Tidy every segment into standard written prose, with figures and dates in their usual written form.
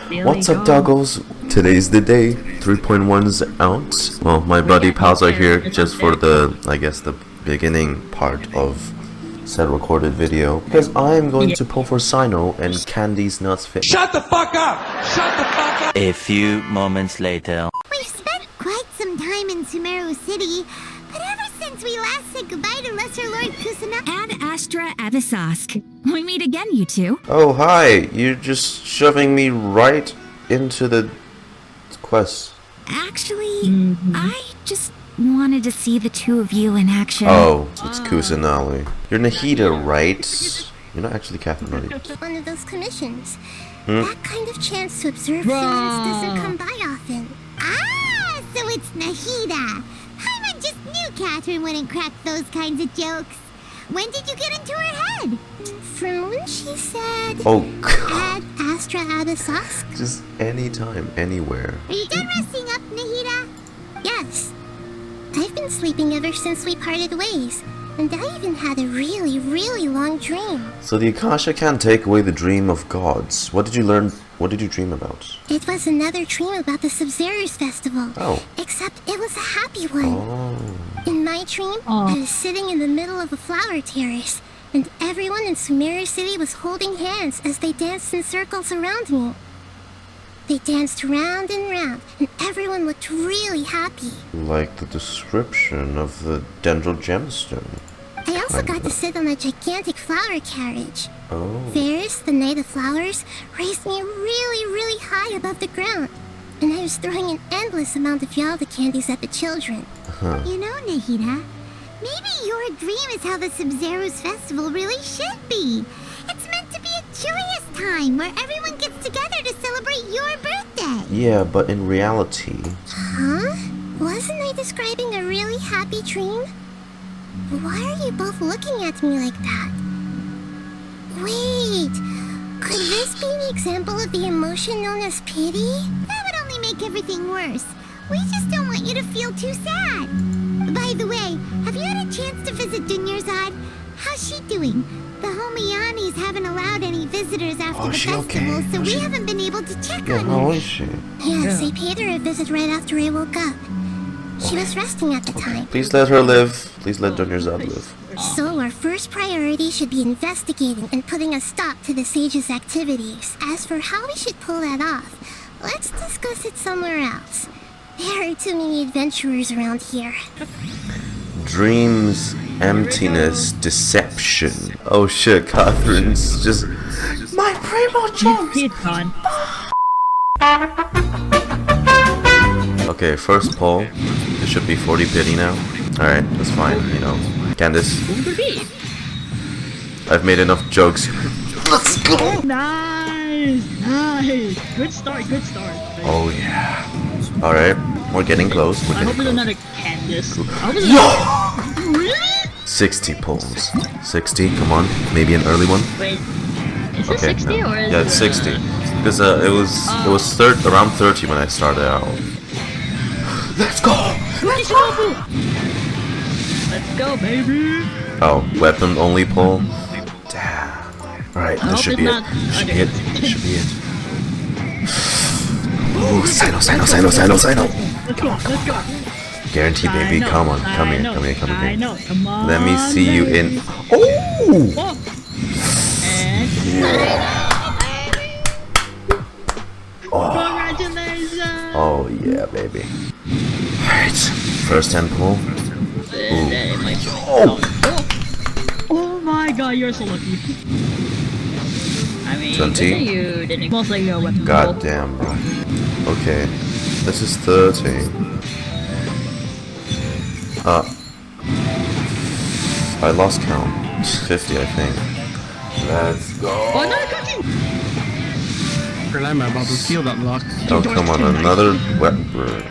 What's up, doggos? Today's the day. 3.1's out. Well, my buddy pals are here just for the, I guess, the beginning part of said recorded video. Because I'm going to pull for Cyno and Candy's nuts fit. Shut the fuck up! Shut the fuck up! A few moments later. We've spent quite some time in Sumeru City, but ever since we last said goodbye to Lesser Lord Kusanali and Astra Abyssosque, we meet again, you two. Oh, hi. You're just shoving me right into the quest. Actually, I just wanted to see the two of you in action. Oh, it's Kusanali. You're Nahida, right? You're not actually Katheryne. one of those commissions. That kind of chance to observe humans doesn't come by often. Ah, so it's Nahida. I just knew Katheryne wouldn't crack those kinds of jokes. When did you get into her head? From when she said... Oh, At Astra Abyssosque? just anytime, anywhere. Are you done resting up, Nahida? Yes. I've been sleeping ever since we parted ways. And I even had a really, really long dream. So the Akasha can't take away the dream of gods. What did you learn? What did you dream about? It was another dream about the Sub-Zero's festival. Oh. Except it was a happy one. Oh. In my dream, I was sitting in the middle of a flower terrace, and everyone in Sumeru City was holding hands as they danced in circles around me. They danced round and round, and everyone looked really happy. Like the description of the Dendro Gemstone. I also got to sit on a gigantic flower carriage. Oh. Ferris, the Knight of Flowers, raised me really, really high above the ground. And I was throwing an endless amount of Yalda candies at the children. You know, Nahida, maybe your dream is how the Sub-Zero's festival really should be. It's meant to be a joyous time where everyone gets together to celebrate your birthday. Yeah, but in reality... Huh? Wasn't I describing a really happy dream? Why are you both looking at me like that? Wait, could this be an example of the emotion known as pity? That would only make everything worse. We just don't want you to feel too sad. By the way, have you had a chance to visit Dunyarzad? How's she doing? The Homiyanis haven't allowed any visitors after the festival, okay? so we haven't been able to check Yeah, on how her. is she? Yes, I paid her a visit right after I woke up. She was resting at the time. Please let her live. Please let Dunyarzad live. So our first priority should be investigating and putting a stop to the sage's activities. As for how we should pull that off, let's discuss it somewhere else. There are too many adventurers around here. Dreams, emptiness, deception. Oh shit, Katheryne's just... My Primogems! Okay, first pull. It should be 40 pity now. Alright, that's fine, you know. Candace. I've made enough jokes. Let's go! Nice! Nice! Good start, good start. Oh yeah. Alright, we're getting close. We're I hope getting it's close. another Candace. Really? 60 pulls. 60, come on. Maybe an early one. Wait, is it 60 no. or is Yeah, it... it's 60. Because it was around 30 when I started out. Let's go! Let's go! Let's go, baby! Oh, weapon only pull? Damn. Alright, that should be it. Should be it. Should be it. Oh, Cyno. Let's go, let's go! Guarantee, baby. Come on. Come here. Come here. Come here. Cyno, come on, Let me see you in... Oh! Oh! And... Congratulations! Oh, yeah, baby. Alright. First 10 pull. Oh my god, you're so lucky. I mean, 20. You didn't most like your weapon. God damn, bro. Okay. This is 30. I lost count. 50, I think. Let's go. Oh, another cookie! I'm about to steal that block. Oh, come on, another weapon.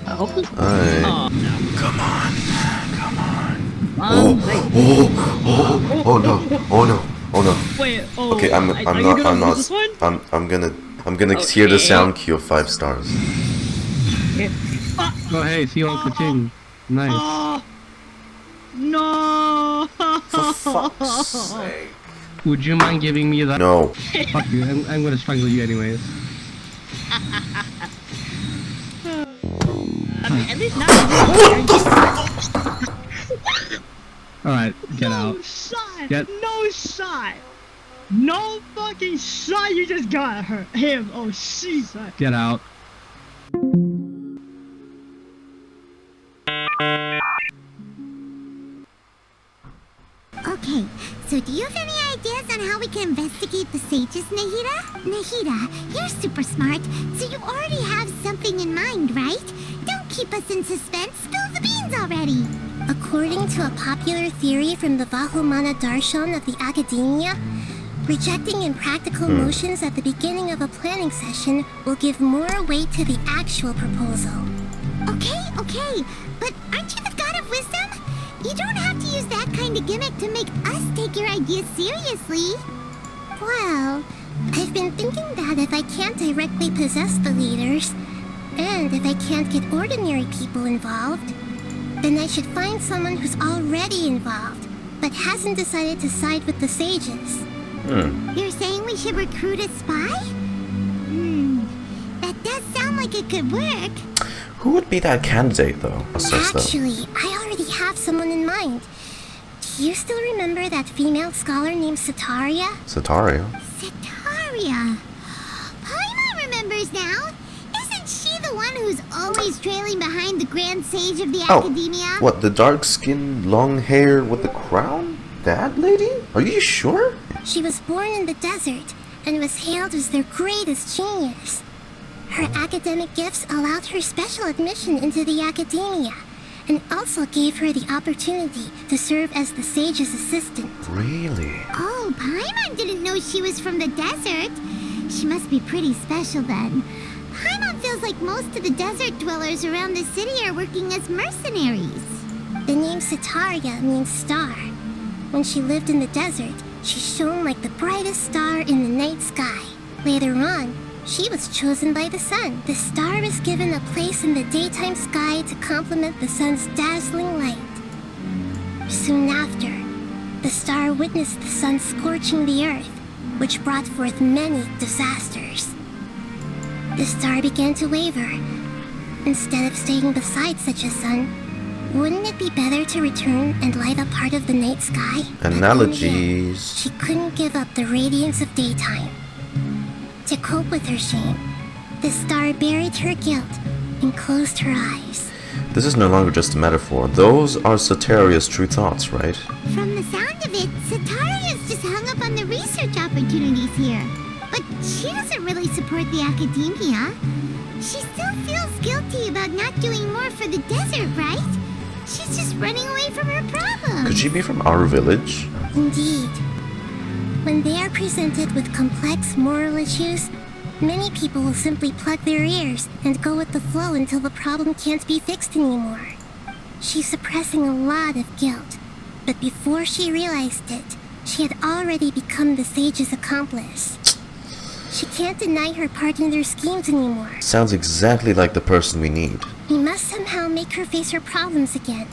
I hope this... Alright. Oh, no. Come on. Wait. Oh no. Oh no. Oh no. Wait, oh... Okay, I'm gonna hear the sound cue of 5 stars. Okay. Oh hey, see you on Kuching. Nice. Oh! No! For fuck's sake. Would you mind giving me that? No. Fuck you, I'm gonna strangle you anyways. I mean, at least now. What the Alright, get out. No shot! Get- No shot! No fucking shot! You just got her. Him. Oh, she's. Get out. Okay, so do you have any ideas on how we can investigate the sages, Nahida? Nahida, you're super smart, so you already have something in mind, right? Don't keep us in suspense. Spill the beans already. According to a popular theory from the Vahomana Darshan of the Academia, rejecting impractical notions at the beginning of a planning session will give more weight to the actual proposal. Okay, but aren't you the god of wisdom? You don't have to use that kind of gimmick to make us take your ideas seriously. Well, I've been thinking that if I can't directly possess the leaders, and if I can't get ordinary people involved, then I should find someone who's already involved, but hasn't decided to side with the sages. You're saying we should recruit a spy? That does sound like it could work. Who would be that candidate, though? Actually, I already have someone in mind. Do you still remember that female scholar named Setaria? Setaria? Setaria. Paimon remembers now. Isn't she the one who's always trailing behind the Grand Sage of the Academia? What, the dark-skinned, long hair with the crown? That lady? Are you sure? She was born in the desert and was hailed as their greatest genius. Her academic gifts allowed her special admission into the Academia, and also gave her the opportunity to serve as the sage's assistant. Really? Oh, Paimon didn't know she was from the desert. She must be pretty special then. Paimon feels like most of the desert dwellers around the city are working as mercenaries. The name Setaria means star. When she lived in the desert, she shone like the brightest star in the night sky. Later on, she was chosen by the sun. The star was given a place in the daytime sky to complement the sun's dazzling light. Soon after, the star witnessed the sun scorching the earth, which brought forth many disasters. The star began to waver. Instead of staying beside such a sun, wouldn't it be better to return and light up part of the night sky? Analogies. She couldn't give up the radiance of daytime. To cope with her shame, the star buried her guilt and closed her eyes. This is no longer just a metaphor. Those are Setaria's true thoughts, right? From the sound of it, Setaria's just hung up on the research opportunities here. But she doesn't really support the Academia. She still feels guilty about not doing more for the desert, right? She's just running away from her problems. Could she be from our village? Indeed. When they are presented with complex moral issues, many people will simply plug their ears and go with the flow until the problem can't be fixed anymore. She's suppressing a lot of guilt, but before she realized it, she had already become the sage's accomplice. She can't deny her part in their schemes anymore. Sounds exactly like the person we need. We must somehow make her face her problems again.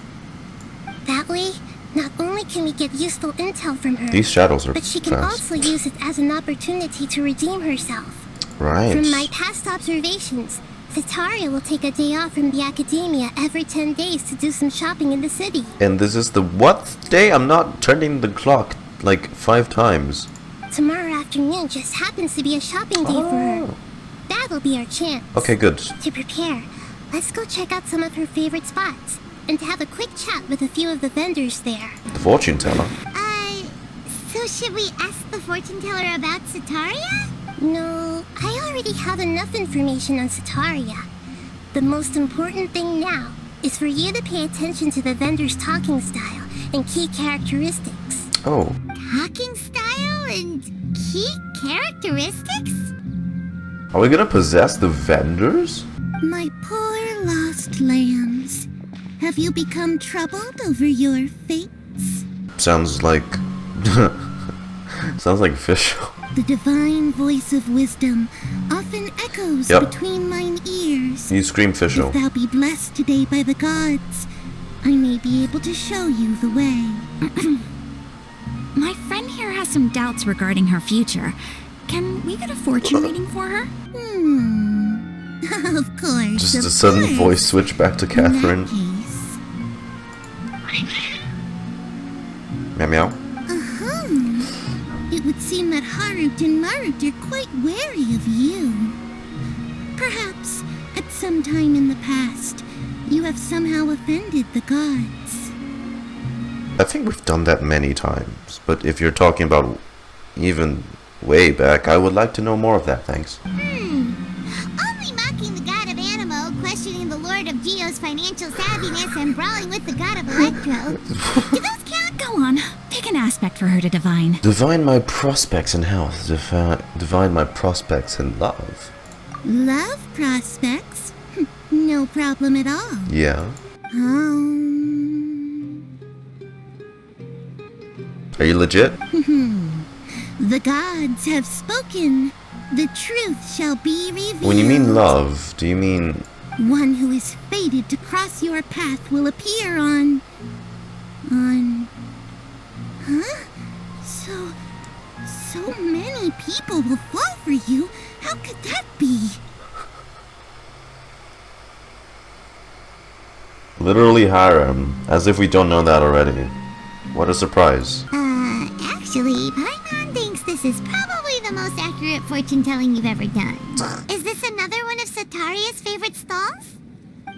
That way, not only can we get useful intel from her, These shadows are but she can fast. also use it as an opportunity to redeem herself. Right. From my past observations, Setaria will take a day off from the Academia every 10 days to do some shopping in the city. And this is the what day? I'm not turning the clock like 5 times. Tomorrow afternoon just happens to be a shopping day for her. That'll be our chance. Okay, good. To prepare, let's go check out some of her favorite spots and have a quick chat with a few of the vendors there. The fortune teller. So should we ask the fortune teller about Setaria? No, I already have enough information on Setaria. The most important thing now is for you to pay attention to the vendor's talking style and key characteristics. Oh. Talking style and key characteristics? Are we gonna possess the vendors? My poor lost lambs. Have you become troubled over your fates? Sounds like... Sounds like official. The divine voice of wisdom often echoes Yep. between mine ears. You scream official. If thou be blessed today by the gods, I may be able to show you the way. My friend here has some doubts regarding her future. Can we get a fortune reading for her? Of course. Just of a sudden course. voice switch back to Katheryne. In that case, Meow meow. it would seem that Harut and Marut are quite wary of you. Perhaps, at some time in the past, you have somehow offended the gods. I think we've done that many times, but if you're talking about even way back, I would like to know more of that, thanks. Only mocking the god of Animo, questioning the lord of Geo's financial savviness, and brawling with the god of Electro. Do those count? Go on, pick an aspect for her to divine. Divine my prospects in health, divine my prospects in love. Love prospects? No problem at all. Yeah. Um... Are you legit? The gods have spoken. The truth shall be revealed. When you mean love, do you mean... One who is fated to cross your path will appear on... Huh? So many people will fall for you. How could that be? Literally harem, as if we don't know that already. What a surprise. Actually, Paimon thinks this is probably the most accurate fortune-telling you've ever done. Is this another one of Sataria's favorite stalls?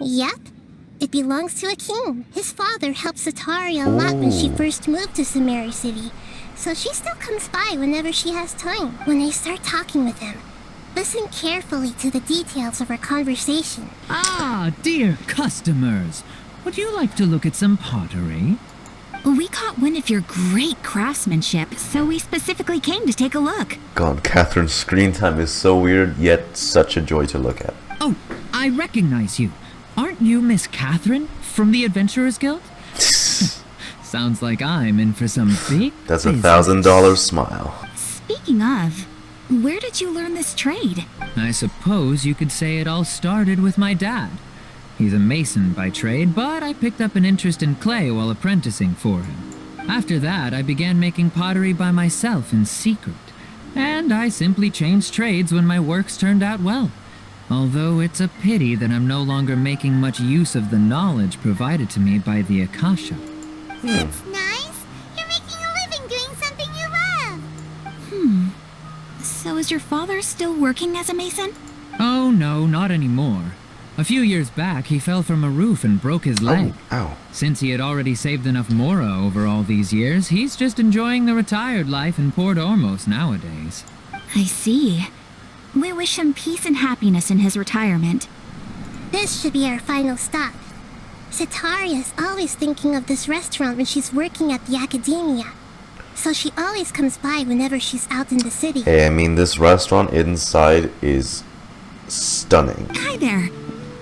Yep. It belongs to a king. His father helped Sataria a lot when she first moved to Sumeru City, so she still comes by whenever she has time. When I start talking with him, listen carefully to the details of our conversation. Ah, dear customers. Would you like to look at some pottery? We caught wind of your great craftsmanship, so we specifically came to take a look. God, Katheryne's screen time is so weird, yet such a joy to look at. Oh, I recognize you. Aren't you Miss Katheryne from the Adventurers Guild? Sounds like I'm in for some big That's business. $1,000 smile. Speaking of, where did you learn this trade? I suppose you could say it all started with my dad. He's a mason by trade, but I picked up an interest in clay while apprenticing for him. After that, I began making pottery by myself in secret. And I simply changed trades when my works turned out well. Although it's a pity that I'm no longer making much use of the knowledge provided to me by the Akasha. That's nice. You're making a living doing something you love. So is your father still working as a mason? Oh no, not anymore. A few years back, he fell from a roof and broke his leg. Oh, ow. Since he had already saved enough mora over all these years, he's just enjoying the retired life in Port Ormos nowadays. I see. We wish him peace and happiness in his retirement. This should be our final stop. Sataria is always thinking of this restaurant when she's working at the academia. So she always comes by whenever she's out in the city. Hey, I mean, this restaurant inside is stunning. Hi there.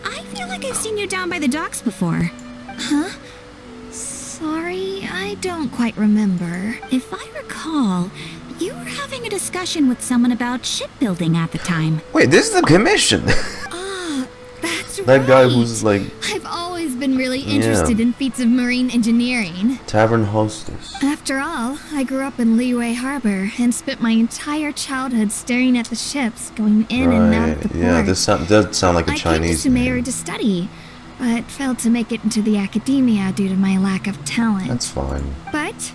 I feel like I've seen you down by the docks before. Huh? Sorry, I don't quite remember. If I recall, you were having a discussion with someone about shipbuilding at the time. Wait, this is the commission. Ah, that's right. That guy who's like I've always been really interested in feats of marine engineering. tavern hostess. After all, I grew up in Liyue Harbor and spent my entire childhood staring at the ships going in and out of the port. Yeah, this does sound like a Chinese I came to Sumeru name. to study, but failed to make it into the academia due to my lack of talent. That's fine. But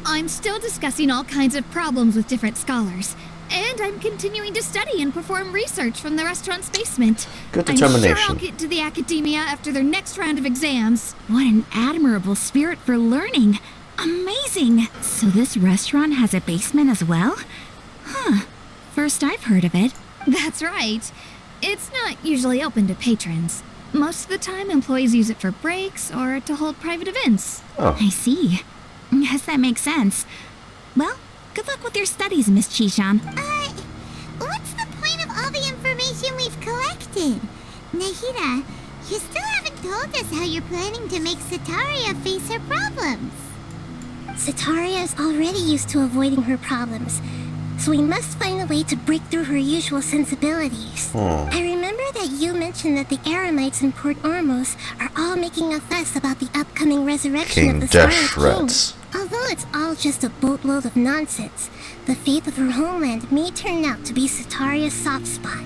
I'm still discussing all kinds of problems with different scholars, and I'm continuing to study and perform research from the restaurant's basement. Good I'm sure determination. I'll get to the academia after their next round of exams. What an admirable spirit for learning. Amazing. So this restaurant has a basement as well? Huh. First I've heard of it. That's right. It's not usually open to patrons. Most of the time, employees use it for breaks or to hold private events. Oh, I see. Yes, that makes sense. Well, good luck with your studies, Miss Chishan. What's the point of all the information we've collected? Nahida, you still haven't told us how you're planning to make Sataria face her problems. Sataria is already used to avoiding her problems, so we must find a way to break through her usual sensibilities. I remember that you mentioned that the Eremites in Port Ormos are all making a fuss about the upcoming resurrection King of the Scarlet DESHRET'S. King. Although it's all just a boatload of nonsense, the fate of her homeland may turn out to be Sataria's soft spot.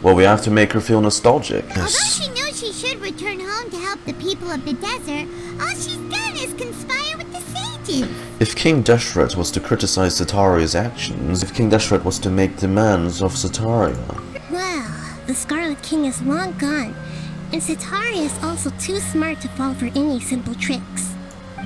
Well, we have to make her feel nostalgic. Although she knows she should return home to help the people of the desert, all she's done is conspire with the sages. If King Deshret was to criticize Sataria's actions, if King Deshret was to make demands of Sataria... Well, the Scarlet King is long gone, and Sataria is also too smart to fall for any simple tricks.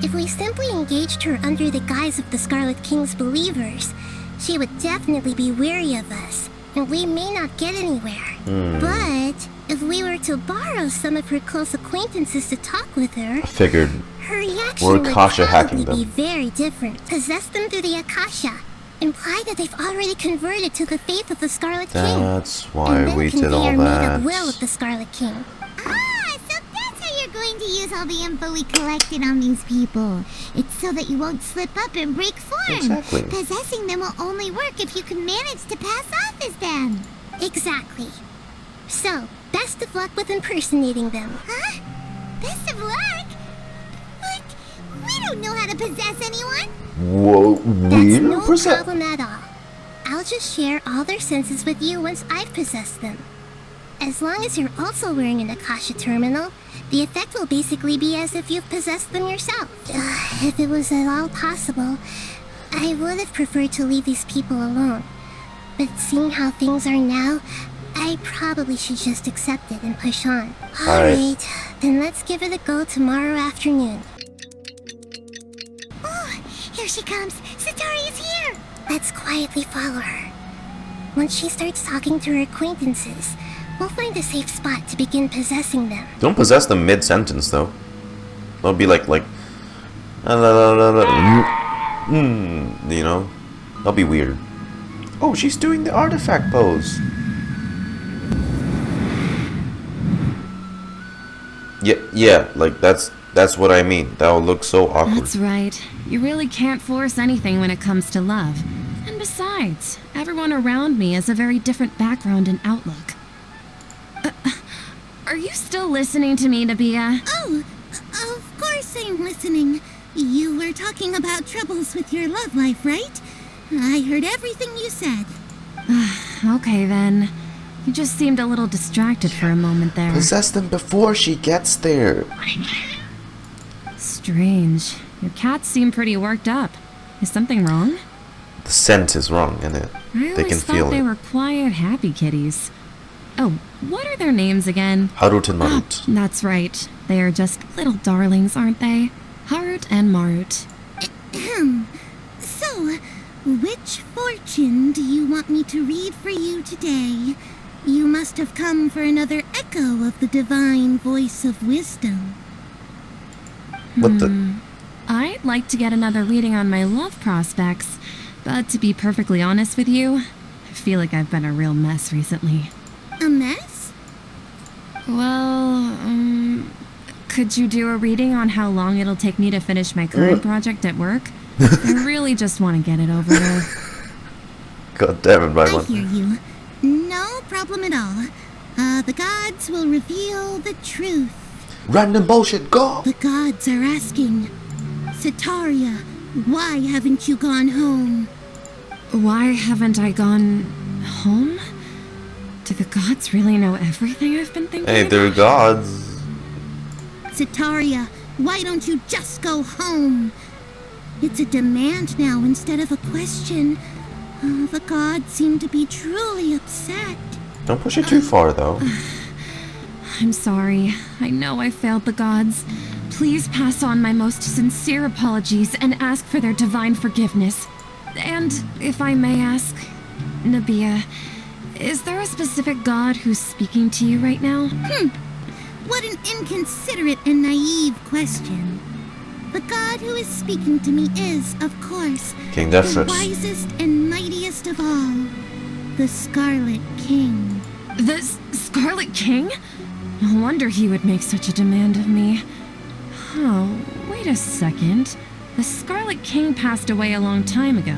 If we simply engaged her under the guise of the Scarlet King's believers, she would definitely be wary of us, and we may not get anywhere. But if we were to borrow some of her close acquaintances to talk with her, I figured her reaction we're would Akasha hacking probably them. be very different. Possess them through the Akasha, imply that they've already converted to the faith of the Scarlet King. That's why and then we did all convey our that. made-up will of the Scarlet King. Ah, so that's how you're going to use all the info we collected on these people. It's so that you won't slip up and break form. Exactly. Possessing them will only work if you can manage to pass off as them. Exactly. So, best of luck with impersonating them. Huh? Best of luck? But we don't know how to possess anyone. Whoa, That's no weird? problem at all. I'll just share all their senses with you once I've possessed them. As long as you're also wearing an Akasha terminal, the effect will basically be as if you've possessed them yourself. If it was at all possible, I would have preferred to leave these people alone. But seeing how things are now, I probably should just accept it and push on. Alright, then let's give it a go tomorrow afternoon. Oh, here she comes! Sataria's here! Let's quietly follow her. Once she starts talking to her acquaintances, we'll find a safe spot to begin possessing them. Don't possess them mid-sentence, though. They'll be like, you know? That'll be weird. Oh, she's doing the artifact pose. Yeah, like that's what I mean. That will look so awkward. That's right. You really can't force anything when it comes to love. And besides, everyone around me has a very different background and outlook. Are you still listening to me, Dehya? Oh, of course I'm listening. You were talking about troubles with your love life, right? I heard everything you said. Okay then. You just seemed a little distracted for a moment there. Possess them before she gets there. Strange. Your cats seem pretty worked up. Is something wrong? The scent is wrong, isn't it? I They always can thought feel they it. were quiet, happy kitties. Oh, what are their names again? Harut and Marut. That's right. They are just little darlings, aren't they? Harut and Marut. So, which fortune do you want me to read for you today? You must have come for another echo of the divine voice of wisdom. What the? I'd like to get another reading on my love prospects, but to be perfectly honest with you, I feel like I've been a real mess recently. A mess? Well, could you do a reading on how long it'll take me to finish my current project at work? I really just want to get it over with. God damn it, I Rylan. hear you. No problem at all. The gods will reveal the truth. Random bullshit, go! The gods are asking, Sataria, why haven't you gone home? Why haven't I gone home? Do the gods really know everything I've been thinking Hey, they're about? gods. Sataria, why don't you just go home? It's a demand now instead of a question. The gods seem to be truly upset. Don't push it too far, though. I'm sorry. I know I failed the gods. Please pass on my most sincere apologies and ask for their divine forgiveness. And, if I may ask, Dehya, is there a specific god who's speaking to you right now? What an inconsiderate and naive question. The god who is speaking to me is, of course, King the Deshret. wisest and mightiest of all, the Scarlet King. The Scarlet King? No wonder he would make such a demand of me. Oh, wait a second. The Scarlet King passed away a long time ago.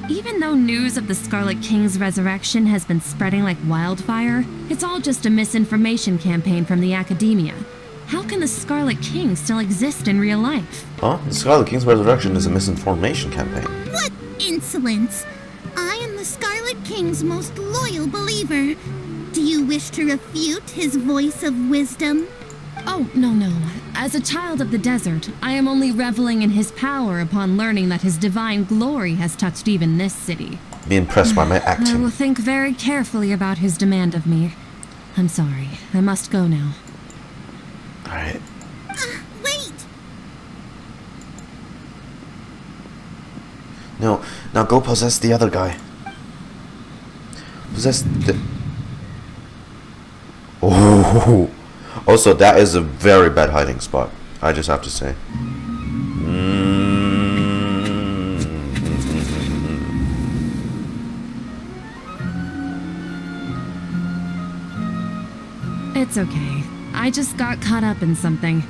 Even though news of the Scarlet King's resurrection has been spreading like wildfire, it's all just a misinformation campaign from the academia. How can the Scarlet King still exist in real life? Huh? The Scarlet King's resurrection is a misinformation campaign. What insolence! I am the Scarlet King's most loyal believer. Do you wish to refute his voice of wisdom? Oh, no. As a child of the desert, I am only reveling in his power upon learning that his divine glory has touched even this city. Be impressed by my I acting. will think very carefully about his demand of me. I'm sorry. I must go now. Alright. Wait! No, now go possess the other guy. Possess the... Oh! Also, that is a very bad hiding spot. I just have to say. It's okay. I just got caught up in something.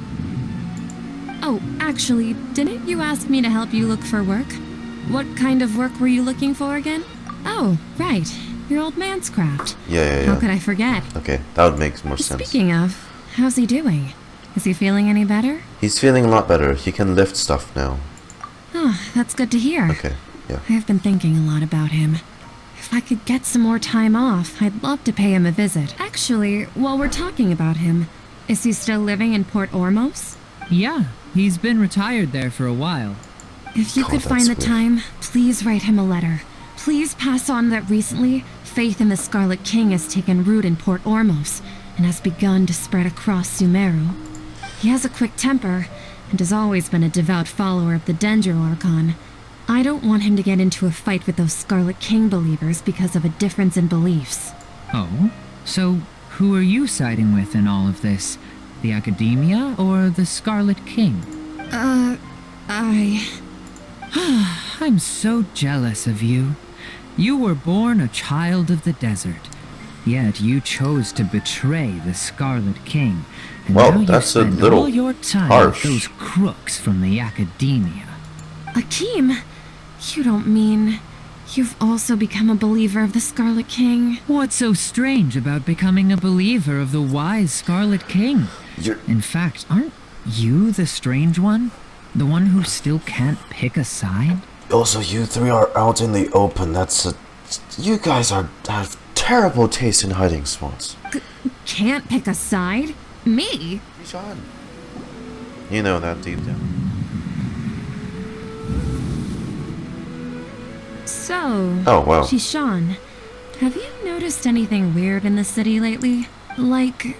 Oh, actually, didn't you ask me to help you look for work? What kind of work were you looking for again? Oh, right. Your old man's craft. Yeah. How could I forget? Okay, that would make more sense. Speaking of, how's he doing? Is he feeling any better? He's feeling a lot better. He can lift stuff now. Oh, that's good to hear. Okay, yeah. I've been thinking a lot about him. If I could get some more time off, I'd love to pay him a visit. Actually, while we're talking about him, is he still living in Port Ormos? Yeah, he's been retired there for a while. If you could that's find the weird. time, please write him a letter. Please pass on that recently, faith in the Scarlet King has taken root in Port Ormos and has begun to spread across Sumeru. He has a quick temper and has always been a devout follower of the Dendro Archon. I don't want him to get into a fight with those Scarlet King believers because of a difference in beliefs. Oh? So, who are you siding with in all of this? The Academia or the Scarlet King? I'm so jealous of you. You were born a child of the desert, yet you chose to betray the Scarlet King. And Well, now you that's a spend little all your time harsh. with those crooks from the Academia. Akeem, you don't mean you've also become a believer of the Scarlet King? What's so strange about becoming a believer of the wise Scarlet King? You're... In fact, aren't you the strange one? The one who still can't pick a side? Also, you three are out in the open. That's a... You guys have terrible taste in hiding spots. Can't pick a side? Me? Sean. You know that deep down. So, Oh, wow. Shishan, have you noticed anything weird in the city lately? Like,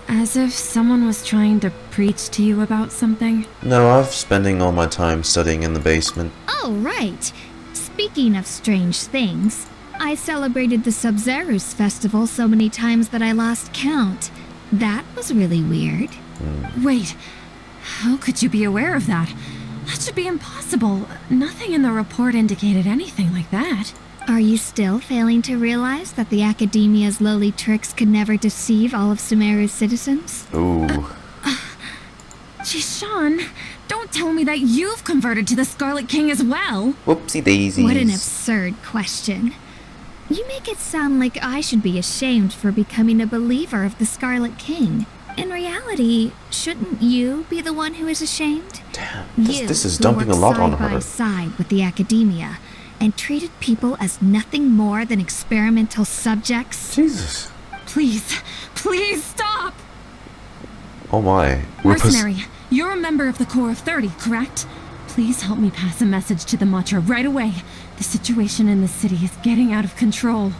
as if someone was trying to preach to you about something? No, I'm spending all my time studying in the basement. Oh, right. Speaking of strange things, I celebrated the Sub-Zerus festival so many times that I lost count. That was really weird. Wait, how could you be aware of that? That should be impossible. Nothing in the report indicated anything like that. Are you still failing to realize that the Academia's lowly tricks could never deceive all of Sumeru's citizens? Ooh. Shishan, don't tell me that you've converted to the Scarlet King as well. Whoopsie daisies. What an absurd question. You make it sound like I should be ashamed for becoming a believer of the Scarlet King. In reality, shouldn't you be the one who is ashamed? Damn, You, this is who dumping a worked lot on side by her. side with the Academia and treated people as nothing more than experimental subjects. Jesus. Please stop! Oh my. Mercenary, you're a member of the Corps of 30, correct? Please help me pass a message to the Matra right away. The situation in the city is getting out of control.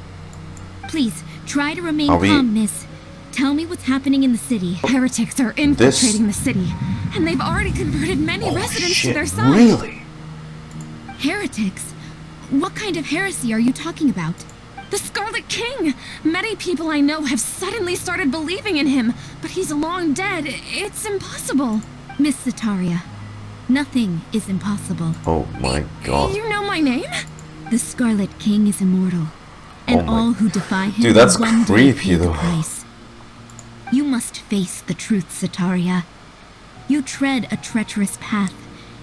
Please, try to remain Are we- calm, miss. Tell me what's happening in the city. Heretics are infiltrating the city, and they've already converted many Oh, residents shit, to their side. really? Heretics? What kind of heresy are you talking about? The Scarlet King! Many people I know have suddenly started believing in him, but he's long dead. It's impossible. Miss Zetaria, nothing is impossible. Oh my god. You know my name? The Scarlet King is immortal, and Oh my- all who defy him Dude, that's will one day creepy, pay the though. price. You must face the truth, Zetaria. You tread a treacherous path,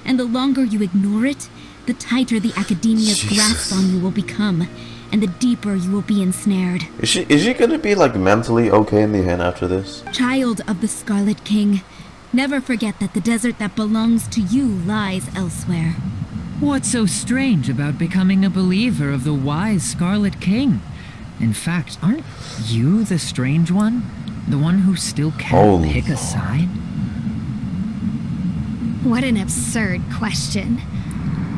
and the longer you ignore it, the tighter the Academia's Jesus. grasp on you will become, and the deeper you will be ensnared. Is she gonna be like mentally okay in the end after this? Child of the Scarlet King, never forget that the desert that belongs to you lies elsewhere. What's so strange about becoming a believer of the wise Scarlet King? In fact, aren't you the strange one? The one who still can't pick a side? What an absurd question.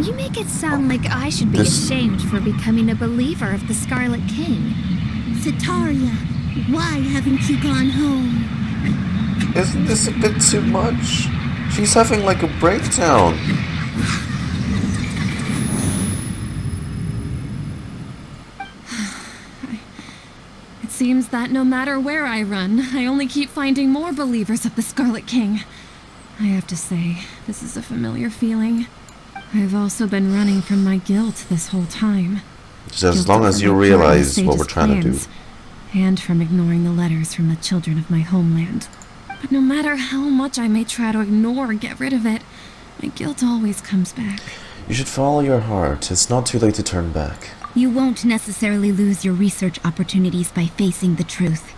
You make it sound like I should be ashamed for becoming a believer of the Scarlet King. Sataria, why haven't you gone home? Isn't this a bit too much? She's having like a breakdown. It seems that no matter where I run, I only keep finding more believers of the Scarlet King. I have to say, this is a familiar feeling. I've also been running from my guilt this whole time. Just as long as you realize what we're trying to do. And from ignoring the letters from the children of my homeland. But no matter how much I may try to ignore or get rid of it, my guilt always comes back. You should follow your heart. It's not too late to turn back. You won't necessarily lose your research opportunities by facing the truth.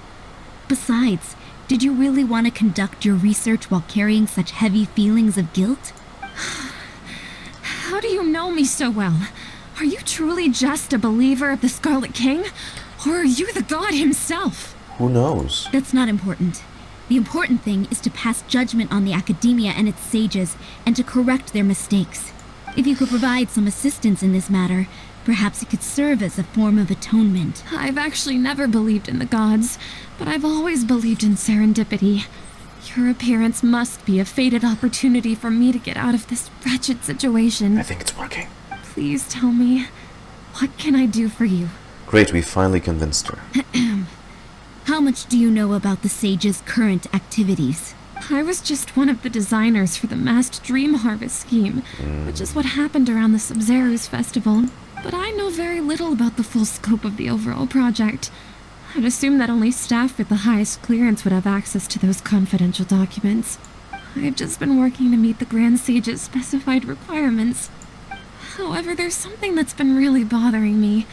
Besides, did you really want to conduct your research while carrying such heavy feelings of guilt? How do you know me so well? Are you truly just a believer of the Scarlet King? Or are you the god himself? Who knows? That's not important. The important thing is to pass judgment on the academia and its sages, and to correct their mistakes. If you could provide some assistance in this matter, perhaps it could serve as a form of atonement. I've actually never believed in the gods, but I've always believed in serendipity. Your appearance must be a fated opportunity for me to get out of this wretched situation. I think it's working. Please tell me, what can I do for you? Great, we finally convinced her. How much do you know about the sage's current activities? I was just one of the designers for the masked dream harvest scheme, which is what happened around the Sub-Zero's festival. But I know very little about the full scope of the overall project. I'd assume that only staff with the highest clearance would have access to those confidential documents. I've just been working to meet the Grand Sage's specified requirements. However, there's something that's been really bothering me.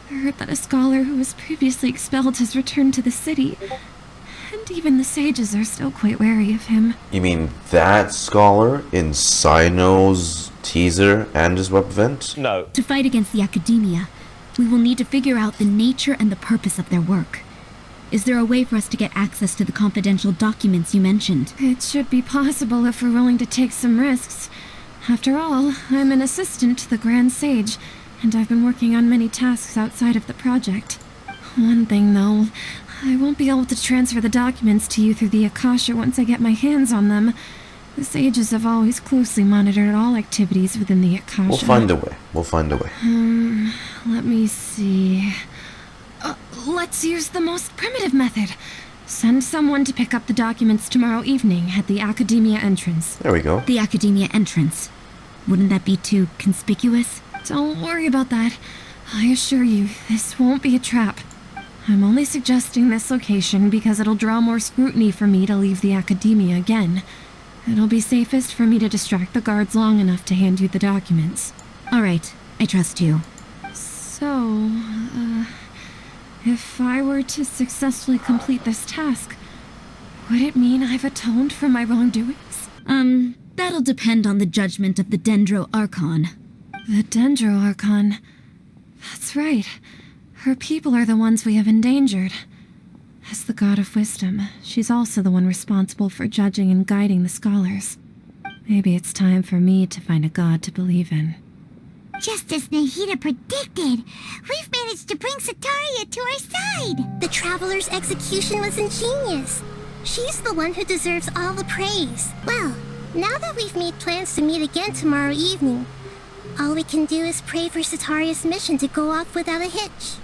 I heard that a scholar who was previously expelled has returned to the city, and even the sages are still quite wary of him. You mean that scholar in Cyno's teaser and his web event? No. To fight against the academia, we will need to figure out the nature and the purpose of their work. Is there a way for us to get access to the confidential documents you mentioned? It should be possible if we're willing to take some risks. After all, I'm an assistant to the Grand Sage, and I've been working on many tasks outside of the project. One thing, though, I won't be able to transfer the documents to you through the Akasha once I get my hands on them. The sages have always closely monitored all activities within the Akasha. We'll find a way. We'll find a way. Let me see. Let's use the most primitive method. Send someone to pick up the documents tomorrow evening at the Academia entrance. There we go. The Academia entrance. Wouldn't that be too conspicuous? Don't worry about that. I assure you, this won't be a trap. I'm only suggesting this location because it'll draw more scrutiny for me to leave the Academia again. It'll be safest for me to distract the guards long enough to hand you the documents. All right, I trust you. So, if I were to successfully complete this task, would it mean I've atoned for my wrongdoings? That'll depend on the judgment of the Dendro Archon. The Dendro Archon. That's right. Her people are the ones we have endangered. As the god of wisdom, she's also the one responsible for judging and guiding the scholars. Maybe it's time for me to find a god to believe in. Just as Nahida predicted, we've managed to bring Sataria to our side. The Traveler's execution was ingenious. She's the one who deserves all the praise. Well, now that we've made plans to meet again tomorrow evening, all we can do is pray for Sataria's mission to go off without a hitch.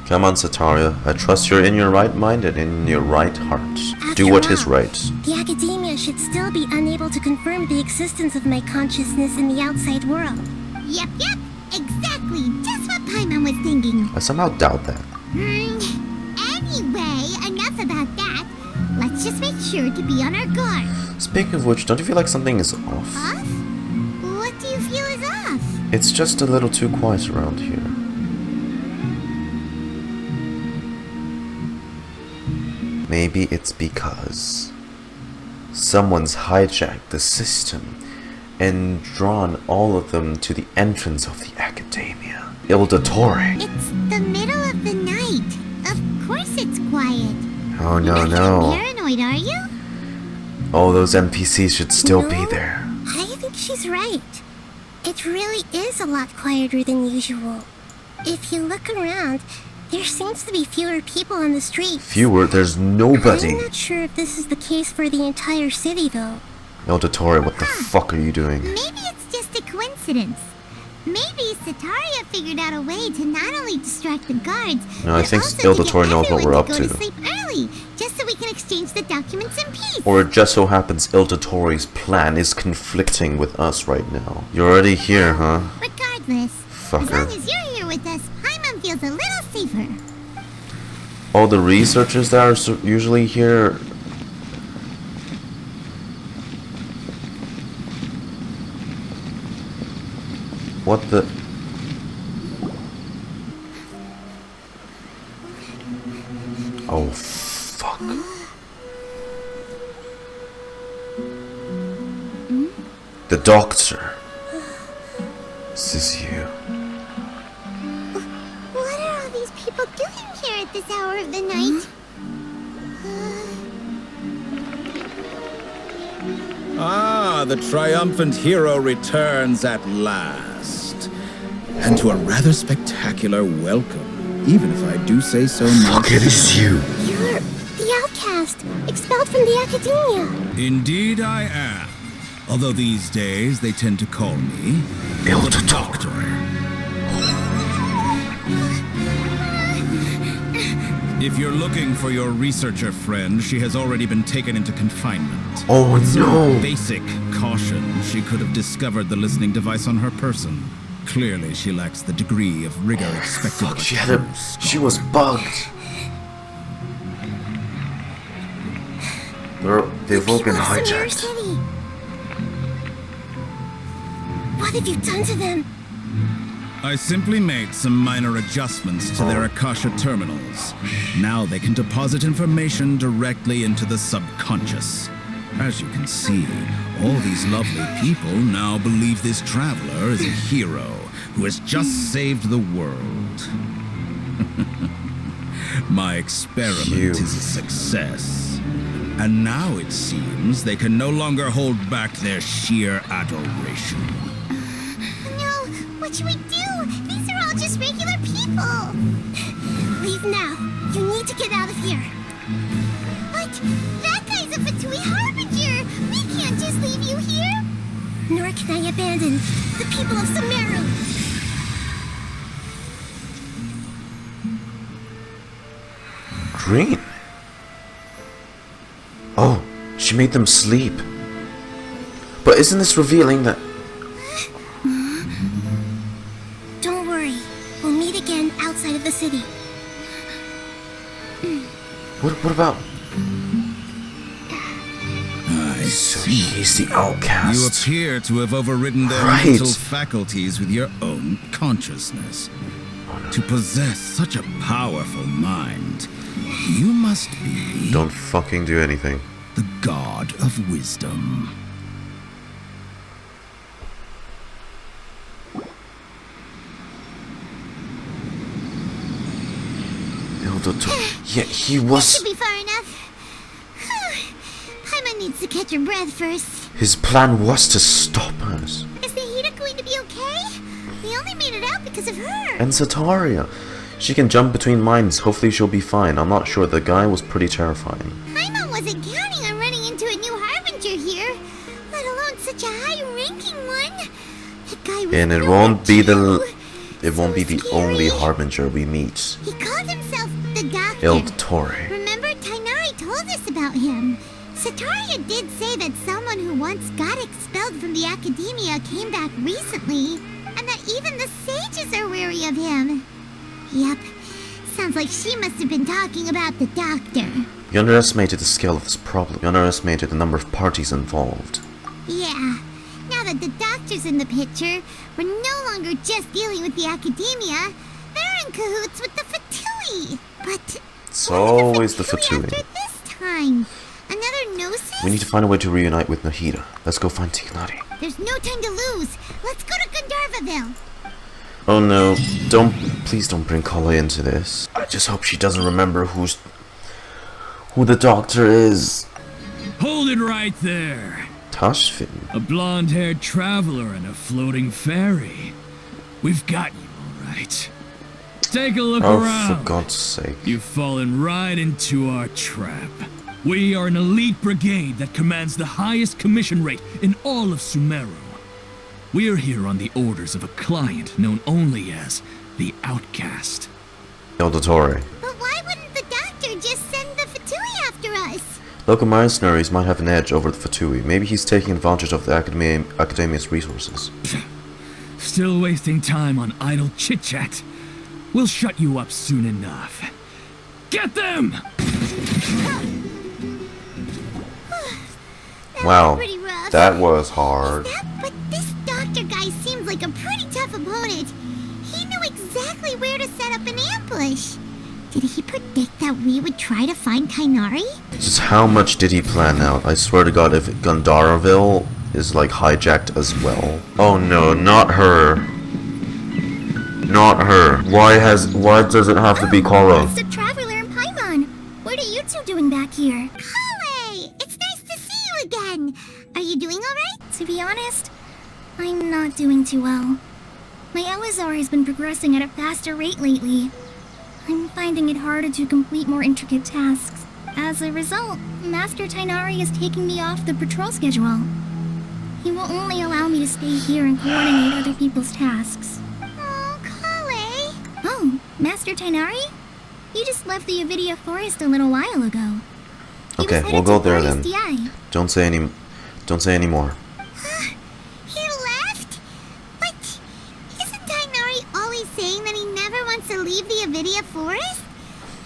Come on, Sataria. I trust you're in your right mind and in your right heart. Do what is right. The Academia should still be unable to confirm the existence of my consciousness in the outside world. Yep, exactly. Just what Paimon was thinking. I somehow doubt that. Anyway, enough about that. Let's just make sure to be on our guard. Speaking of which, don't you feel like something is off? Off? What do you feel is off? It's just a little too quiet around here. Maybe it's because someone's hijacked the system and drawn all of them to the entrance of the academia. Dottore. It's the middle of the night. Of course it's quiet. Oh no, You're no. not paranoid, are you? All those NPCs should still be No, there. I think she's right. It really is a lot quieter than usual. If you look around, there seems to be fewer people on the streets. Fewer? There's nobody. I'm not sure if this is the case for the entire city, though. Dottore, what the fuck are you doing? Maybe it's just a coincidence. Maybe Sataria figured out a way to not only distract the guards, No, I but think also to Dottore get knows what we're up everyone to. go to sleep early, just so we can exchange the documents in peace. Or it just so happens Dottore's plan is conflicting with us right now. You're already here, huh? Regardless, Fucker. as long as you're here with us, Paimon feels a little safer. All the researchers that are usually here. What the? Oh, fuck. The doctor. This is you. What are all these people doing here at this hour of the night? Ah, the triumphant hero returns at last. And to a rather spectacular welcome, even if I do say so myself. Fuck, it is you. You're the outcast, expelled from the academia. Indeed I am. Although these days they tend to call me the Doctor. If you're looking for your researcher friend, she has already been taken into confinement. Oh no! Basic caution, she could have discovered the listening device on her person. Clearly, she lacks the degree of rigor expected. Fuck, she was bugged. They've all been hijacked. What have you done to them? I simply made some minor adjustments to their Akasha terminals. Now they can deposit information directly into the subconscious. As you can see, all these lovely people now believe this traveler is a hero who has just saved the world. My experiment is a success. And now it seems they can no longer hold back their sheer adoration. No, what should we do? These are all just regular people. Leave now. You need to get out of here. But that guy's a Fatui Harbinger. We can't just leave you here. Nor can I abandon the people of Sumeru. Green? Oh, she made them sleep. But isn't this revealing that... Don't worry. We'll meet again outside of the city. What about... So he's the outcast. You appear to have overridden their mental faculties with your own consciousness. To possess such a powerful mind, you must be... Don't fucking do anything. The god of wisdom. Yeah, he was... That should be far enough. Paimon needs to catch her breath first. His plan was to stop us. Is Nahida going to be okay? We only made it out because of her. And Sataria. She can jump between minds. Hopefully she'll be fine. I'm not sure. The guy was pretty terrifying. Paimon wasn't counting on running into a new Harbinger here, let alone such a high-ranking one. That guy was And it won't be the only Harbinger we meet. He called himself the Doctor. Dottore. Remember, Tighnari told us about him. Sataria did say that someone who once got expelled from the academia came back recently, and that even the sages are wary of him. Yep, sounds like she must have been talking about the Doctor. You underestimated the scale of this problem. You underestimated the number of parties involved. Yeah, now that the Doctor's in the picture, we're no longer just dealing with the academia. They're in cahoots with the Fatui. But it's always the Fatui. After this time, another diagnosis? We need to find a way to reunite with Nahida. Let's go find Tighnari. There's no time to lose. Let's go to Gandharvaville. Oh no, please don't bring Kale into this. I just hope she doesn't remember who the doctor is. Hold it right there. Tashfin. A blonde-haired traveler and a floating fairy. We've got you, all right. Take a look around. Oh, for God's sake. You've fallen right into our trap. We are an elite brigade that commands the highest commission rate in all of Sumeru. We are here on the orders of a client known only as the Outcast. Dottore. But why wouldn't the doctor just send the Fatui after us? Local mercenaries might have an edge over the Fatui. Maybe he's taking advantage of the Academia's resources. Still wasting time on idle chit-chat. We'll shut you up soon enough. Get them! Wow, pretty rough. that was hard. But this doctor guy seems like a pretty tough opponent. He knew exactly where to set up an ambush. Did he predict that we would try to find Tighnari? Just how much did he plan out? I swear to God, if Gandharvaville is like hijacked as well. Oh no, not her. Not her. Why does it have to be Kala? It's the traveler in Paimon. What are you two doing back here? Kale! It's nice to see you again. Are you doing alright? To be honest, I'm not doing too well. My LSR has been progressing at a faster rate lately. I'm finding it harder to complete more intricate tasks. As a result, Master Tighnari is taking me off the patrol schedule. He will only allow me to stay here and coordinate other people's tasks. Oh, Kale! Oh, Master Tighnari? You just left the Avidia Forest a little while ago. Okay, we'll go there then. DI. Don't say any more. He left? But isn't Tighnari always saying that he never wants to leave the Avidia Forest?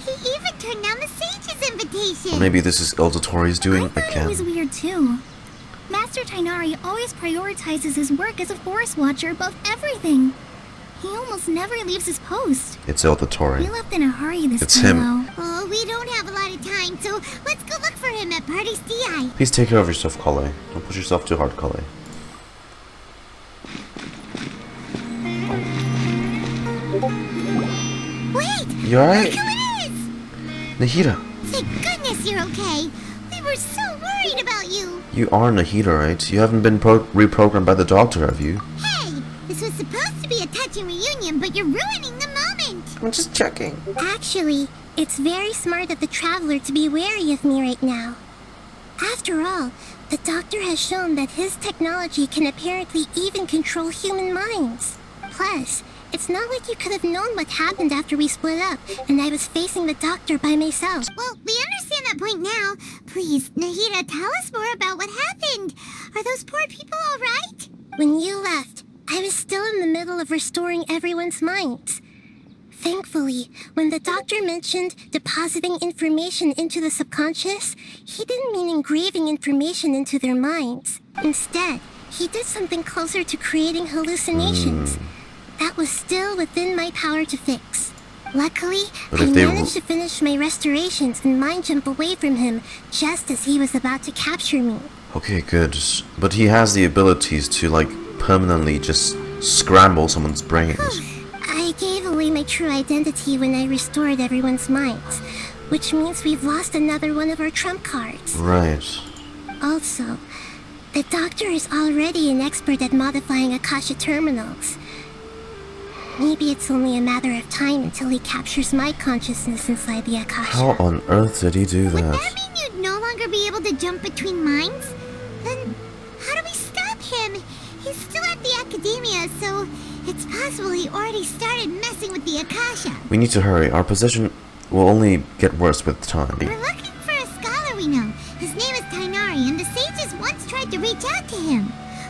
He even turned down the Sage's invitation. Or maybe this is Dottore doing I thought again. it was weird too. Master Tighnari always prioritizes his work as a forest watcher above everything. He almost never leaves his post. It's Dottore. He left in a hurry this It's time, him. though. Oh, we don't have a lot of time, so let's go look for him at Party's DI. Please take care of yourself, Kale. Don't push yourself too hard, Kale. Wait! You alright? Look who it is! Nahida. Thank goodness you're okay. We were so worried about you. You are Nahida, right? You haven't been reprogrammed by the doctor, have you? Hey, this was supposed to be a touching reunion, but you're ruining the moment. I'm just checking. Actually, it's very smart of the traveler to be wary of me right now. After all, the doctor has shown that his technology can apparently even control human minds. Plus, it's not like you could have known what happened after we split up, and I was facing the doctor by myself. Well, we understand that point now. Please, Nahida, tell us more about what happened. Are those poor people all right? When you left, I was still in the middle of restoring everyone's minds. Thankfully, when the doctor mentioned depositing information into the subconscious, he didn't mean engraving information into their minds. Instead, he did something closer to creating hallucinations. That was still within my power to fix. Luckily, I managed to finish my restorations and mind jump away from him just as he was about to capture me. Okay, good. But he has the abilities to, like, permanently just scramble someone's brains. I gave away my true identity when I restored everyone's minds, which means we've lost another one of our trump cards. Right. Also, the doctor is already an expert at modifying Akasha terminals. Maybe it's only a matter of time until he captures my consciousness inside the Akasha. How on earth did he do that? Would that mean you'd no longer be able to jump between minds? Then how do we stop him? He's still at the Academia, so it's possible he already started messing with the Akasha. We need to hurry. Our position will only get worse with time. We're looking for a scholar we know. His name is Tighnari, and the sages once tried to reach out to him.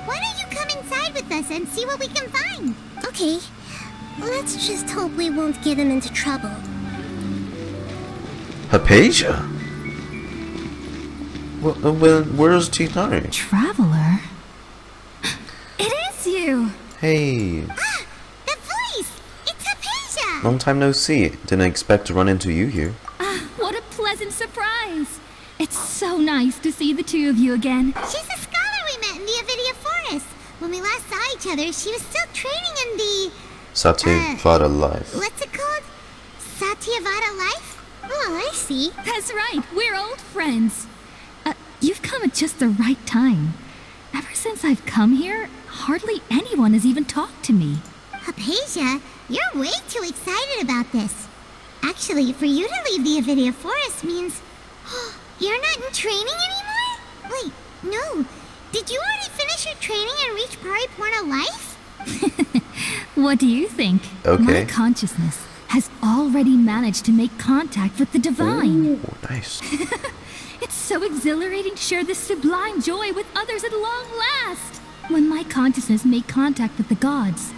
Why don't you come inside with us and see what we can find? Okay. Let's just hope we won't get him into trouble. Hypatia? Where's Tighnari? Traveler? It is you! Hey. Ah! The voice! It's Hypatia! Long time no see. Didn't expect to run into you here. What a pleasant surprise! It's so so nice to see the two of you again. She's a scholar we met in the Avidia Forest. When we last saw each other, she was still training in the... Satyavada life. What's it called? Satyavada life? Oh, I see. That's right, we're old friends. You've come at just the right time. Ever since I've come here, hardly anyone has even talked to me. Hypatia, you're way too excited about this. Actually, for you to leave the Avidia Forest means... you're not in training anymore? Wait, no. Did you already finish your training and reach Pariporna life? What do you think? Okay. My consciousness has already managed to make contact with the divine. Ooh, nice. It's so exhilarating to share this sublime joy with others at long last. When my consciousness made contact with the gods.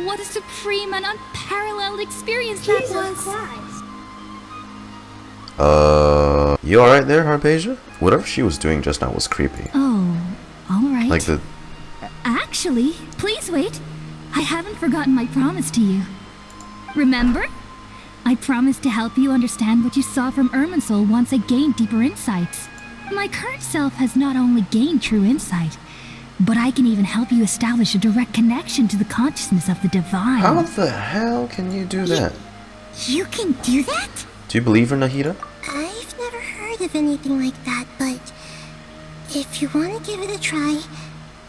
What a supreme and unparalleled experience that was. You alright there, Hypatia? Whatever she was doing just now was creepy. Oh, alright. Like the... Actually, please wait. I haven't forgotten my promise to you. Remember? I promised to help you understand what you saw from Irminsul once I gained deeper insights. My current self has not only gained true insight, but I can even help you establish a direct connection to the consciousness of the divine. How the hell can you do that? You can do that? Do you believe her, Nahida? I've never heard of anything like that, but if you want to give it a try,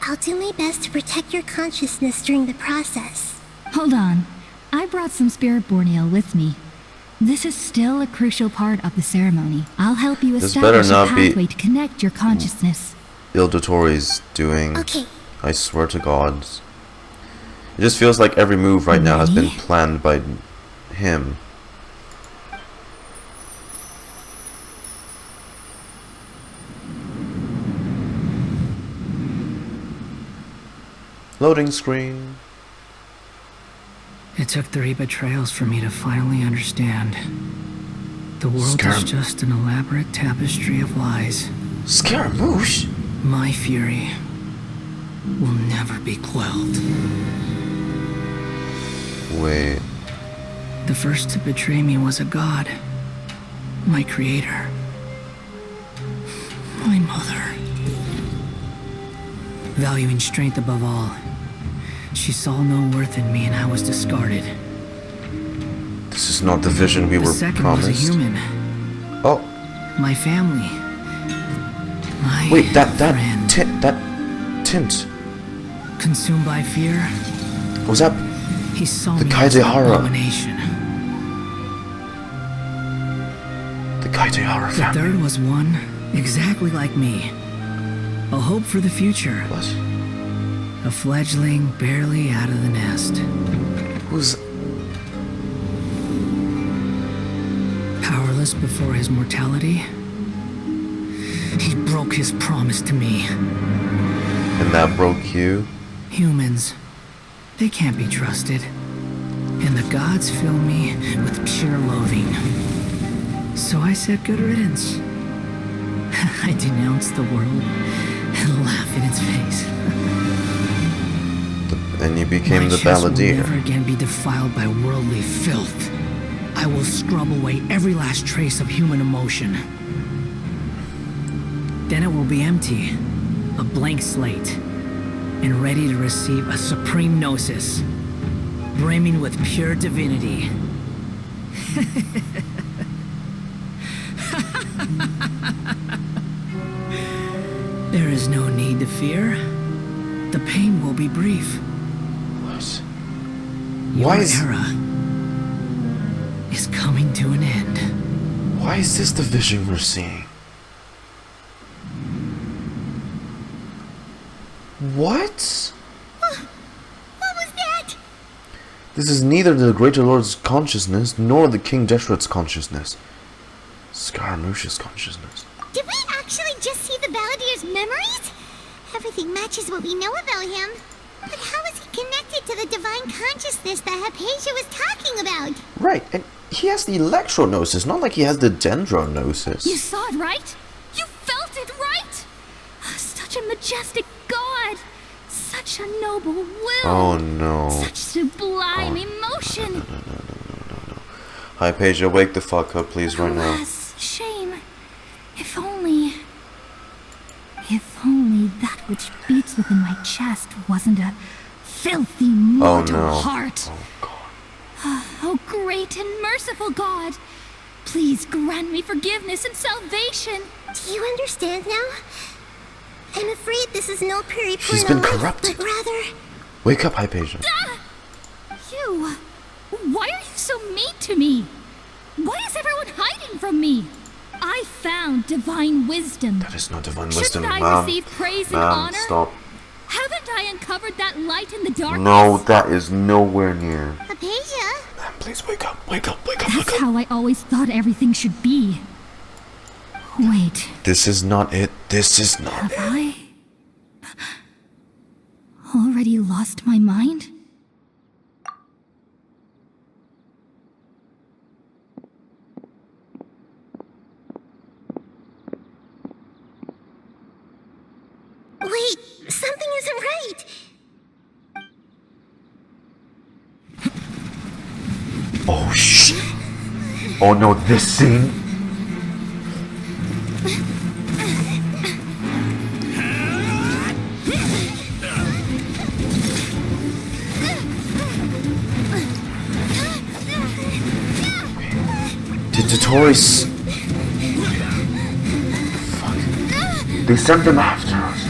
I'll do my best to protect your consciousness during the process. Hold on. I brought some spirit-born ale with me. This is still a crucial part of the ceremony. I'll help you establish a pathway to connect your consciousness. Dottore's doing. Okay. I swear to God. It just feels like every move right now has been planned by him. Loading screen. It took 3 betrayals for me to finally understand. The world is just an elaborate tapestry of lies. Scaramouche? My fury will never be quelled. Wait. The first to betray me was a god. My creator. My mother. Valuing strength above all, she saw no worth in me and I was discarded. This is not the vision we were second promised. Was a human. Oh. My family. My Wait, that tint. Consumed by fear. Was that he saw the me as an Kaithryne? abomination. The Kaithryne family. The third was one exactly like me. A hope for the future. What? A fledgling barely out of the nest. Who's... Powerless before his mortality, he broke his promise to me. And that broke you? Humans, they can't be trusted. And the gods fill me with pure loathing. So I said good riddance. I denounced the world and laughed in its face. And you became the My chest balladeer. will never again be defiled by worldly filth. I will scrub away every last trace of human emotion. Then it will be empty, a blank slate, and ready to receive a supreme gnosis, brimming with pure divinity. There is no need to fear. The pain will be brief. What? Your era is coming to an end. Why is this the vision we're seeing? What? What was that? This is neither the Greater Lord's consciousness nor the King DESHRET'S consciousness. Scaramouche's consciousness. Did we actually just see the Balladier's memories? Everything matches what we know about him. But how is he connected to the divine consciousness that Hypatia was talking about? Right, and he has the electro-gnosis, not like he has the dendro-gnosis. You saw it, right? You felt it, right? Such a majestic god! Such a noble will! Oh no. Such sublime emotion! No. Hypatia, wake the fuck up, please, right now. Alas, shame. If chest wasn't a filthy mortal heart. Oh, God. Oh, great and merciful God! Please grant me forgiveness and salvation! Do you understand now? I'm afraid this is no peripuno She's been life, corrupted. but rather... Wake up, Hypatia. You! Why are you so mean to me? Why is everyone hiding from me? I found divine wisdom. That is not divine wisdom, Shouldn't I ma'am. receive praise and honor? Stop. Haven't I uncovered that light in the darkness? No, that is nowhere near. Hypatia? Ma'am, please wake up, wake up, wake up, That's wake up. how I always thought everything should be. Wait. This is not it. This is not Have it. I already lost my mind? Wait, something isn't right. Oh, shit. Oh, no, this scene. Did Dottore's... Fuck. They sent them after us.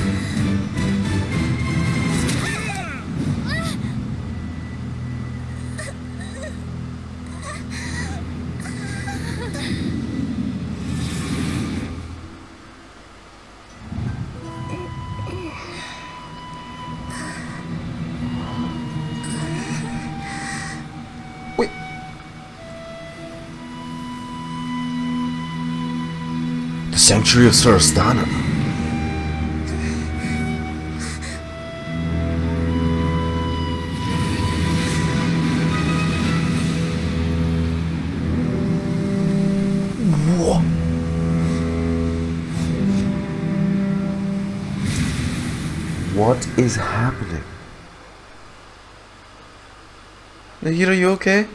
Wait. The Sanctuary of Sarastana. What is happening? Nahida, you okay?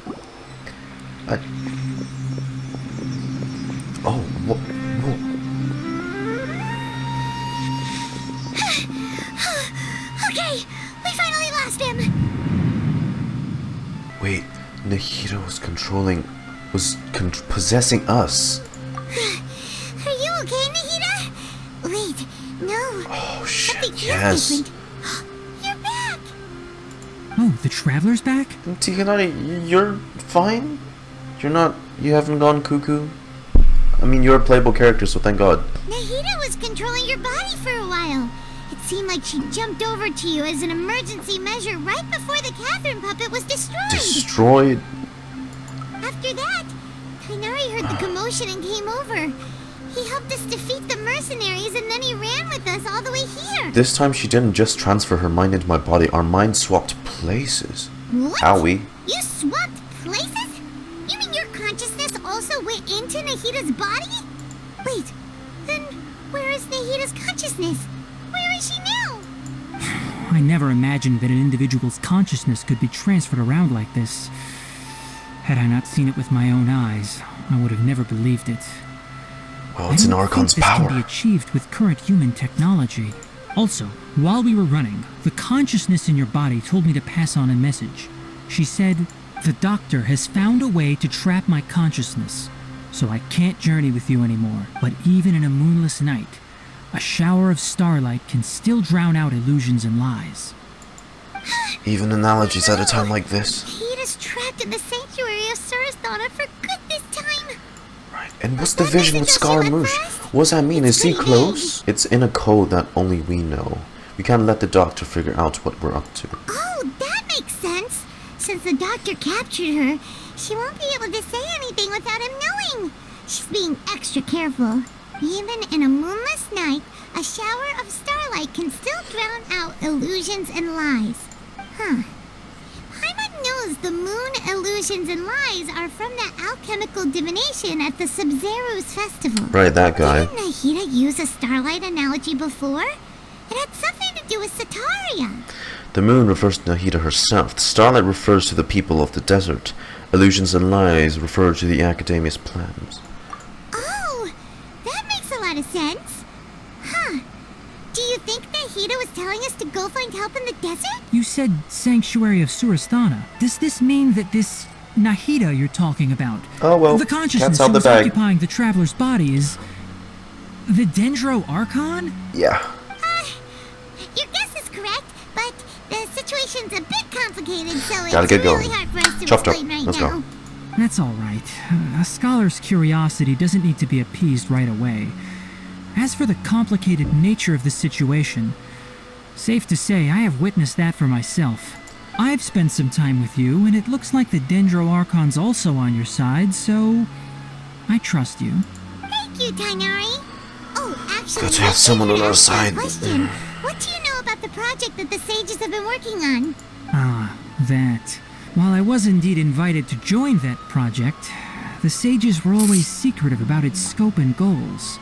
Oh, what? Okay, we finally lost him. Wait, Nahida was possessing us. Are you okay, Nahida? Wait, no. Oh shit, Something feels yes. different. You're back. Oh, the Traveler's back? Tighnari, you're fine? You haven't gone cuckoo? I mean, you're a playable character, so thank God. Nahida was controlling your body for a while. It seemed like she jumped over to you as an emergency measure right before the Katheryne puppet was destroyed. Destroyed? After that, Tighnari heard the commotion and came over. He helped us defeat the mercenaries and then he ran with us all the way here. This time she didn't just transfer her mind into my body, our minds swapped places. What? Owie. You swapped places? You mean your consciousness also went into Nahida's body? Wait, then where is Nahida's consciousness? Where is she now? I never imagined that an individual's consciousness could be transferred around like this. Had I not seen it with my own eyes, I would have never believed it. Well, it's an Archon's power. This can be achieved with current human technology. Also, while we were running, the consciousness in your body told me to pass on a message. She said, "The doctor has found a way to trap my consciousness, so I can't journey with you anymore. But even in a moonless night, a shower of starlight can still drown out illusions and lies." Even analogies at a time like this. Nahida's trapped in the sanctuary of Sarastana for good this time. Right. And what's the vision with Scaramouche? What does that mean? Is he close? It's in a code that only we know. We can't let the doctor figure out what we're up to. Oh, that makes sense. Since the doctor captured her, she won't be able to say anything without him knowing. She's being extra careful. Even in a moonless night, a shower of starlight can still drown out illusions and lies. Huh. Paimon knows the moon illusions and lies are from that alchemical divination at the Sub-Zero's festival. Right, that guy. Didn't Nahida use a starlight analogy before? It had something to do with Sataria. The moon refers to Nahida herself. The starlight refers to the people of the desert. Illusions and lies refer to the Academia's plans. Oh, that makes a lot of sense. Huh. Do you think Nahida Nahida was telling us to go find help in the desert? You said Sanctuary of Surasthana. Does this mean that this Nahida you're talking about, oh well, the consciousness that was occupying the traveler's body, is the Dendro Archon? Yeah. Your guess is correct, but the situation's a bit complicated, so Gotta it's get really going. hard for us to Chop, explain right Let's now. go. That's all right. A scholar's curiosity doesn't need to be appeased right away. As for the complicated nature of the situation, safe to say I have witnessed that for myself. I've spent some time with you, and it looks like the Dendro Archon's also on your side, so I trust you. Thank you, Tighnari. Oh, actually, Good to have someone on our side. Question. What do you know about the project that the sages have been working on? Ah, that. While I was indeed invited to join that project, the sages were always secretive about its scope and goals,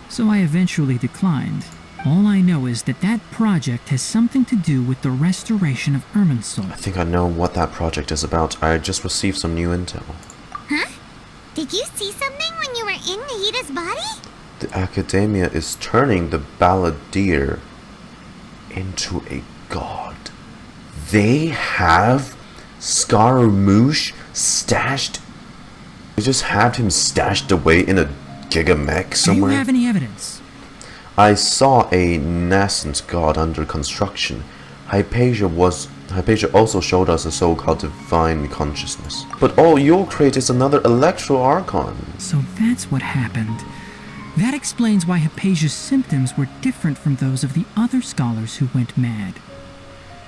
so I eventually declined. All I know is that that project has something to do with the restoration of Irminsul. I think I know what that project is about. I just received some new intel. Huh? Did you see something when you were in Nahida's body? The Academia is turning the Balladeer into a god. They have Scaramouche stashed. They just had him stashed away in a gigamech somewhere. Do you have any evidence? I saw a nascent god under construction. Hypatia also showed us a so-called divine consciousness. But all you'll create is another Electro Archon. So that's what happened. That explains why Hypatia's symptoms were different from those of the other scholars who went mad.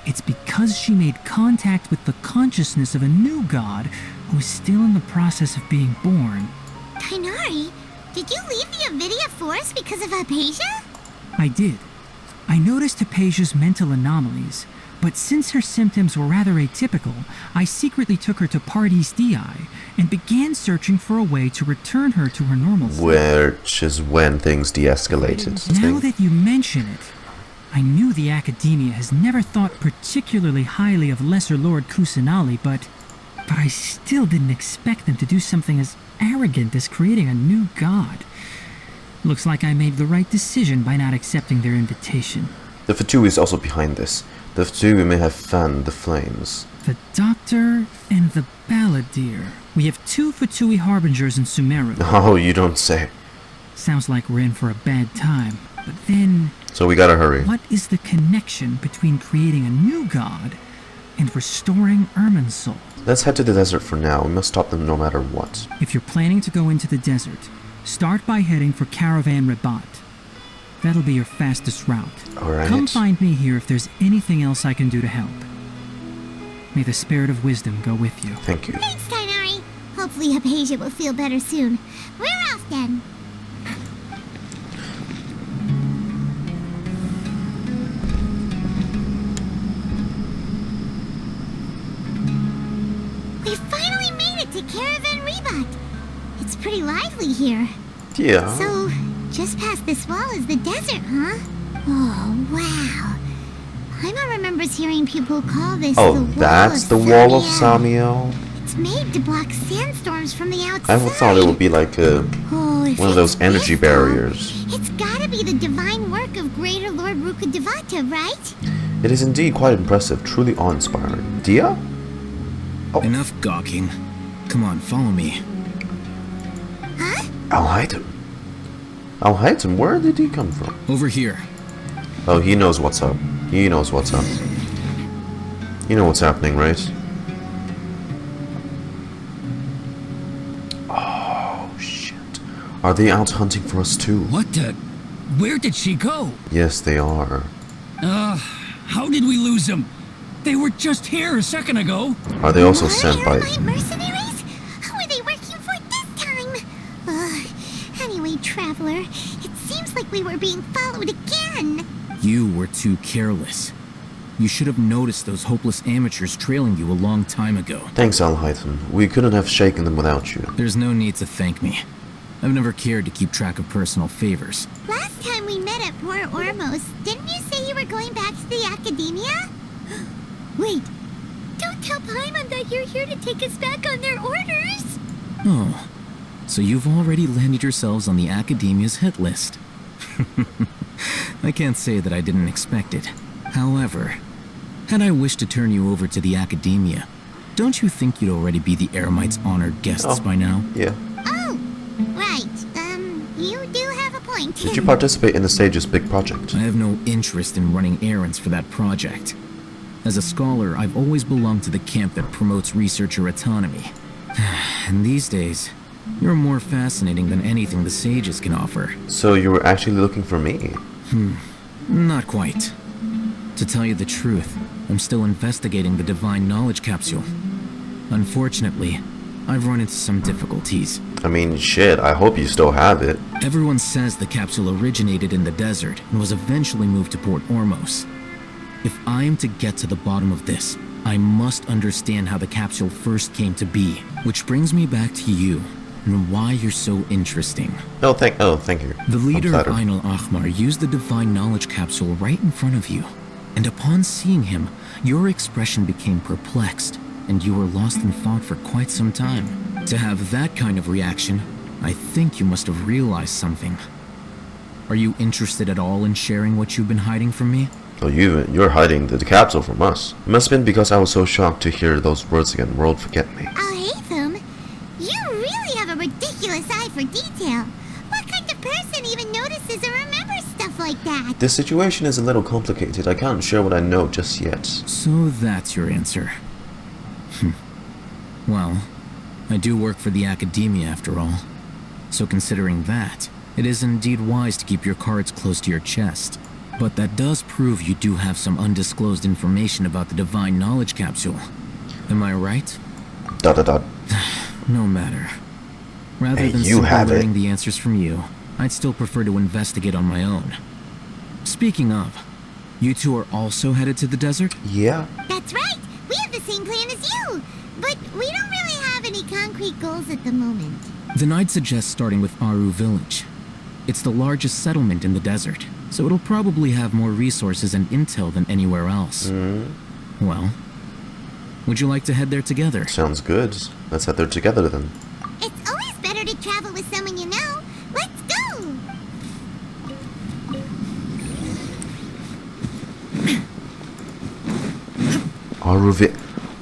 It's because she made contact with the consciousness of a new god who is still in the process of being born. Tighnari, did you leave the Avidia Forest because of Hypatia? I did. I noticed Hypatia's mental anomalies, but since her symptoms were rather atypical, I secretly took her to Pardes Dei and began searching for a way to return her to her normal state. Which is when things de-escalated. Now that you mention it, I knew the Academia has never thought particularly highly of Lesser Lord Kusanali, but I still didn't expect them to do something as arrogant as creating a new god. Looks like I made the right decision by not accepting their invitation. The Fatui is also behind this. The Fatui may have fanned the flames. The Doctor and the Balladeer. We have 2 Fatui Harbingers in Sumeru. Oh, you don't say. Sounds like we're in for a bad time. But then... So we gotta hurry. What is the connection between creating a new god and restoring Irminsul? Let's head to the desert for now. We must stop them no matter what. If you're planning to go into the desert, start by heading for Caravan Rabat. That'll be your fastest route. Alright. Come find me here if there's anything else I can do to help. May the spirit of wisdom go with you. Thank you. Thanks, Tighnari. Hopefully Hypatia will feel better soon. We're off then. We finally made it to Caravan Rabat. It's pretty lively here. Yeah. So, just past this wall is the desert, huh? Oh, wow. Paimon remembers hearing people call this the wall that's of the wall of Samiel. Samiel? It's made to block sandstorms from the outside. I thought it would be like one of those energy barriers. It's gotta be the divine work of Greater Lord Rukkhadevata, right? It is indeed quite impressive, truly awe-inspiring. Dehya? Oh. Enough gawking. Come on, follow me. Huh? Alhaitham. Alhaitham, where did he come from? Over here. Oh, he knows what's up. He knows what's up. You know what's happening, right? Oh, shit. Are they out hunting for us too? What the? Where did she go? Yes, they are. How did we lose them? They were just here a second ago. Are they also sent by... mercenaries? Who are they working for this time? Anyway, Traveler, it seems like we were being followed again. You were too careless. You should have noticed those hopeless amateurs trailing you a long time ago. Thanks, Alhaitham. We couldn't have shaken them without you. There's no need to thank me. I've never cared to keep track of personal favors. Last time we met at Port Ormos, didn't you say you were going back to the Academia? Wait, don't tell Paimon that you're here to take us back on their orders. Oh, so you've already landed yourselves on the Academia's hit list. I can't say that I didn't expect it. However, had I wished to turn you over to the Academia, don't you think you'd already be the Eremites' honored guests by now? Yeah. Oh, right. You do have a point. Did you participate in the Sage's big project? I have no interest in running errands for that project. As a scholar, I've always belonged to the camp that promotes researcher autonomy. And these days, you're more fascinating than anything the Sages can offer. So you were actually looking for me? Not quite. To tell you the truth, I'm still investigating the Divine Knowledge Capsule. Unfortunately, I've run into some difficulties. I mean, shit, I hope you still have it. Everyone says the capsule originated in the desert and was eventually moved to Port Ormos. If I am to get to the bottom of this, I must understand how the capsule first came to be. Which brings me back to you, and why you're so interesting. Oh, thank you. The leader of Ainul Ahmar used the Divine Knowledge Capsule right in front of you. And upon seeing him, your expression became perplexed, and you were lost in thought for quite some time. To have that kind of reaction, I think you must have realized something. Are you interested at all in sharing what you've been hiding from me? Oh, you're hiding the capsule from us. It must have been because I was so shocked to hear those words again, world forget me. Alhaitham, you really have a ridiculous eye for detail. What kind of person even notices or remembers stuff like that? This situation is a little complicated. I can't share what I know just yet. So that's your answer. Well, I do work for the Academia after all. So considering that, it is indeed wise to keep your cards close to your chest. But that does prove you do have some undisclosed information about the Divine Knowledge Capsule. Am I right? ... No matter. Rather than simply learning the answers from you, I'd still prefer to investigate on my own. Speaking of, you two are also headed to the desert? Yeah. That's right! We have the same plan as you! But we don't really have any concrete goals at the moment. Then I'd suggest starting with Aru Village. It's the largest settlement in the desert, so it'll probably have more resources and intel than anywhere else. Well, would you like to head there together? Sounds good. Let's head there together then. It's always better to travel with someone you know. Let's go!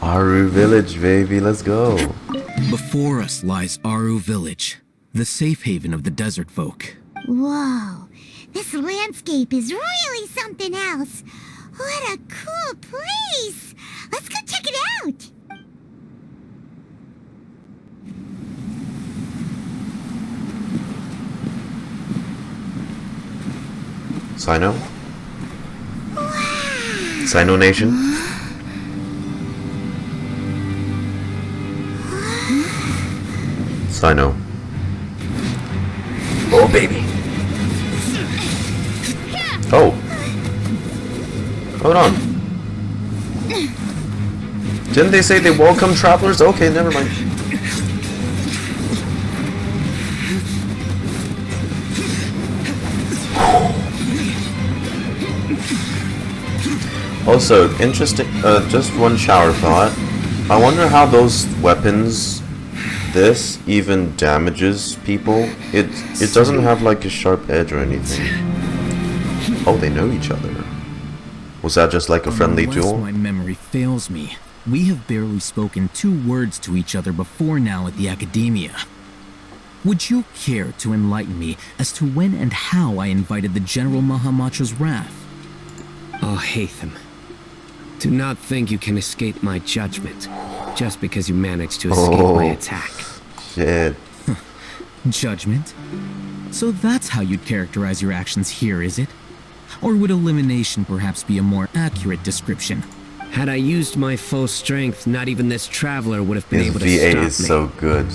Aru Village, baby, let's go. Before us lies Aru Village, the safe haven of the desert folk. Whoa, this landscape is really something else. What a cool place! Let's go check it out! Cyno? Cyno Nation? Cyno. Oh, baby. Oh. Hold on. Didn't they say they welcome travelers? Okay, never mind. Also, interesting, just one shower thought. I wonder how those weapons, this even damages people. It doesn't have like a sharp edge or anything. Oh, they know each other. Was that just like a friendly duel? Unless my memory fails me, we have barely spoken 2 words to each other before now at the Academia. Would you care to enlighten me as to when and how I invited the General Mahamatra's wrath? Alhaitham, do not think you can escape my judgment just because you managed to escape my attack. Shit. Judgment? So that's how you'd characterize your actions here, is it? Or would elimination perhaps be a more accurate description? Had I used my full strength, not even this traveler would have been His able to VA stop me. is so good.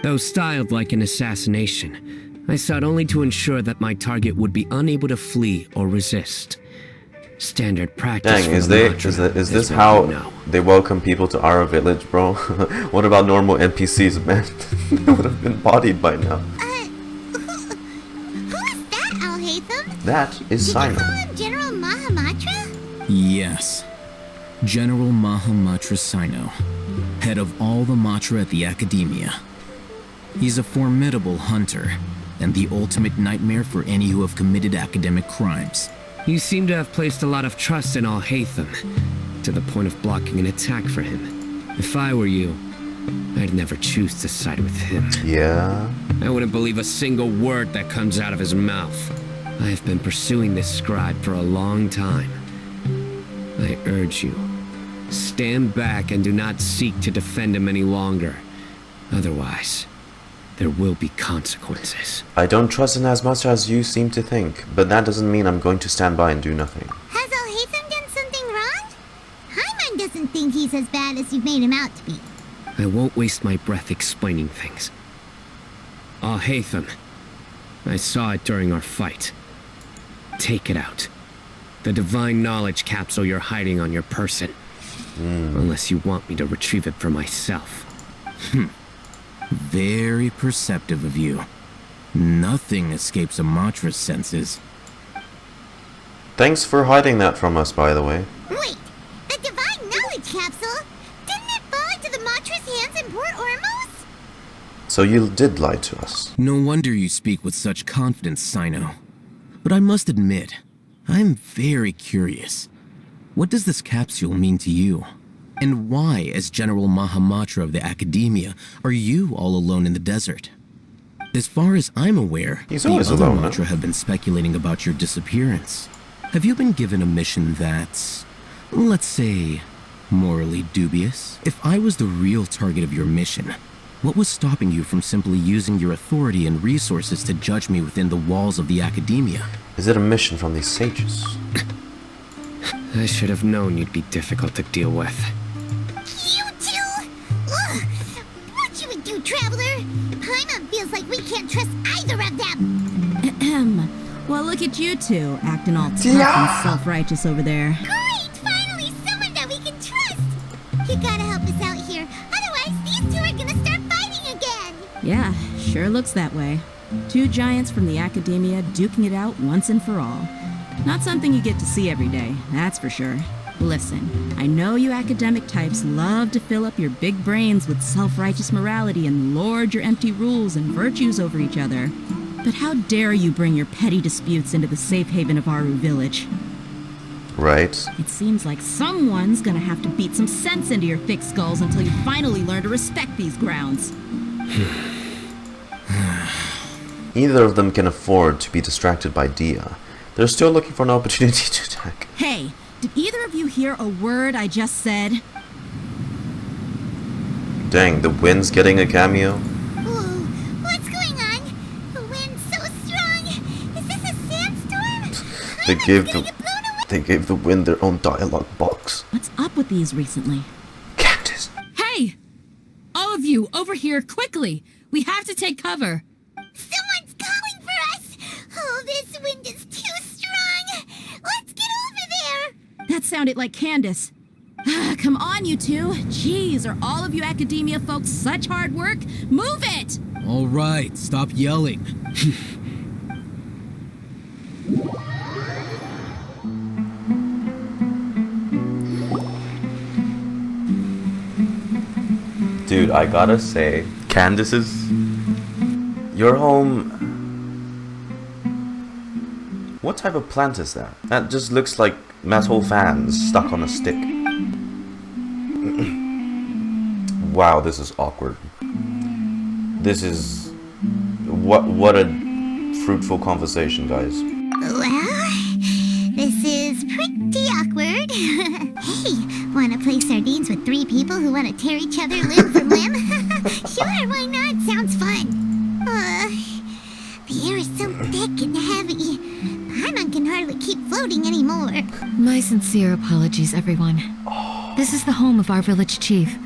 Though styled like an assassination, I sought only to ensure that my target would be unable to flee or resist. Standard practice. Dang, is this how they welcome people to our village, bro? What about normal NPCs, man? They would have been bodied by now. Who is that, Alhaitham? That is Cyno. Did you call him General Mahamatra? Yes. General Mahamatra Cyno, head of all the Matra at the Academia. He's a formidable hunter, and the ultimate nightmare for any who have committed academic crimes. You seem to have placed a lot of trust in Alhaitham, to the point of blocking an attack for him. If I were you, I'd never choose to side with him. Yeah? I wouldn't believe a single word that comes out of his mouth. I have been pursuing this scribe for a long time. I urge you, stand back and do not seek to defend him any longer. Otherwise, there will be consequences. I don't trust him as much as you seem to think, but that doesn't mean I'm going to stand by and do nothing. Has Alhaitham done something wrong? Paimon doesn't think he's as bad as you've made him out to be. I won't waste my breath explaining things. Alhaitham, I saw it during our fight. Take it out. The divine knowledge capsule you're hiding on your person. Unless you want me to retrieve it for myself. Very perceptive of you. Nothing escapes Amatra's senses. Thanks for hiding that from us, by the way. Wait, the divine knowledge capsule? Didn't it fall into the Matra's hands in Port Ormos? So you did lie to us. No wonder you speak with such confidence, Cyno. But I must admit, I'm very curious. What does this capsule mean to you? And why, as General Mahamatra of the Academia, are you all alone in the desert? As far as I'm aware, He's the always other alone, Matra have been speculating about your disappearance. Have you been given a mission that's, let's say, morally dubious? If I was the real target of your mission, what was stopping you from simply using your authority and resources to judge me within the walls of the Academia? Is it a mission from these sages? I should have known you'd be difficult to deal with. You two? Ugh. What you would do, Traveler? Paimon feels like we can't trust either of them. Well, look at you two, acting all tough and self-righteous over there. Great! Finally, someone that we can trust! You gotta help us out here, otherwise these two are gonna start fighting again! Yeah, sure looks that way. Two giants from the Academia duking it out once and for all. Not something you get to see every day, that's for sure. Listen, I know you academic types love to fill up your big brains with self-righteous morality and lord your empty rules and virtues over each other. But how dare you bring your petty disputes into the safe haven of Aru Village? Right. It seems like someone's gonna have to beat some sense into your thick skulls until you finally learn to respect these grounds. Neither of them can afford to be distracted by Dehya. They're still looking for an opportunity to attack. Hey, did either of you hear a word I just said? Dang, the wind's getting a cameo. Whoa, what's going on? The wind's so strong. Is this a sandstorm? They gave the wind their own dialogue box. What's up with these recently? Candace! Hey! All of you, over here, quickly! We have to take cover! Someone's calling for us! Oh, this wind is too strong! Let's get over there! That sounded like Candace. Come on, you two. Jeez, are all of you Academia folks such hard work? Move it! All right, stop yelling. Dude, I gotta say, Candace's... Your home... What type of plant is that? That just looks like metal fans stuck on a stick. Wow, this is awkward. This is... What a fruitful conversation, guys. Well, this is pretty awkward. Hey, wanna play sardines with three people who wanna tear each other limb from limb? Sure, why not? Sounds fun. The air is so thick and heavy. Paimon can hardly keep floating anymore. My sincere apologies, everyone. This is the home of our village chief.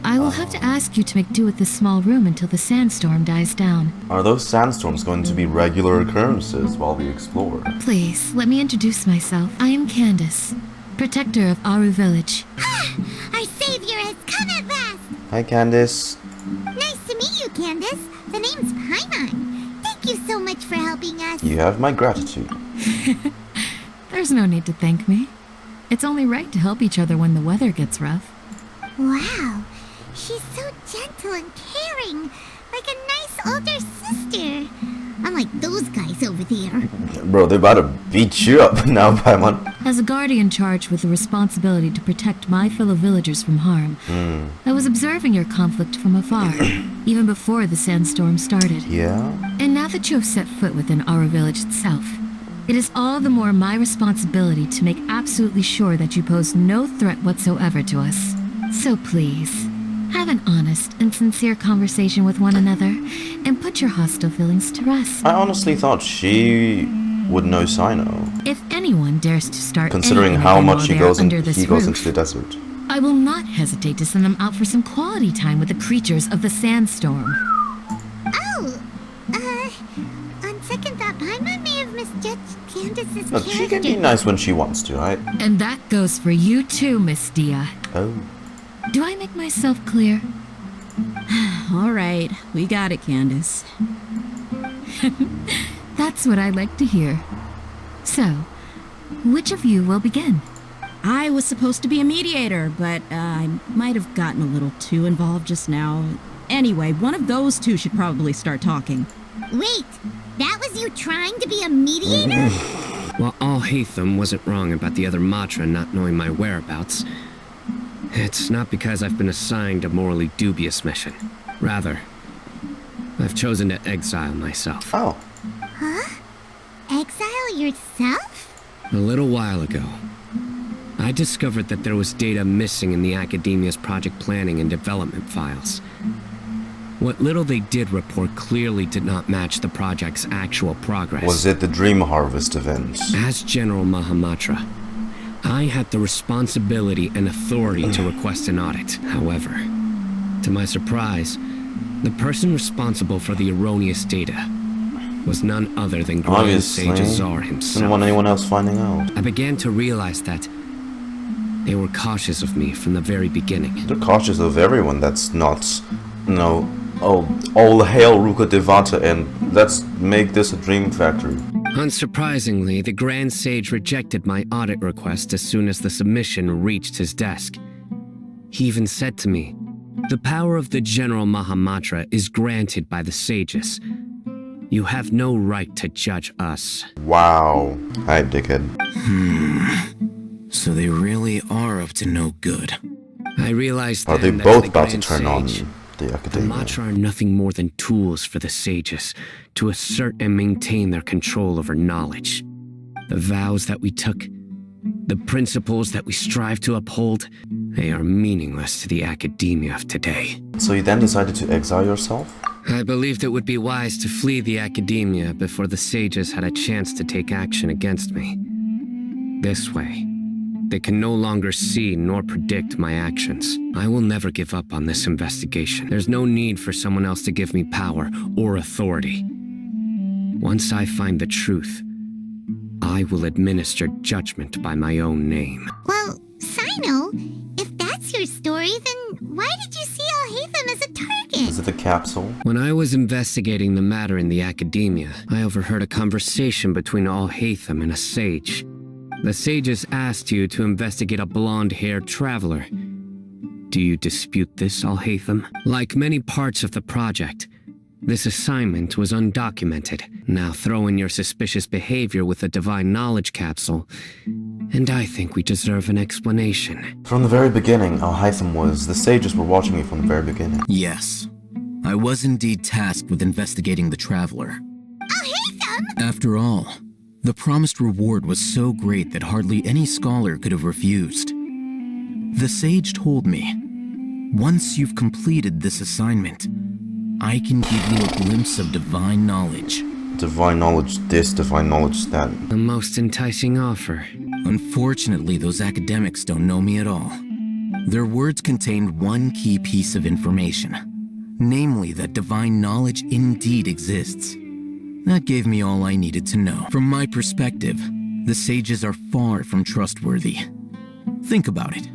I will have to ask you to make do with this small room until the sandstorm dies down. Are those sandstorms going to be regular occurrences while we explore? Please, let me introduce myself. I am Candace, protector of Aru Village. Our savior has come at last! Hi, Candace. Nice to meet you, Candace. The name's Paimon. Thank you so much for helping us. You have my gratitude. There's no need to thank me. It's only right to help each other when the weather gets rough. Wow, she's so gentle and caring, like a nice older sister. Unlike those guys over there. Bro, they're about to beat you up now, Paimon. As a guardian charged with the responsibility to protect my fellow villagers from harm, I was observing your conflict from afar, even before the sandstorm started. Yeah? And now that you have set foot within our village itself, it is all the more my responsibility to make absolutely sure that you pose no threat whatsoever to us. So please, have an honest and sincere conversation with one another, and put your hostile feelings to rest. I honestly thought she would know Cyno. If anyone dares to start considering anything how again much while he they are goes, under this he goes roof, into the desert. I will not hesitate to send them out for some quality time with the creatures of the sandstorm. Oh, on second thought, Paimon may have misjudged Candace's Look, she can be nice when she wants to, right? And that goes for you too, Miss Dehya. Oh. Do I make myself clear? All right, we got it, Candace. That's what I like to hear. So, which of you will begin? I was supposed to be a mediator, but I might have gotten a little too involved just now. Anyway, one of those two should probably start talking. Wait, that was you trying to be a mediator? While Alhaitham wasn't wrong about the other Matra not knowing my whereabouts, it's not because I've been assigned a morally dubious mission. Rather, I've chosen to exile myself. Oh. Huh? Exile yourself? A little while ago, I discovered that there was data missing in the Academia's project planning and development files. What little they did report clearly did not match the project's actual progress. Was it the Dream Harvest event? As General Mahamatra, I had the responsibility and authority to request an audit. However, to my surprise, the person responsible for the erroneous data was none other than Grand Sage Azar himself. Didn't want anyone else finding out. I began to realize that they were cautious of me from the very beginning. They're cautious of everyone that's not, all hail Ruka Devata and let's make this a dream factory. Unsurprisingly, the Grand Sage rejected my audit request as soon as the submission reached his desk. He even said to me, "The power of the General Mahamatra is granted by the sages. You have no right to judge us." Wow. Hi, dickhead. So they really are up to no good. I realized Are they then that both the about to Grand turn on Sage, the Academia? The Matra are nothing more than tools for the sages to assert and maintain their control over knowledge. The vows that we took, the principles that we strive to uphold, they are meaningless to the Academia of today. So you then decided to exile yourself? I believed it would be wise to flee the Academia before the sages had a chance to take action against me. This way, they can no longer see nor predict my actions. I will never give up on this investigation. There's no need for someone else to give me power or authority. Once I find the truth, I will administer judgment by my own name. Well, Cyno, if that's your story, then why did you see Alhaitham as a target? Is it the capsule? When I was investigating the matter in the Academia, I overheard a conversation between Alhaitham and a sage. The sages asked you to investigate a blonde-haired traveler. Do you dispute this, Alhaitham? Like many parts of the project, this assignment was undocumented. Now throw in your suspicious behavior with the Divine Knowledge capsule, and I think we deserve an explanation. From the very beginning, Alhaitham was. The sages were watching me from the very beginning. Yes. I was indeed tasked with investigating the traveler. Alhaitham! After all, the promised reward was so great that hardly any scholar could have refused. The sage told me, once you've completed this assignment, I can give you a glimpse of divine knowledge. Divine knowledge this, divine knowledge that. The most enticing offer. Unfortunately, those academics don't know me at all. Their words contained one key piece of information, namely that divine knowledge indeed exists. That gave me all I needed to know. From my perspective, the sages are far from trustworthy. Think about it.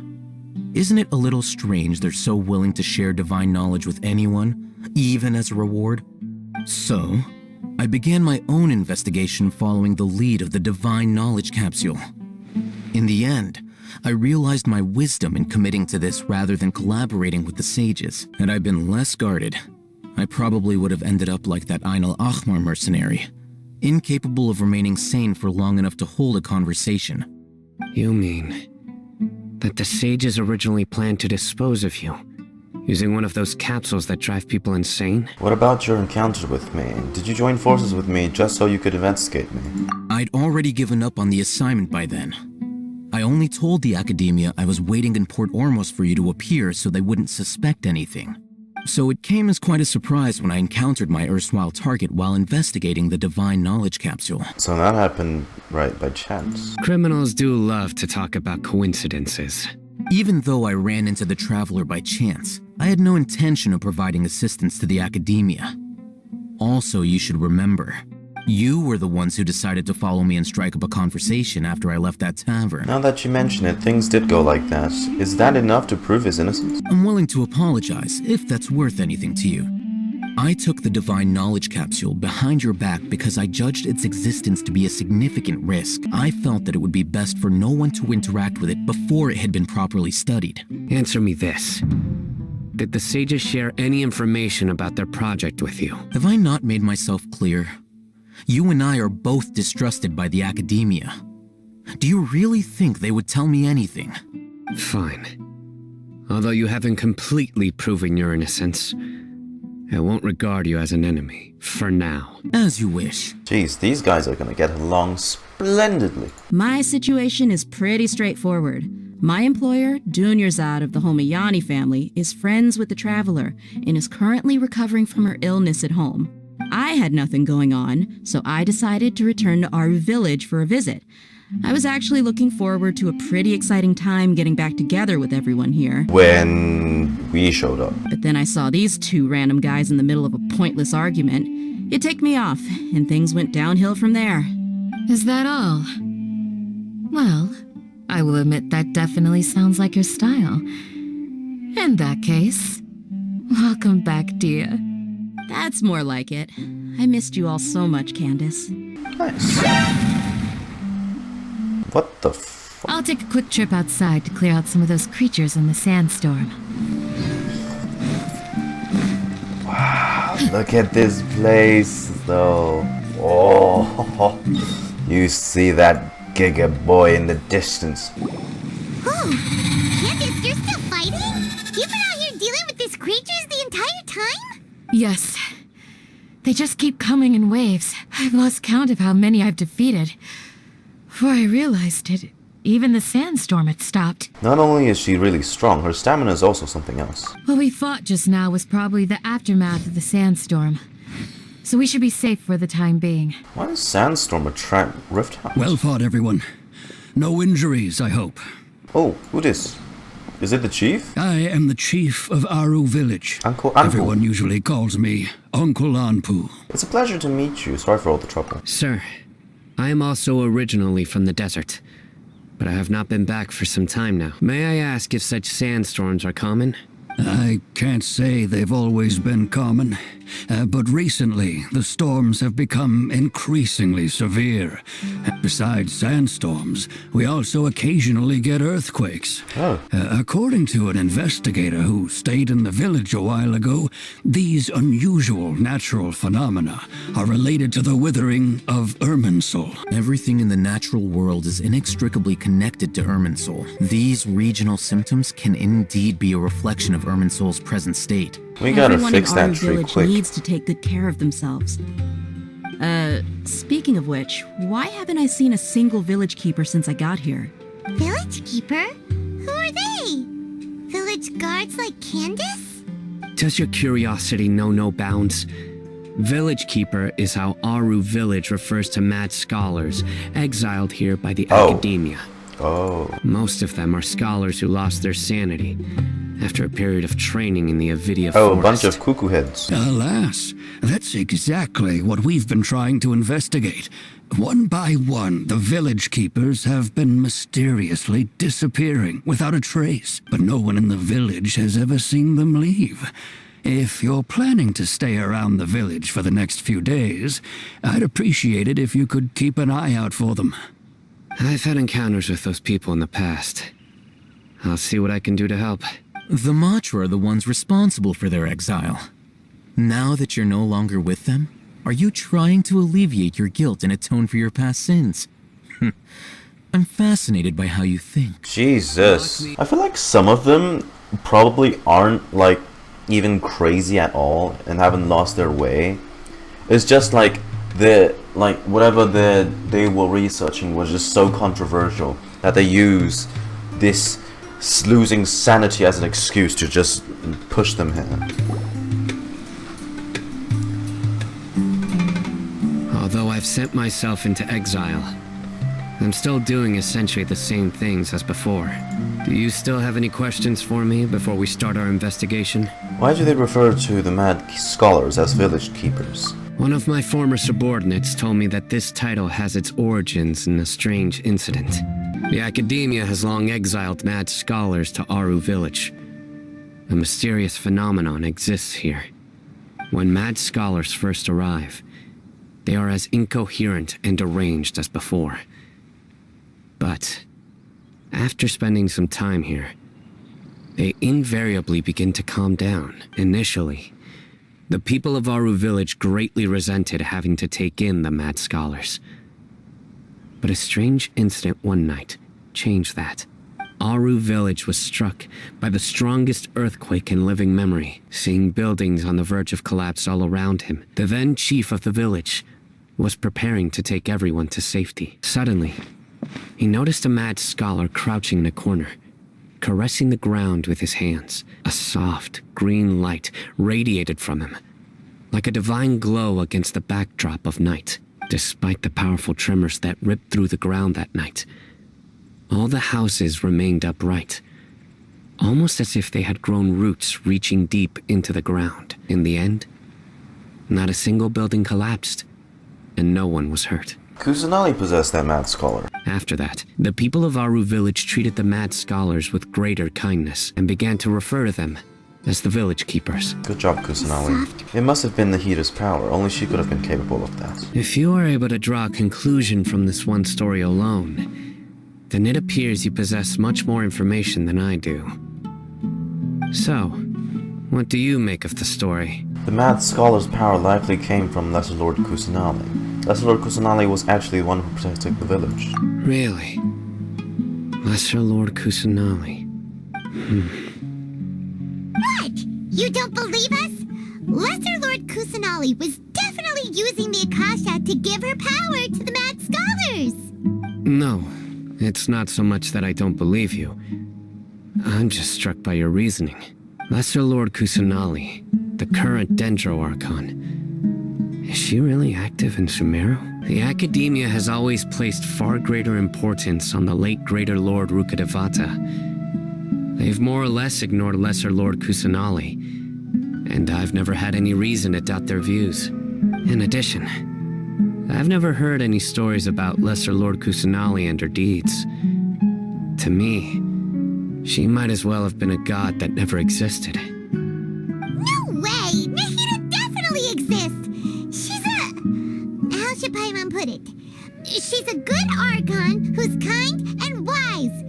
Isn't it a little strange they're so willing to share divine knowledge with anyone, even as a reward? So, I began my own investigation following the lead of the Divine Knowledge capsule. In the end, I realized my wisdom in committing to this rather than collaborating with the sages. Had I been less guarded, I probably would have ended up like that Ainul Ahmar mercenary, incapable of remaining sane for long enough to hold a conversation. You mean that the sages originally planned to dispose of you, using one of those capsules that drive people insane? What about your encounter with me? Did you join forces with me just so you could investigate me? I'd already given up on the assignment by then. I only told the Academia I was waiting in Port Ormos for you to appear so they wouldn't suspect anything. So it came as quite a surprise when I encountered my erstwhile target while investigating the Divine Knowledge Capsule. So that happened right by chance. Criminals do love to talk about coincidences. Even though I ran into the Traveler by chance, I had no intention of providing assistance to the Academia. Also, you should remember, you were the ones who decided to follow me and strike up a conversation after I left that tavern. Now that you mention it, things did go like that. Is that enough to prove his innocence? I'm willing to apologize, if that's worth anything to you. I took the Divine Knowledge Capsule behind your back because I judged its existence to be a significant risk. I felt that it would be best for no one to interact with it before it had been properly studied. Answer me this. Did the sages share any information about their project with you? Have I not made myself clear? You and I are both distrusted by the Academia. Do you really think they would tell me anything? Fine. Although you haven't completely proven your innocence, I won't regard you as an enemy, for now. As you wish. Jeez, these guys are gonna get along splendidly. My situation is pretty straightforward. My employer, Dunyarzad of the Homayani family, is friends with the Traveler and is currently recovering from her illness at home. I had nothing going on, so I decided to return to Aru Village for a visit. I was actually looking forward to a pretty exciting time getting back together with everyone here. When we showed up. But then I saw these two random guys in the middle of a pointless argument. It ticked me off, and things went downhill from there. Is that all? Well, I will admit that definitely sounds like your style. In that case, welcome back, Dehya. That's more like it. I missed you all so much, Candace. Nice. What the f... I'll take a quick trip outside to clear out some of those creatures in the sandstorm. Wow, look at this place, though. Oh, you see that giga boy in the distance. Oh, Candace, you're still fighting? You've been out here dealing with these creatures the entire time? Yes. They just keep coming in waves. I've lost count of how many I've defeated. Before I realized it, even the sandstorm had stopped. Not only is she really strong, her stamina is also something else. What we fought just now was probably the aftermath of the sandstorm. So we should be safe for the time being. Why does sandstorm attract rift hounds? Well fought, everyone. No injuries, I hope. Oh, who this? Is it the chief? I am the chief of Aru Village. Uncle Anpu. Everyone usually calls me Uncle Anpu. It's a pleasure to meet you. Sorry for all the trouble. Sir, I am also originally from the desert, but I have not been back for some time now. May I ask if such sandstorms are common? I can't say they've always been common, but recently the storms have become increasingly severe. Besides sandstorms, we also occasionally get earthquakes. Oh. According to an investigator who stayed in the village a while ago, these unusual natural phenomena are related to the withering of Irminsul. Everything in the natural world is inextricably connected to Irminsul. These regional symptoms can indeed be a reflection of Irminsul's present state. We gotta Everyone fix in that Aru tree Village quick. needs to take good care of themselves. Speaking of which, why haven't I seen a single village keeper since I got here? Village keeper? Who are they? Village guards like Candace? Does your curiosity know no bounds? Village Keeper is how Aru Village refers to mad scholars exiled here by the Academia. Oh. Most of them are scholars who lost their sanity after a period of training in the Avidia Oh, forest. a bunch of cuckoo heads. Alas, that's exactly what we've been trying to investigate. One by one, the village keepers have been mysteriously disappearing without a trace, but no one in the village has ever seen them leave. If you're planning to stay around the village for the next few days, I'd appreciate it if you could keep an eye out for them. I've had encounters with those people in the past. I'll see what I can do to help. The Matra are the ones responsible for their exile. Now that you're no longer with them, are you trying to alleviate your guilt and atone for your past sins? I'm fascinated by how you think. Jesus. I feel like some of them probably aren't like even crazy at all and haven't lost their way. It's just like whatever they were researching was just so controversial that they use this losing sanity as an excuse to just push them here. Although I've sent myself into exile, I'm still doing essentially the same things as before. Do you still have any questions for me before we start our investigation? Why do they refer to the mad scholars as village keepers? One of my former subordinates told me that this title has its origins in a strange incident. The Academia has long exiled mad scholars to Aru village. A mysterious phenomenon exists here. When mad scholars first arrive, they are as incoherent and deranged as before. But after spending some time here, they invariably begin to calm down. Initially, the people of Aru village greatly resented having to take in the mad scholars. But a strange incident one night changed that. Aru village was struck by the strongest earthquake in living memory, seeing buildings on the verge of collapse all around him. The then chief of the village was preparing to take everyone to safety. Suddenly, he noticed a mad scholar crouching in a corner, caressing the ground with his hands. A soft, green light radiated from him, like a divine glow against the backdrop of night. Despite the powerful tremors that ripped through the ground that night, all the houses remained upright, almost as if they had grown roots reaching deep into the ground. In the end, not a single building collapsed, and no one was hurt. Kusanali possessed that mad scholar. After that, the people of Aru village treated the mad scholars with greater kindness and began to refer to them as the village keepers. Good job, Kusanali. It must have been Nahida's power. Only she could have been capable of that. If you are able to draw a conclusion from this one story alone, then it appears you possess much more information than I do. So, what do you make of the story? The mad scholar's power likely came from Lesser Lord Kusanali. Lesser Lord Kusanali was actually the one who protected the village. Really? Lesser Lord Kusanali. What? You don't believe us? Lesser Lord Kusanali was definitely using the Akasha to give her power to the mad scholars! No, it's not so much that I don't believe you. I'm just struck by your reasoning. Lesser Lord Kusanali, the current Dendro Archon, is she really active in Sumeru? The Academia has always placed far greater importance on the late Greater Lord Rukkhadevata. They've more or less ignored Lesser Lord Kusanali, and I've never had any reason to doubt their views. In addition, I've never heard any stories about Lesser Lord Kusanali and her deeds. To me, she might as well have been a god that never existed. No way! Nahida definitely exists! She's a... how should Paimon put it? She's a good Archon who's kind and wise,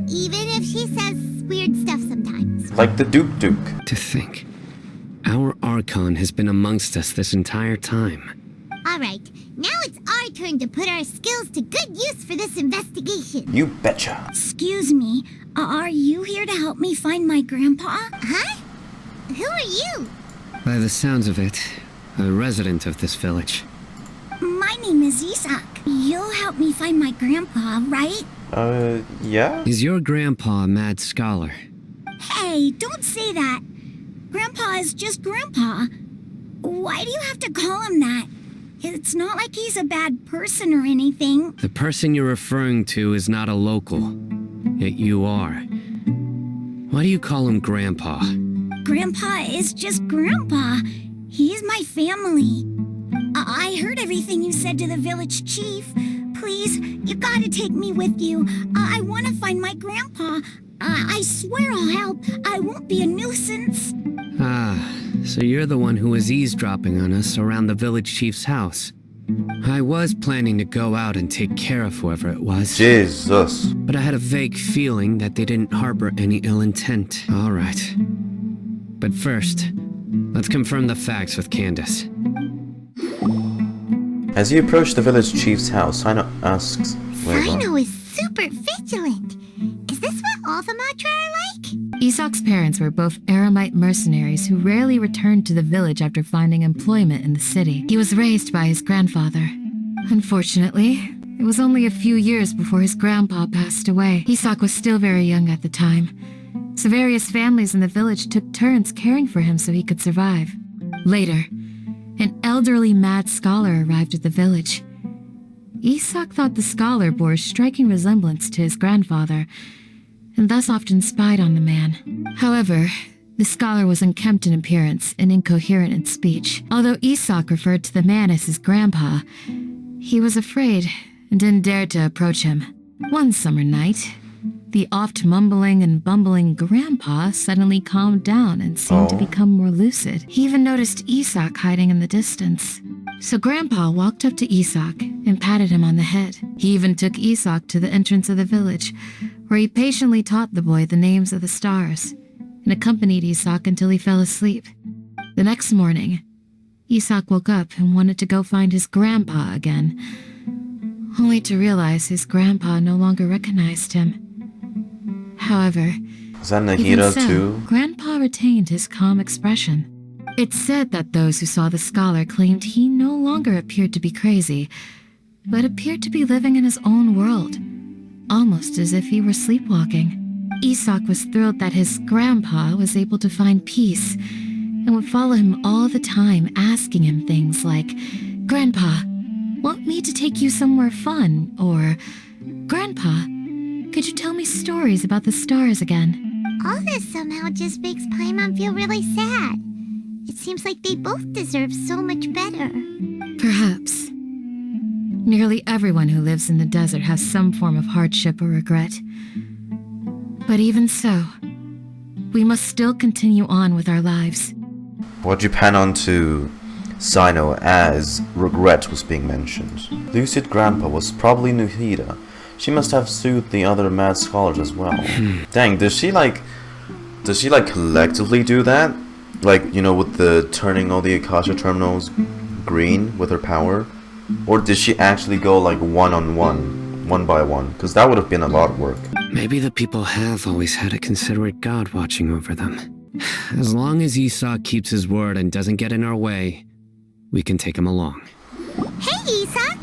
even if she says weird stuff sometimes. Like the Duke. To think, our Archon has been amongst us this entire time. Alright, now it's our turn to put our skills to good use for this investigation. You betcha. Excuse me, are you here to help me find my grandpa? Huh? Who are you? By the sounds of it, a resident of this village. My name is Isak. You'll help me find my grandpa, right? Yeah? Is your grandpa a mad scholar? Hey, don't say that. Grandpa is just Grandpa. Why do you have to call him that? It's not like he's a bad person or anything. The person you're referring to is not a local, yet you are. Why do you call him Grandpa? Grandpa is just Grandpa. He's my family. I heard everything you said to the village chief. Please, you gotta take me with you. I want to find my grandpa. I swear I'll help. I won't be a nuisance. Ah, so you're the one who was eavesdropping on us around the village chief's house. I was planning to go out and take care of whoever it was. Jesus. But I had a vague feeling that they didn't harbor any ill intent. All right. But first, Let's confirm the facts with Candace. As you approach the village chief's house, Cyno asks... Wait, what? Cyno is super vigilant. Is this what all the Matra are like? Isak's parents were both Eremite mercenaries who rarely returned to the village after finding employment in the city. He was raised by his grandfather. Unfortunately, it was only a few years before his grandpa passed away. Isak was still very young at the time, so various families in the village took turns caring for him so he could survive. Later, an elderly mad scholar arrived at the village. Isak thought the scholar bore a striking resemblance to his grandfather, and thus often spied on the man. However, the scholar was unkempt in appearance and incoherent in speech. Although Isak referred to the man as his grandpa, he was afraid and didn't dare to approach him. One summer night, the oft-mumbling and bumbling grandpa suddenly calmed down and seemed to become more lucid. He even noticed Isak hiding in the distance. So Grandpa walked up to Isak and patted him on the head. He even took Isak to the entrance of the village, where he patiently taught the boy the names of the stars, and accompanied Isak until he fell asleep. The next morning, Isak woke up and wanted to go find his grandpa again, only to realize his grandpa no longer recognized him. However, is that Nahida too? Grandpa retained his calm expression. It's said that those who saw the scholar claimed he no longer appeared to be crazy, but appeared to be living in his own world, almost as if he were sleepwalking. Isak was thrilled that his grandpa was able to find peace, and would follow him all the time, asking him things like, "Grandpa, want me to take you somewhere fun?" Or, "Grandpa, could you tell me stories about the stars again?" All this somehow just makes Paimon feel really sad. It seems like they both deserve so much better. Perhaps. Nearly everyone who lives in the desert has some form of hardship or regret. But even so, we must still continue on with our lives. What'd you pan on to Cyno as regret was being mentioned? Lucid Grandpa was probably Nahida. She must have soothed the other mad scholars as well. Dang, does she collectively do that? Like, you know, with the turning all the Akasha terminals green with her power? Or did she actually go like one-on-one, one by one? Because that would have been a lot of work. Maybe the people have always had a considerate god watching over them. As long as Isak keeps his word and doesn't get in our way, we can take him along. Hey, Isak!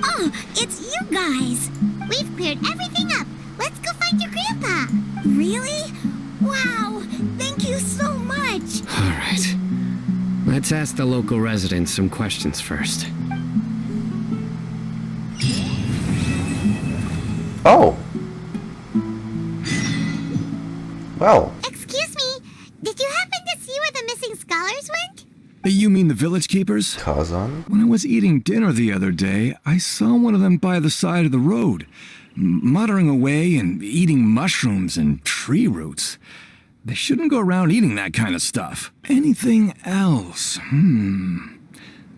Oh, it's you guys! We've cleared everything up. Let's go find your grandpa. Really? Wow! Thank you so much! Alright. Let's ask the local residents some questions first. Oh! Well. Excuse me, did you happen to see where the missing scholars went? You mean the village keepers? Kazan? When I was eating dinner the other day, I saw one of them by the side of the road, muttering away and eating mushrooms and tree roots. They shouldn't go around eating that kind of stuff. Anything else?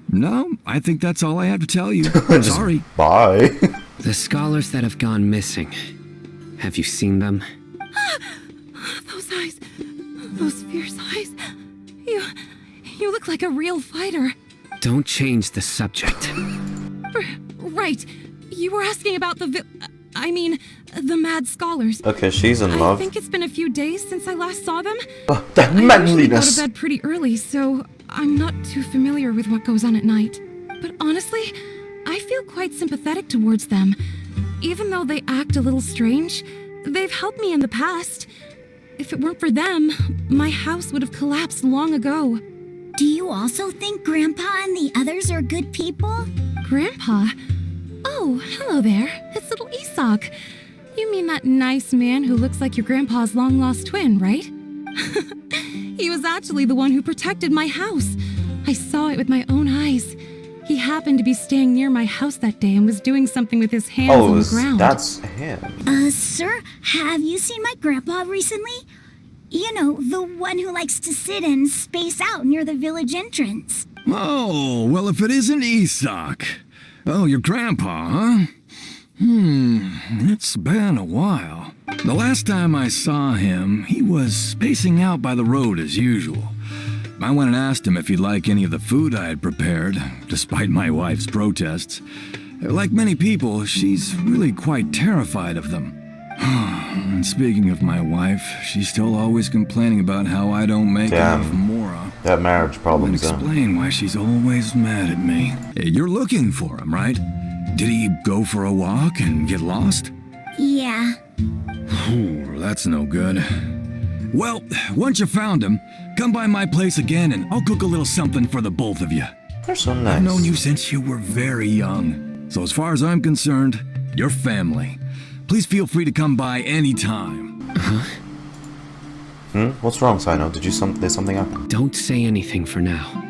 No, I think that's all I have to tell you. Sorry. Bye. The scholars that have gone missing. Have you seen them? Those eyes. Those fierce eyes. You look like a real fighter. Don't change the subject. Right. You were asking about the mad scholars. Okay, she's in love. I think it's been a few days since I last saw them. That manliness. I go to bed pretty early, so I'm not too familiar with what goes on at night. But honestly, I feel quite sympathetic towards them. Even though they act a little strange, they've helped me in the past. If it weren't for them, my house would have collapsed long ago. Do you also think Grandpa and the others are good people? Grandpa? Oh, hello there. It's little Isak. You mean that nice man who looks like your grandpa's long-lost twin, right? He was actually the one who protected my house. I saw it with my own eyes. He happened to be staying near my house that day and was doing something with his hands on the ground. That's him. Sir, have you seen my grandpa recently? You know, the one who likes to sit and space out near the village entrance. Oh, well, if it isn't Isak. Oh, your grandpa, huh? It's been a while. The last time I saw him, he was spacing out by the road as usual. I went and asked him if he'd like any of the food I had prepared, despite my wife's protests. Like many people, she's really quite terrified of them. And speaking of my wife, she's still always complaining about how I don't make enough mora. That marriage problem. Explain why she's always mad at me. Hey, you're looking for him, right? Did he go for a walk and get lost? Yeah. Ooh, that's no good. Well, once you found him, come by my place again and I'll cook a little something for the both of you. They're so nice. I've known you since you were very young. So as far as I'm concerned, you're family. Please feel free to come by anytime. What's wrong, Cyno? Did something happen? Don't say anything for now.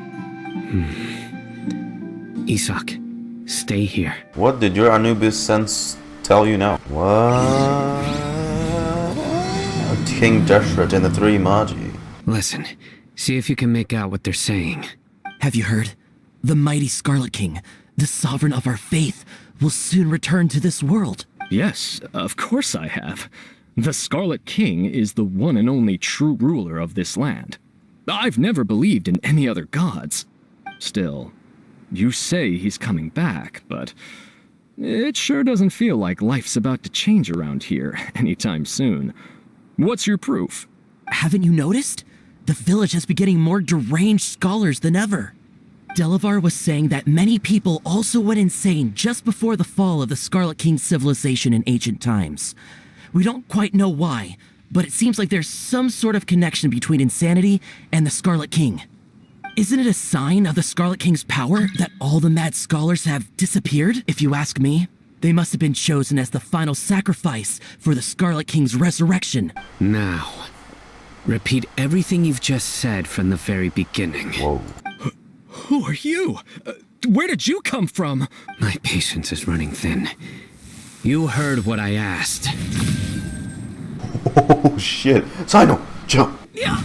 Isak, stay here. What did your Anubis sense tell you now? What? King Deshret and the three Magi. Listen, see if you can make out what they're saying. Have you heard? The mighty Scarlet King, the sovereign of our faith, will soon return to this world. Yes, of course I have. The Scarlet King is the one and only true ruler of this land. I've never believed in any other gods. Still, you say he's coming back, but it sure doesn't feel like life's about to change around here anytime soon. What's your proof? Haven't you noticed? The village has been getting more deranged scholars than ever. Delavar was saying that many people also went insane just before the fall of the Scarlet King's civilization in ancient times. We don't quite know why, but it seems like there's some sort of connection between insanity and the Scarlet King. Isn't it a sign of the Scarlet King's power that all the mad scholars have disappeared? If you ask me, they must have been chosen as the final sacrifice for the Scarlet King's resurrection. Now, repeat everything you've just said from the very beginning. Whoa. Who are you? Where did you come from? My patience is running thin. You heard what I asked. Oh shit. Cyno, jump. Yeah.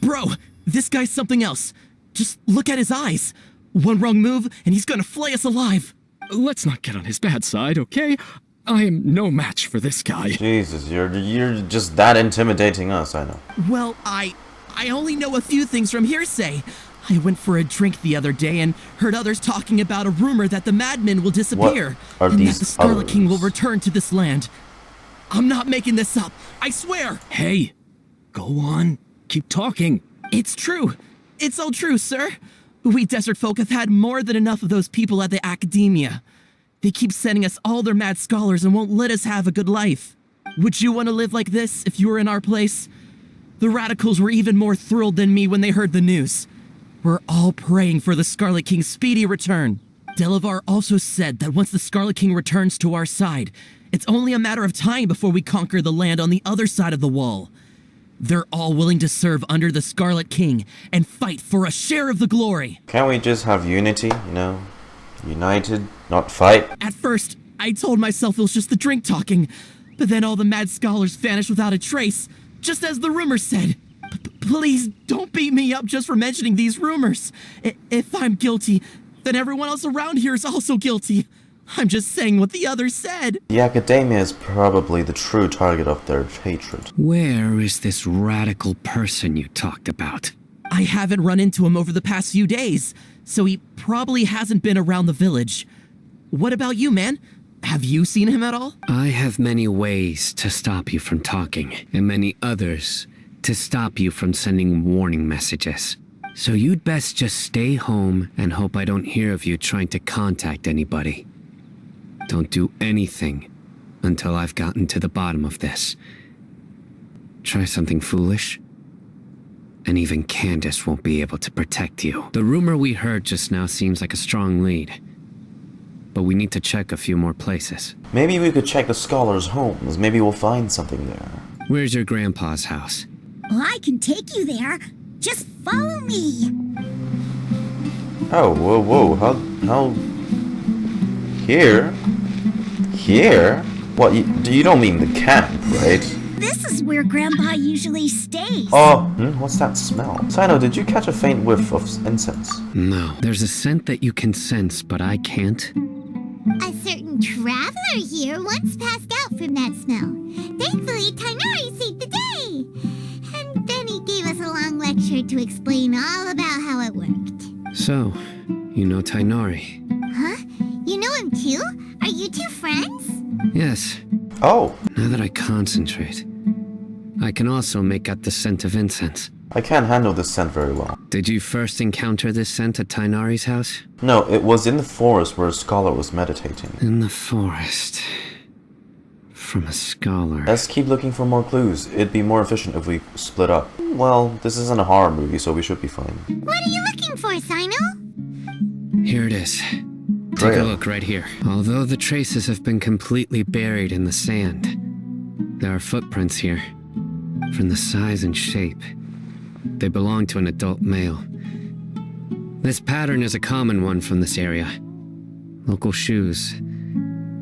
Bro, this guy's something else. Just look at his eyes. One wrong move and he's gonna flay us alive. Let's not get on his bad side, okay? I am no match for this guy. Jesus, you're just that intimidating us, I know. Well, I only know a few things from hearsay. I went for a drink the other day and heard others talking about a rumor that the madmen will disappear and that the Scarlet King will return to this land. I'm not making this up, I swear! Hey, go on, keep talking. It's true. It's all true, sir. We desert folk have had more than enough of those people at the academia. They keep sending us all their mad scholars and won't let us have a good life. Would you want to live like this if you were in our place? The Radicals were even more thrilled than me when they heard the news. We're all praying for the Scarlet King's speedy return. Delavar also said that once the Scarlet King returns to our side, it's only a matter of time before we conquer the land on the other side of the wall. They're all willing to serve under the Scarlet King and fight for a share of the glory. Can't we just have unity, you know? United, not fight? At first, I told myself it was just the drink talking, but then all the mad scholars vanished without a trace, just as the rumors said. Please don't beat me up just for mentioning these rumors. If I'm guilty, then everyone else around here is also guilty. I'm just saying what the others said. The academia is probably the true target of their hatred. Where is this radical person you talked about? I haven't run into him over the past few days, so he probably hasn't been around the village. What about you, man? Have you seen him at all? I have many ways to stop you from talking, and many others to stop you from sending warning messages. So you'd best just stay home and hope I don't hear of you trying to contact anybody. Don't do anything until I've gotten to the bottom of this. Try something foolish, and even Candace won't be able to protect you. The rumor we heard just now seems like a strong lead, but we need to check a few more places. Maybe we could check the scholars' homes. Maybe we'll find something there. Where's your grandpa's house? Well, I can take you there. Just follow me. Oh, whoa, how... Here? Here? What, you don't mean the camp, right? This is where Grandpa usually stays. Oh, what's that smell? Cyno, did you catch a faint whiff of incense? No, there's a scent that you can sense, but I can't. A certain traveler here once passed out from that smell. Thankfully, Tighnari saved the day. And then he gave us a long lecture to explain all about how it worked. So, you know Tighnari? Huh? You know him too? Are you two friends? Yes. Oh. Now that I concentrate, I can also make out the scent of incense. I can't handle this scent very well. Did you first encounter this scent at Tighnari's house? No, it was in the forest where a scholar was meditating. In the forest. From a scholar. Let's keep looking for more clues. It'd be more efficient if we split up. Well, this isn't a horror movie, so we should be fine. What are you looking for, Cyno? Here it is. Take a look right here. Although the traces have been completely buried in the sand, there are footprints here. From the size and shape, they belong to an adult male. This pattern is a common one from this area. Local shoes.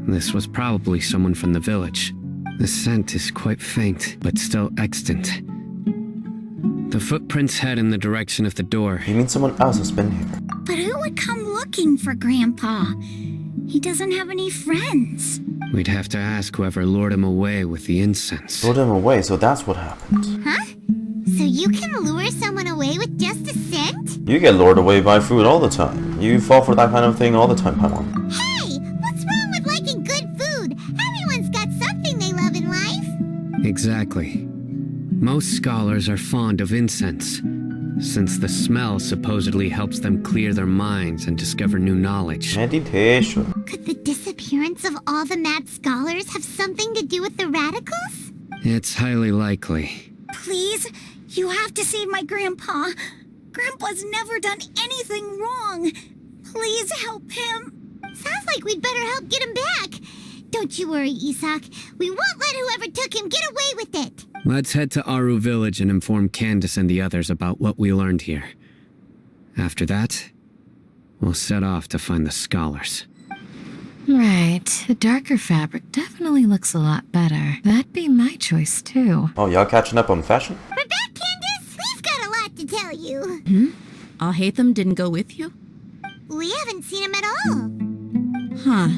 This was probably someone from the village. The scent is quite faint, but still extant. The footprints head in the direction of the door. You mean someone else has been here? But who would come looking for Grandpa? He doesn't have any friends. We'd have to ask whoever lured him away with the incense. Lured him away, so that's what happened. Huh? So you can lure someone away with just a scent? You get lured away by food all the time. You fall for that kind of thing all the time, Paimon. Hey! What's wrong with liking good food? Everyone's got something they love in life. Exactly. Most scholars are fond of incense, since the smell supposedly helps them clear their minds and discover new knowledge. Meditation. Could the disappearance of all the mad scholars have something to do with the radicals? It's highly likely. Please, you have to save my grandpa. Grandpa's never done anything wrong. Please help him. Sounds like we'd better help get him back. Don't you worry, Isak. We won't let whoever took him get away with it. Let's head to Aru village and inform Candace and the others about what we learned here. After that, we'll set off to find the scholars. Right. The darker fabric definitely looks a lot better. That'd be my choice, too. Oh, y'all catching up on fashion? We're back, Candace. We've got a lot to tell you. Alhaitham didn't go with you? We haven't seen him at all. Huh.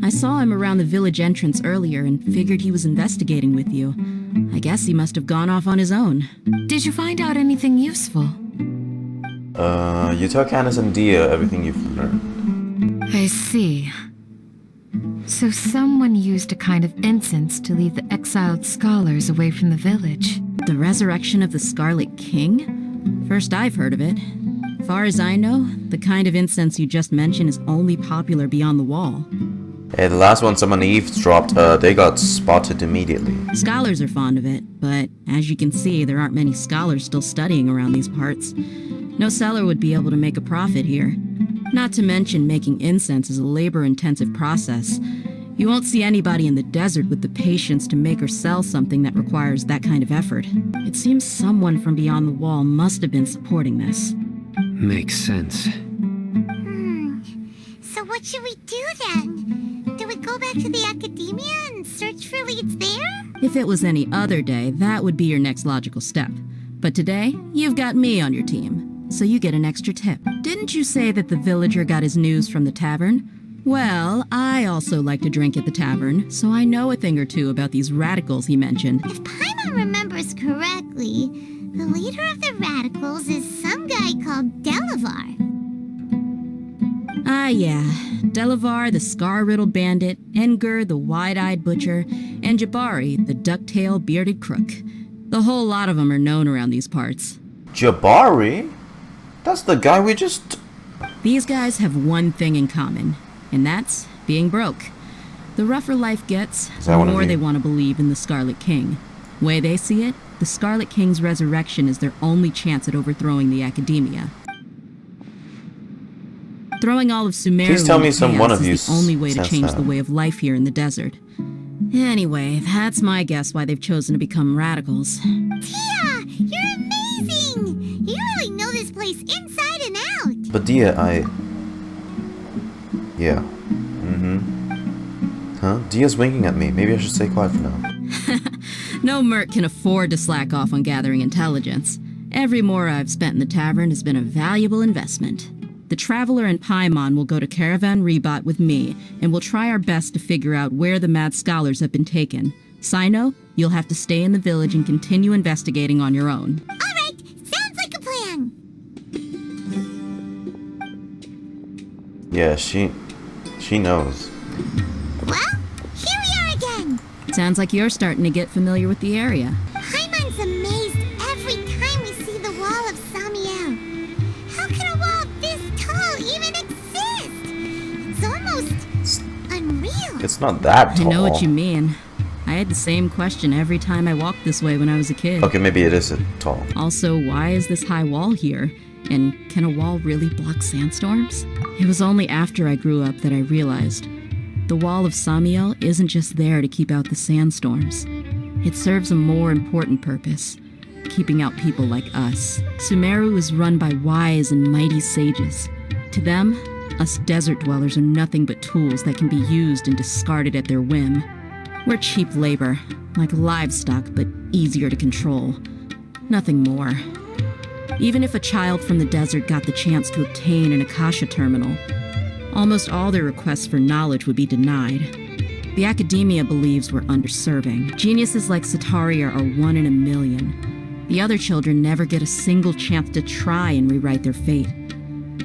I saw him around the village entrance earlier and figured he was investigating with you. I guess he must have gone off on his own. Did you find out anything useful? You tell Candace and Dehya everything you've learned. I see. So someone used a kind of incense to lead the exiled scholars away from the village. The resurrection of the Scarlet King? First I've heard of it. Far as I know, the kind of incense you just mentioned is only popular beyond the wall. Hey, the last one someone eavesdropped, they got spotted immediately. Scholars are fond of it, but as you can see, there aren't many scholars still studying around these parts. No seller would be able to make a profit here. Not to mention making incense is a labor-intensive process. You won't see anybody in the desert with the patience to make or sell something that requires that kind of effort. It seems someone from beyond the wall must have been supporting this. Makes sense. So what should we do then? Do we go back to the academia and search for leads there? If it was any other day, that would be your next logical step. But today, you've got me on your team, so you get an extra tip. Didn't you say that the villager got his news from the tavern? Well, I also like to drink at the tavern, so I know a thing or two about these radicals he mentioned. If Paimon remembers correctly, the leader of the radicals is some guy called Delavar. Ah, yeah. Delavar, the scar-riddled bandit, Engur, the wide-eyed butcher, and Jabari, the duck-tailed bearded crook. The whole lot of them are known around these parts. Jabari? That's the guy we just... These guys have one thing in common, and that's being broke. The rougher life gets, the more they want to believe in the Scarlet King. Way they see it, the Scarlet King's resurrection is their only chance at overthrowing the academia. Throwing all of Sumeru Please tell me some one of you is the only way to change that. the way of life here in the desert. Anyway, that's my guess why they've chosen to become radicals. Dehya, you're amazing! You really know this place inside and out. But Dehya, Yeah. Huh? Dehya's winking at me. Maybe I should stay quiet for now. No merc can afford to slack off on gathering intelligence. Every mora I've spent in the tavern has been a valuable investment. The Traveler and Paimon will go to Caravan Rebot with me, and we'll try our best to figure out where the mad scholars have been taken. Cyno, you'll have to stay in the village and continue investigating on your own. Alright, sounds like a plan. Yeah, she knows. Well, here we are again. Sounds like you're starting to get familiar with the area. Paimon's amazed every time we see the wall of Samiel. How can a wall this tall even exist? It's almost unreal. It's not that tall. I know what you mean. I had the same question every time I walked this way when I was a kid. Okay, maybe it isn't tall. Also, why is this high wall here? And can a wall really block sandstorms? It was only after I grew up that I realized the wall of Samiel isn't just there to keep out the sandstorms. It serves a more important purpose, keeping out people like us. Sumeru is run by wise and mighty sages. To them, us desert dwellers are nothing but tools that can be used and discarded at their whim. We're cheap labor, like livestock, but easier to control. Nothing more. Even if a child from the desert got the chance to obtain an Akasha terminal, almost all their requests for knowledge would be denied. The academia believes we're underserving. Geniuses like Tighnari are 1 in a million. The other children never get a single chance to try and rewrite their fate,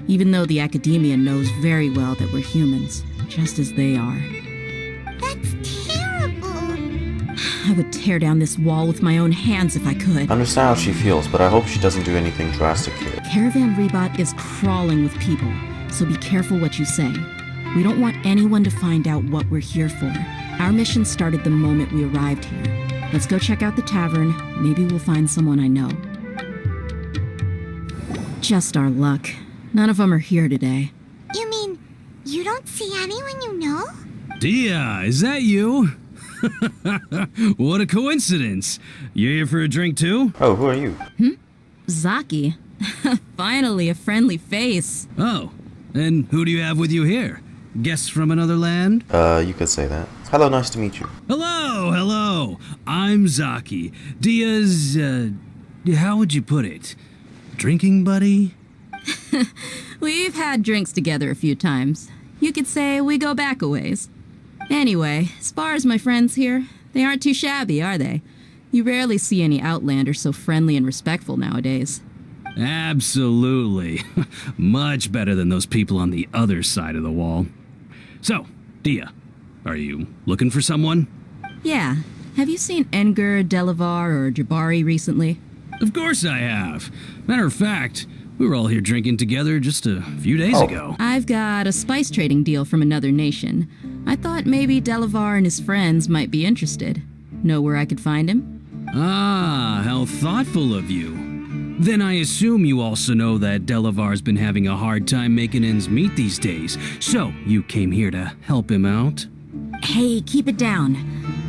even though the academia knows very well that we're humans, just as they are. That's terrible. I would tear down this wall with my own hands if I could. I understand how she feels, but I hope she doesn't do anything drastic here. Caravan Rebot is crawling with people, so be careful what you say. We don't want anyone to find out what we're here for. Our mission started the moment we arrived here. Let's go check out the tavern. Maybe we'll find someone I know. Just our luck. None of them are here today. You mean you don't see anyone you know? Dehya, is that you? What a coincidence. You here for a drink too? Oh, who are you? Zaki. Finally, a friendly face. Oh, and who do you have with you here? Guests from another land? You could say that. Hello, nice to meet you. Hello. I'm Zaki. Dehya's, how would you put it? Drinking buddy? We've had drinks together a few times. You could say we go back a ways. Anyway, as far as my friends here, they aren't too shabby, are they? You rarely see any Outlanders so friendly and respectful nowadays. Absolutely. Much better than those people on the other side of the wall. So, Dehya, are you looking for someone? Yeah. Have you seen Enger, Delavar, or Jabari recently? Of course I have. Matter of fact, we were all here drinking together just a few days ago. I've got a spice trading deal from another nation. I thought maybe Delavar and his friends might be interested. Know where I could find him? Ah, how thoughtful of you. Then I assume you also know that Delavar's been having a hard time making ends meet these days, so you came here to help him out? Hey, keep it down.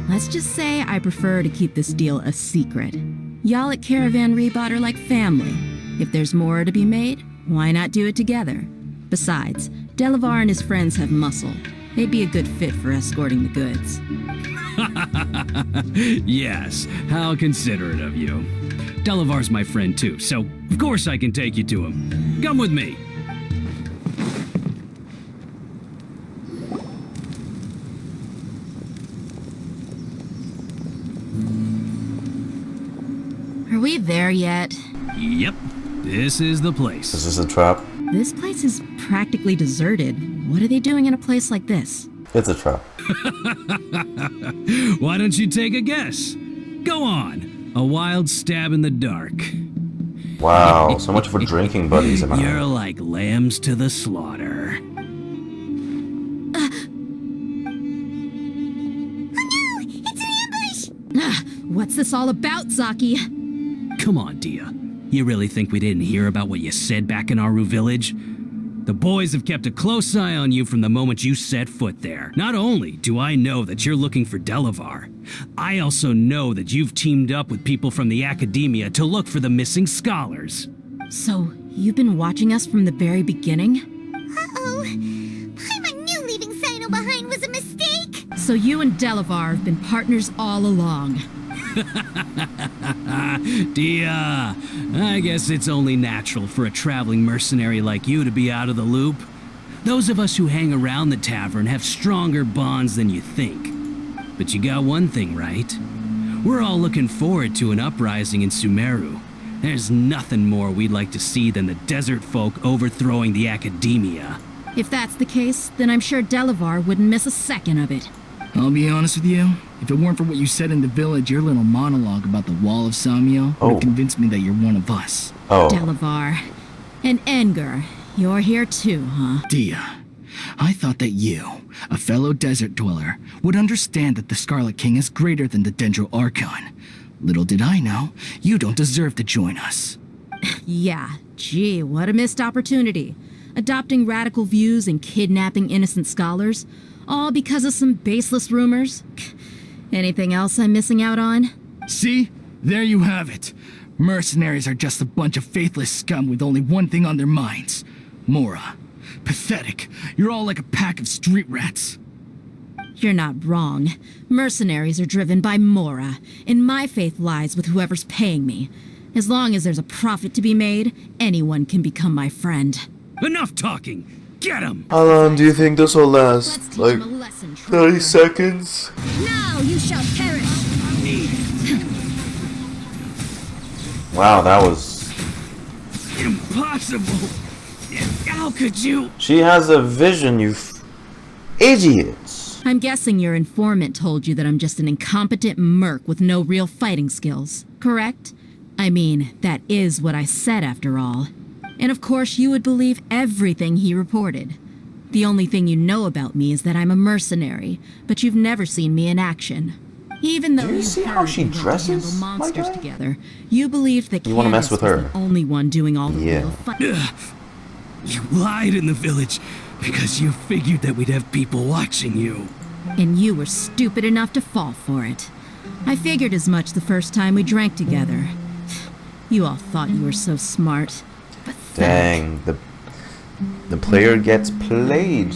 Let's just say I prefer to keep this deal a secret. Y'all at Caravan Rebot are like family. If there's more to be made, why not do it together? Besides, Delavar and his friends have muscle. They'd be a good fit for escorting the goods. Yes, how considerate of you. Delavar's my friend too, so of course I can take you to him. Come with me. Are we there yet? Yep, this is the place. Is this a trap? This place is practically deserted. What are they doing in a place like this? It's a trap. Why don't you take a guess? Go on. A wild stab in the dark. Wow, so much for drinking buddies, am I? You're like lambs to the slaughter. What's this all about, Zaki? Come on, Dehya. You really think we didn't hear about what you said back in Aru village? The boys have kept a close eye on you from the moment you set foot there. Not only do I know that you're looking for Delavar, I also know that you've teamed up with people from the academia to look for the missing scholars. So, you've been watching us from the very beginning? Uh-oh. Paimon knew leaving Cyno behind was a mistake. So you and Delavar have been partners all along. Dehya, I guess it's only natural for a traveling mercenary like you to be out of the loop. Those of us who hang around the tavern have stronger bonds than you think. But you got one thing right. We're all looking forward to an uprising in Sumeru. There's nothing more we'd like to see than the desert folk overthrowing the academia. If that's the case, then I'm sure Delavar wouldn't miss a second of it. I'll be honest with you. If it weren't for what you said in the village, your little monologue about the Wall of Samio would have convinced me that you're one of us. Delavar. And Engar. You're here too, huh? Dehya, I thought that you, a fellow desert dweller, would understand that the Scarlet King is greater than the Dendro Archon. Little did I know, you don't deserve to join us. Yeah, gee, what a missed opportunity. Adopting radical views and kidnapping innocent scholars, all because of some baseless rumors. Anything else I'm missing out on? See? There you have it. Mercenaries are just a bunch of faithless scum with only one thing on their minds. Mora. Pathetic. You're all like a pack of street rats. You're not wrong. Mercenaries are driven by Mora, and my faith lies with whoever's paying me. As long as there's a profit to be made, anyone can become my friend. Enough talking! Get him! How long do you think this will last? Like 30 seconds? Now you shall perish! Wow, that was... Impossible! How could you? She has a vision, you idiots! I'm guessing your informant told you that I'm just an incompetent merc with no real fighting skills, correct? I mean, that is what I said after all. And of course you would believe everything he reported. The only thing you know about me is that I'm a mercenary, but you've never seen me in action. Even though you see how she dresses, monsters together, you believed that You wanna mess Candace with her. was the only one doing all the Yeah. real fighting. You lied in the village because you figured that we'd have people watching you. And you were stupid enough to fall for it. I figured as much the first time we drank together. You all thought you were so smart. Dang, the player gets played.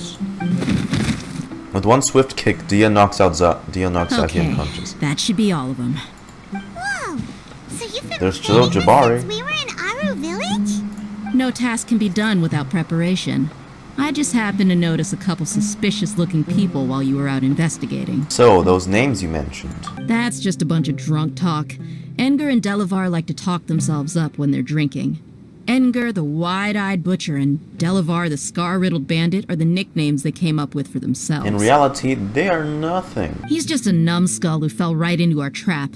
With one swift kick, Dehya knocks Zaki unconscious. That should be all of them. Whoa! So you've been There's still planning this Jabari. since we were in Aru Village? No task can be done without preparation. I just happened to notice a couple suspicious-looking people while you were out investigating. So, those names you mentioned. That's just a bunch of drunk talk. Engar and Delavar like to talk themselves up when they're drinking. Engar, the wide-eyed butcher, and Delavar, the scar-riddled bandit, are the nicknames they came up with for themselves. In reality, they are nothing. He's just a numbskull who fell right into our trap.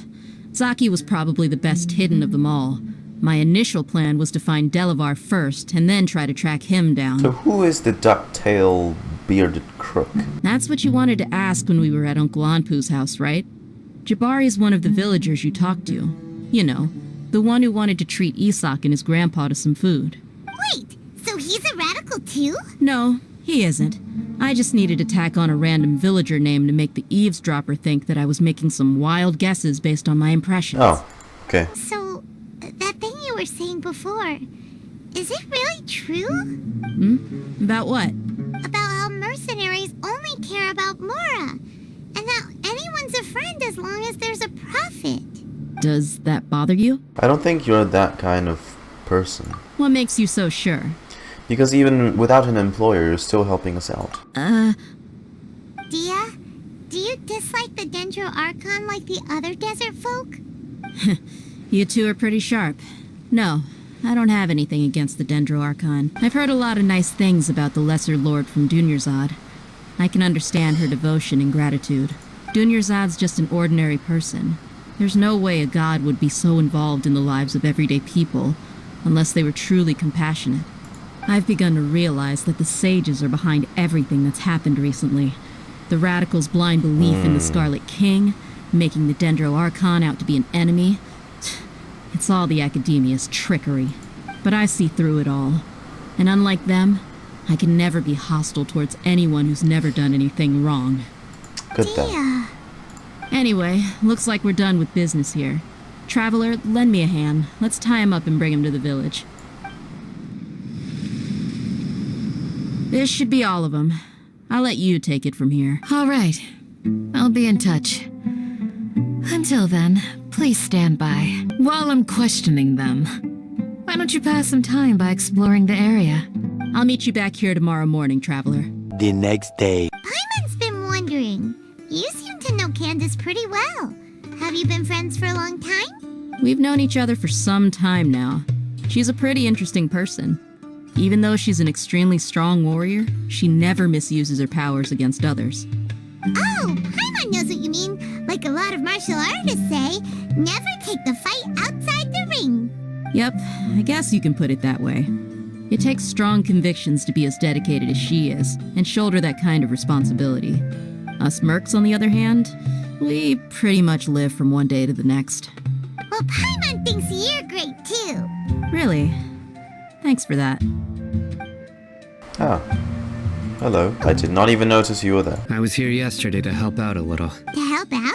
Zaki was probably the best hidden of them all. My initial plan was to find Delavar first, and then try to track him down. So who is the duck-tail bearded crook? That's what you wanted to ask when we were at Uncle Anpu's house, right? Jabari's one of the villagers you talked to. You know, the one who wanted to treat Isak and his grandpa to some food. Wait, so he's a radical too? No, he isn't. I just needed to tack on a random villager name to make the eavesdropper think that I was making some wild guesses based on my impressions. Oh, okay. So, that thing you were saying before, is it really true? About what? About how mercenaries only care about Mora, and that anyone's a friend as long as there's a profit. Does that bother you? I don't think you're that kind of person. What makes you so sure? Because even without an employer, you're still helping us out. Dehya, do you dislike the Dendro Archon like the other desert folk? You two are pretty sharp. No, I don't have anything against the Dendro Archon. I've heard a lot of nice things about the Lesser Lord from Dunyarzad. I can understand her devotion and gratitude. Dunyarzad's just an ordinary person. There's no way a god would be so involved in the lives of everyday people, unless they were truly compassionate. I've begun to realize that the sages are behind everything that's happened recently. The Radicals' blind belief in the Scarlet King, making the Dendro Archon out to be an enemy. It's all the Academia's trickery. But I see through it all. And unlike them, I can never be hostile towards anyone who's never done anything wrong. Good then. Anyway, looks like we're done with business here. Traveler, lend me a hand. Let's tie him up and bring him to the village. This should be all of them. I'll let you take it from here. All right. I'll be in touch. Until then, please stand by while I'm questioning them. Why don't you pass some time by exploring the area? I'll meet you back here tomorrow morning, Traveler. The next day. Paimon's been wondering. You seem to know Candace pretty well. Have you been friends for a long time? We've known each other for some time now. She's a pretty interesting person. Even though she's an extremely strong warrior, she never misuses her powers against others. Oh, Paimon knows what you mean. Like a lot of martial artists say, never take the fight outside the ring. Yep, I guess you can put it that way. It takes strong convictions to be as dedicated as she is, and shoulder that kind of responsibility. Us mercs, on the other hand, we pretty much live from one day to the next. Well, Paimon thinks you're great too. Really? Thanks for that. Ah. Hello. I did not even notice you were there. I was here yesterday to help out a little. To help out?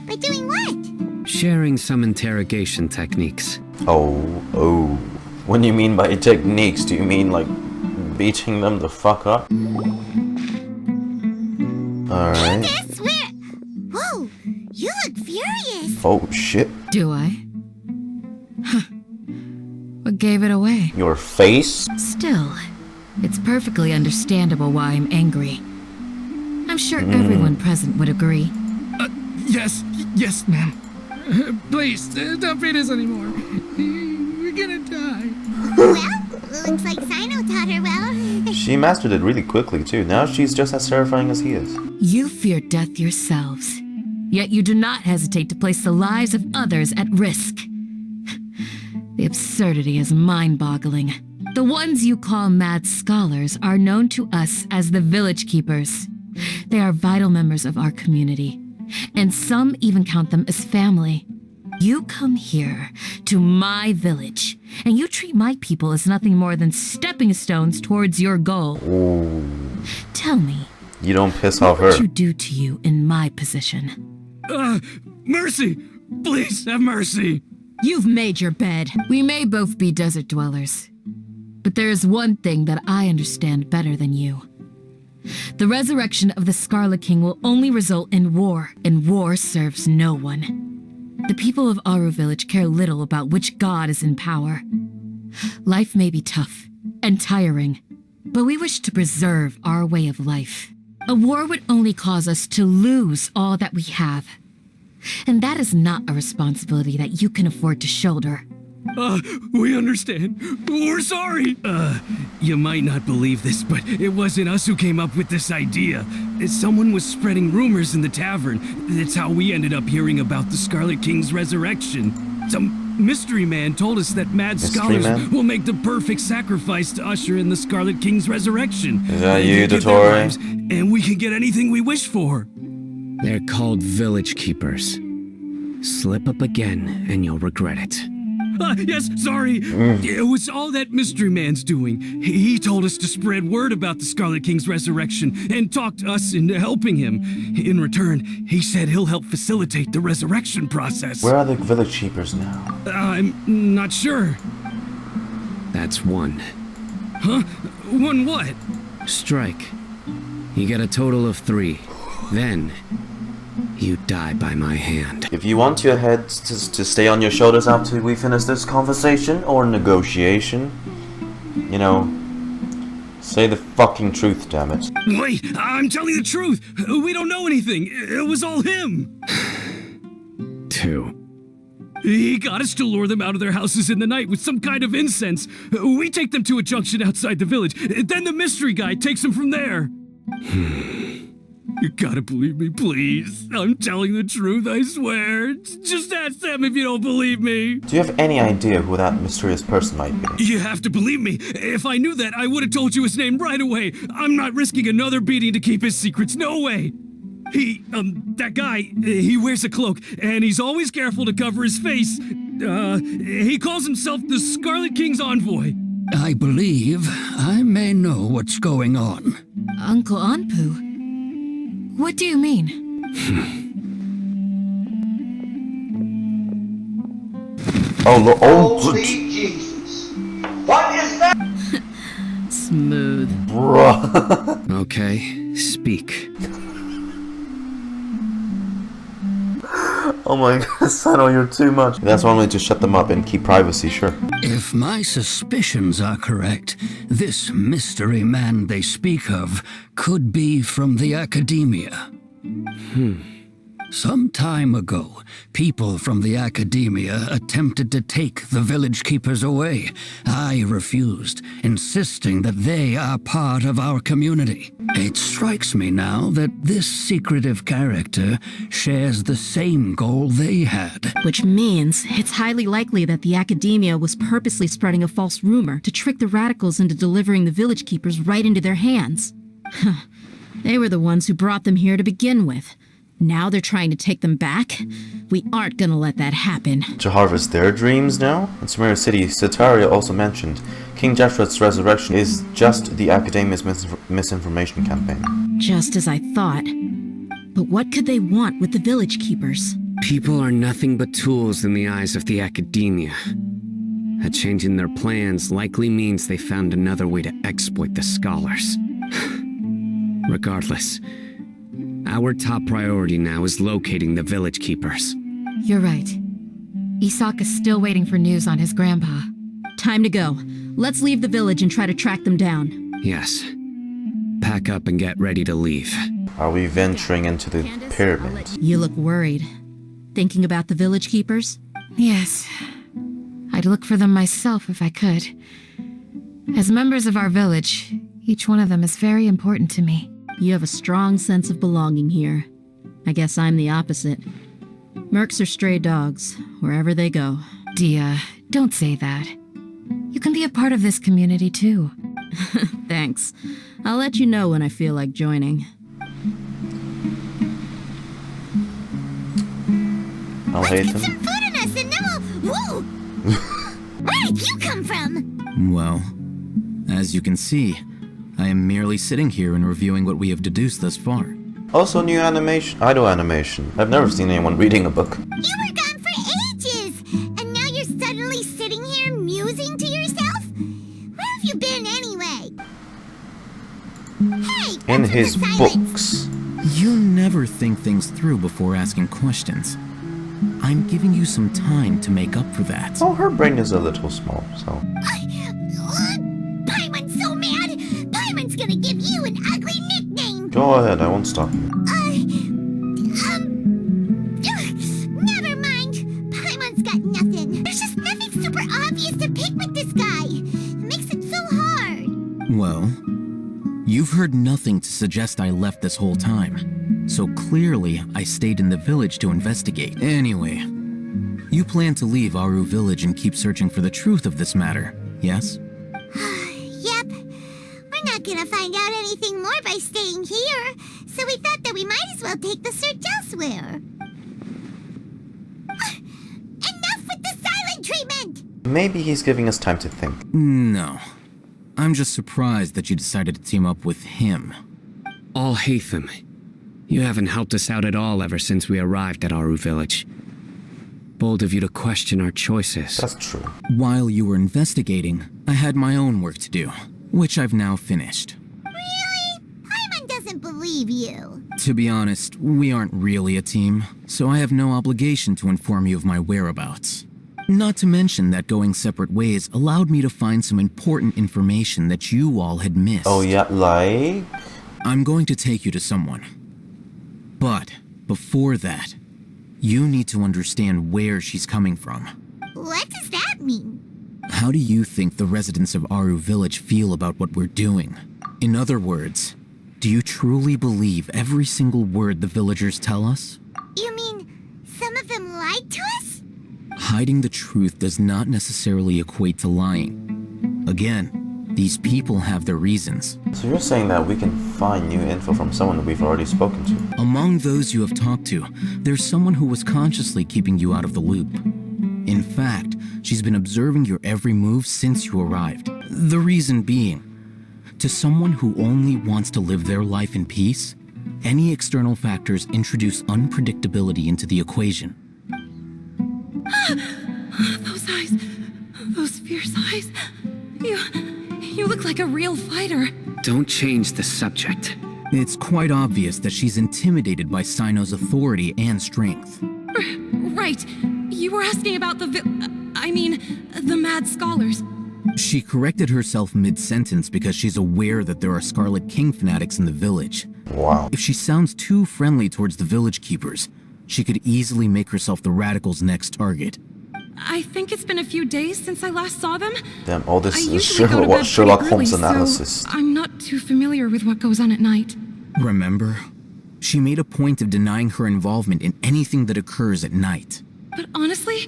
By doing what? Sharing some interrogation techniques. Oh. When you mean by techniques, do you mean like beating them the fuck up? Alright. Candace, where? Whoa, you look furious. Oh shit. Do I? What gave it away? Your face? Still, it's perfectly understandable why I'm angry. I'm sure everyone present would agree. Yes, ma'am. Please, don't beat us anymore. We're gonna die. Well, looks like Cyno taught her well. She mastered it really quickly too. Now she's just as terrifying as he is. You fear death yourselves, yet you do not hesitate to place the lives of others at risk. The absurdity is mind-boggling. The ones you call mad scholars are known to us as the Village Keepers. They are vital members of our community, and some even count them as family. You come here, to my village, and you treat my people as nothing more than stepping stones towards your goal. Ooh. Tell me, you don't piss off her. What would you do to you in my position? Mercy! Please have mercy! You've made your bed. We may both be desert dwellers, but there is one thing that I understand better than you. The resurrection of the Scarlet King will only result in war, and war serves no one. The people of Aru Village care little about which god is in power. Life may be tough and tiring, but we wish to preserve our way of life. A war would only cause us to lose all that we have. And that is not a responsibility that you can afford to shoulder. We understand. We're sorry. You might not believe this, but it wasn't us who came up with this idea. Someone was spreading rumors in the tavern. That's how we ended up hearing about the Scarlet King's resurrection. Some mystery man told us that mad scholars will make the perfect sacrifice to usher in the Scarlet King's resurrection. Is that you, Dottore? And we can get anything we wish for. They're called Village Keepers. Slip up again, and you'll regret it. Yes, sorry. It was all that mystery man's doing. He told us to spread word about the Scarlet King's resurrection and talked us into helping him. In return, he said he'll help facilitate the resurrection process. Where are the Village Keepers now? I'm not sure. That's one. Huh? One what? Strike. You get a total of 3. Then, you die by my hand. If you want your head to stay on your shoulders after we finish this conversation or negotiation, you know, say the fucking truth, damn it. Wait, I'm telling the truth. We don't know anything. It was all him. 2. He got us to lure them out of their houses in the night with some kind of incense. We take them to a junction outside the village. Then the mystery guy takes them from there. You gotta believe me, please. I'm telling the truth, I swear. Just ask them if you don't believe me. Do you have any idea who that mysterious person might be? You have to believe me. If I knew that, I would have told you his name right away. I'm not risking another beating to keep his secrets. No way. That guy, he wears a cloak, and he's always careful to cover his face. He calls himself the Scarlet King's envoy. I believe I may know what's going on. Uncle Anpu? What do you mean? Holy Jesus. What is that? Smooth. Bruh. Okay, speak. Oh my god, Cyno, you're too much. That's one way to shut them up and keep privacy, sure. If my suspicions are correct, this mystery man they speak of could be from the academia. Some time ago, people from the Academia attempted to take the village keepers away. I refused, insisting that they are part of our community. It strikes me now that this secretive character shares the same goal they had. Which means it's highly likely that the Academia was purposely spreading a false rumor to trick the Radicals into delivering the village keepers right into their hands. They were the ones who brought them here to begin with. Now they're trying to take them back? We aren't gonna let that happen. To harvest their dreams now? In Sumeru City, Setaria also mentioned King DESHRET'S resurrection is just the Academia's misinformation campaign. Just as I thought. But what could they want with the village keepers? People are nothing but tools in the eyes of the Academia. A change in their plans likely means they found another way to exploit the scholars. Regardless, our top priority now is locating the village keepers. You're right. Isak is still waiting for news on his grandpa. Time to go. Let's leave the village and try to track them down. Yes. Pack up and get ready to leave. Are we venturing into the pyramid? You look worried. Thinking about the village keepers? Yes. I'd look for them myself if I could. As members of our village, each one of them is very important to me. You have a strong sense of belonging here. I guess I'm the opposite. Mercs are stray dogs, wherever they go. Dehya, don't say that. You can be a part of this community too. Thanks. I'll let you know when I feel like joining. Alhaitham. Put some food in us and then we'll... Woo! Where did you come from? Well, as you can see, I am merely sitting here and reviewing what we have deduced thus far. Also new animation, idle animation. I've never seen anyone reading a book. You were gone for ages, and now you're suddenly sitting here musing to yourself? Where have you been anyway? Hey, In his books. You never think things through before asking questions. I'm giving you some time to make up for that. Oh, her brain is a little small, so... Paimon's so mad! Paimon's gonna give you an ugly nickname! Go ahead, I won't stop you. Never mind. Paimon's got nothing. There's just nothing super obvious to pick with this guy. It makes it so hard. Well, you've heard nothing to suggest I left this whole time. So clearly, I stayed in the village to investigate. Anyway, you plan to leave Aru village and keep searching for the truth of this matter, yes? Yep. We're not gonna find out anything more by staying here, so we thought that we might as well take the search elsewhere. Enough with the silent treatment! Maybe he's giving us time to think. No. I'm just surprised that you decided to team up with him. Alhaitham, you haven't helped us out at all ever since we arrived at Aru village. Bold of you to question our choices. That's true. While you were investigating, I had my own work to do, which I've now finished. Really? Paimon doesn't believe you. To be honest, we aren't really a team, so I have no obligation to inform you of my whereabouts. Not to mention that going separate ways allowed me to find some important information that you all had missed. Oh yeah, like? I'm going to take you to someone. But, before that, you need to understand where she's coming from. What does that mean? How do you think the residents of Aru village feel about what we're doing? In other words, do you truly believe every single word the villagers tell us? You mean some of them lied to us? Hiding the truth does not necessarily equate to lying. Again, these people have their reasons. So you're saying that we can find new info from someone that we've already spoken to? Among those you have talked to, there's someone who was consciously keeping you out of the loop. In fact, she's been observing your every move since you arrived. The reason being, to someone who only wants to live their life in peace, any external factors introduce unpredictability into the equation. Those eyes, those fierce eyes. You look like a real fighter. Don't change the subject. It's quite obvious that she's intimidated by Cyno's authority and strength. Right. You were asking about the mad scholars. She corrected herself mid-sentence because she's aware that there are Scarlet King fanatics in the village. Wow. If she sounds too friendly towards the village keepers, she could easily make herself the Radicals' next target. I think it's been a few days since I last saw them. Damn, all this I is usually go to bed Sherlock pretty Holmes early, analysis. So I'm not too familiar with what goes on at night. Remember? She made a point of denying her involvement in anything that occurs at night. But honestly,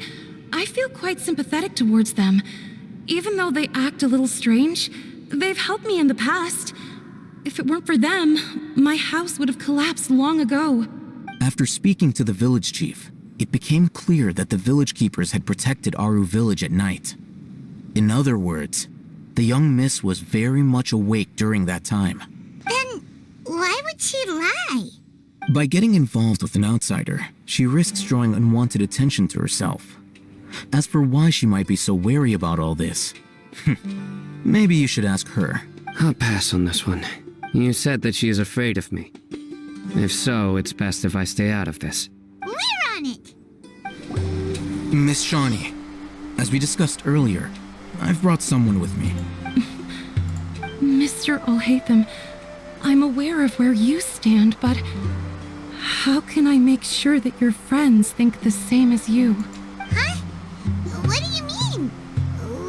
I feel quite sympathetic towards them. Even though they act a little strange, they've helped me in the past. If it weren't for them, my house would have collapsed long ago. After speaking to the village chief, it became clear that the village keepers had protected Aru village at night. In other words, the young miss was very much awake during that time. Then why would she lie? By getting involved with an outsider, she risks drawing unwanted attention to herself. As for why she might be so wary about all this, maybe you should ask her. I'll pass on this one. You said that she is afraid of me. If so, it's best if I stay out of this. We're on it! Miss Shawnee, as we discussed earlier, I've brought someone with me. Mr. Alhaitham, I'm aware of where you stand, but how can I make sure that your friends think the same as you? Huh? What do you mean?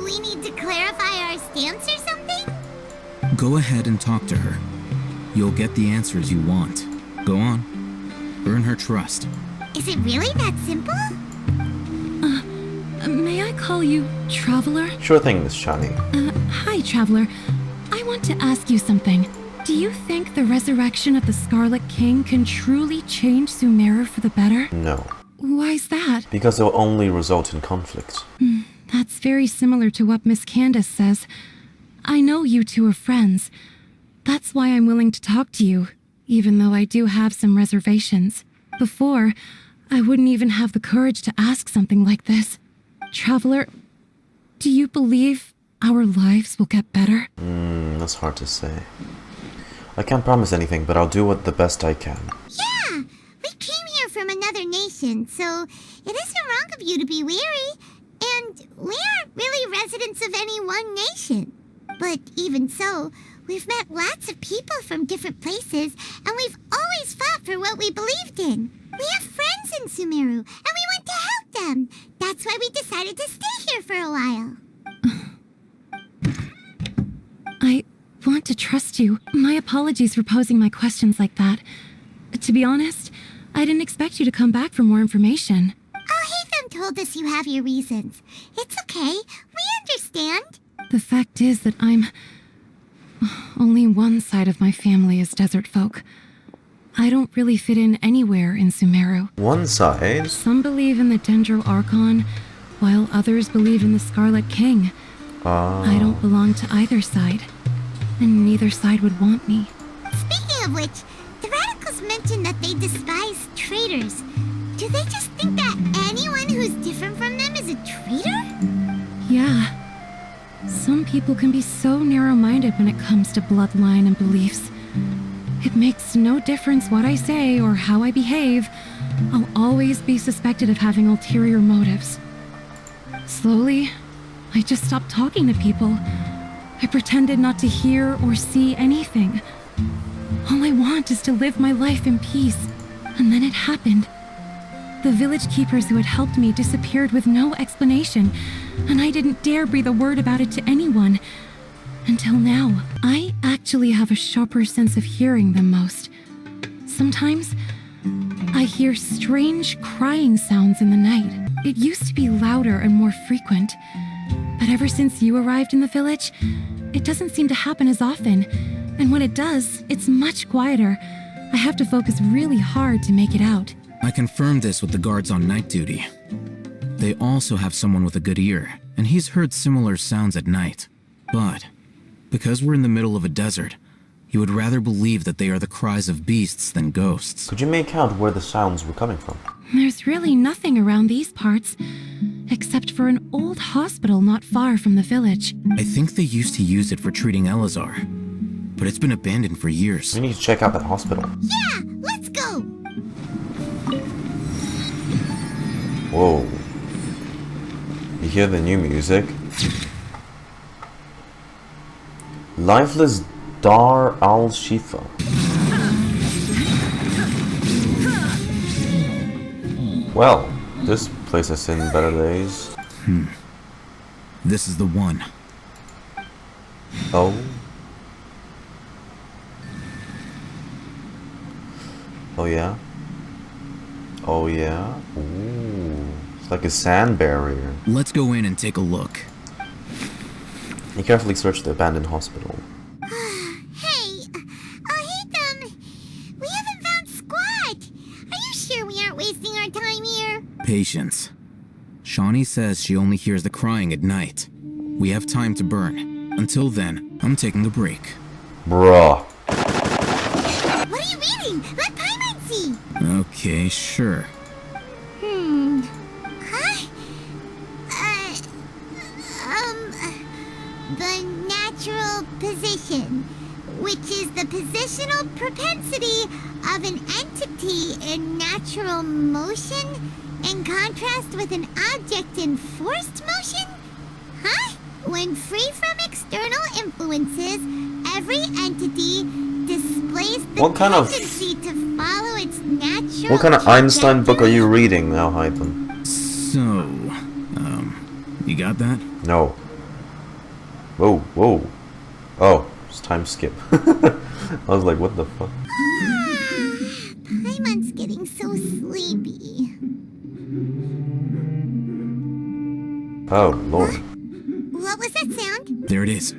We need to clarify our stance or something? Go ahead and talk to her. You'll get the answers you want. Go on. Earn her trust. Is it really that simple? May I call you Traveler? Sure thing, Miss Shawnee. Hi, Traveler. I want to ask you something. Do you think the resurrection of the Scarlet King can truly change Sumeru for the better? No. Why's that? Because it will only result in conflict. That's very similar to what Miss Candace says. I know you two are friends. That's why I'm willing to talk to you, even though I do have some reservations. Before, I wouldn't even have the courage to ask something like this. Traveler, do you believe our lives will get better? That's hard to say. I can't promise anything, but I'll do what the best I can. Yeah! We came here from another nation, so it isn't wrong of you to be weary. And we aren't really residents of any one nation. But even so, we've met lots of people from different places, and we've always fought for what we believed in. We have friends in Sumeru, and we want to help them. That's why we decided to stay here for a while. I want to trust you. My apologies for posing my questions like that. To be honest, I didn't expect you to come back for more information. Alhaitham told us you have your reasons. It's okay. We understand. The fact is that only one side of my family is desert folk. I don't really fit in anywhere in Sumeru. One side? Some believe in the Dendro Archon, while others believe in the Scarlet King. I don't belong to either side, and neither side would want me. Speaking of which, the Radicals mentioned that they despise traitors. Do they just think that anyone who's different from them is a traitor? Yeah. Some people can be so narrow-minded when it comes to bloodline and beliefs. It makes no difference what I say or how I behave. I'll always be suspected of having ulterior motives. Slowly, I just stopped talking to people. I pretended not to hear or see anything. All I want is to live my life in peace. And then it happened. The village keepers who had helped me disappeared with no explanation, and I didn't dare breathe a word about it to anyone. Until now, I actually have a sharper sense of hearing than most. Sometimes, I hear strange crying sounds in the night. It used to be louder and more frequent, but ever since you arrived in the village, it doesn't seem to happen as often, and when it does, it's much quieter. I have to focus really hard to make it out. I confirmed this with the guards on night duty. They also have someone with a good ear, and he's heard similar sounds at night. But, because we're in the middle of a desert, he would rather believe that they are the cries of beasts than ghosts. Could you make out where the sounds were coming from? There's really nothing around these parts, except for an old hospital not far from the village. I think they used to use it for treating Elazar, but it's been abandoned for years. We need to check out that hospital. Yeah, let's go! Whoa. You hear the new music? Lifeless Dar al-Shifa. Well, this place has seen better days. This is the one. Oh. Oh yeah? Oh yeah? Ooh. It's like a sand barrier. Let's go in and take a look. You carefully search the abandoned hospital. Hey, Alhaitham, we haven't found squat. Are you sure we aren't wasting our time here? Patience. Shawnee says she only hears the crying at night. We have time to burn. Until then, I'm taking a break. Bruh. What are you reading? Let Paimon see. Okay, sure. Huh? The natural position, which is the positional propensity of an entity in natural motion in contrast with an object in forced motion? Huh? When free from external influences, every entity displays the tendency to follow its natural. What kind of Einstein book are you reading now, Alhaitham? So, you got that? No. Whoa, whoa. Oh, it's time skip. I was like, what the fuck? Paimon's getting so sleepy. Oh, Lord. What was that sound? There it is.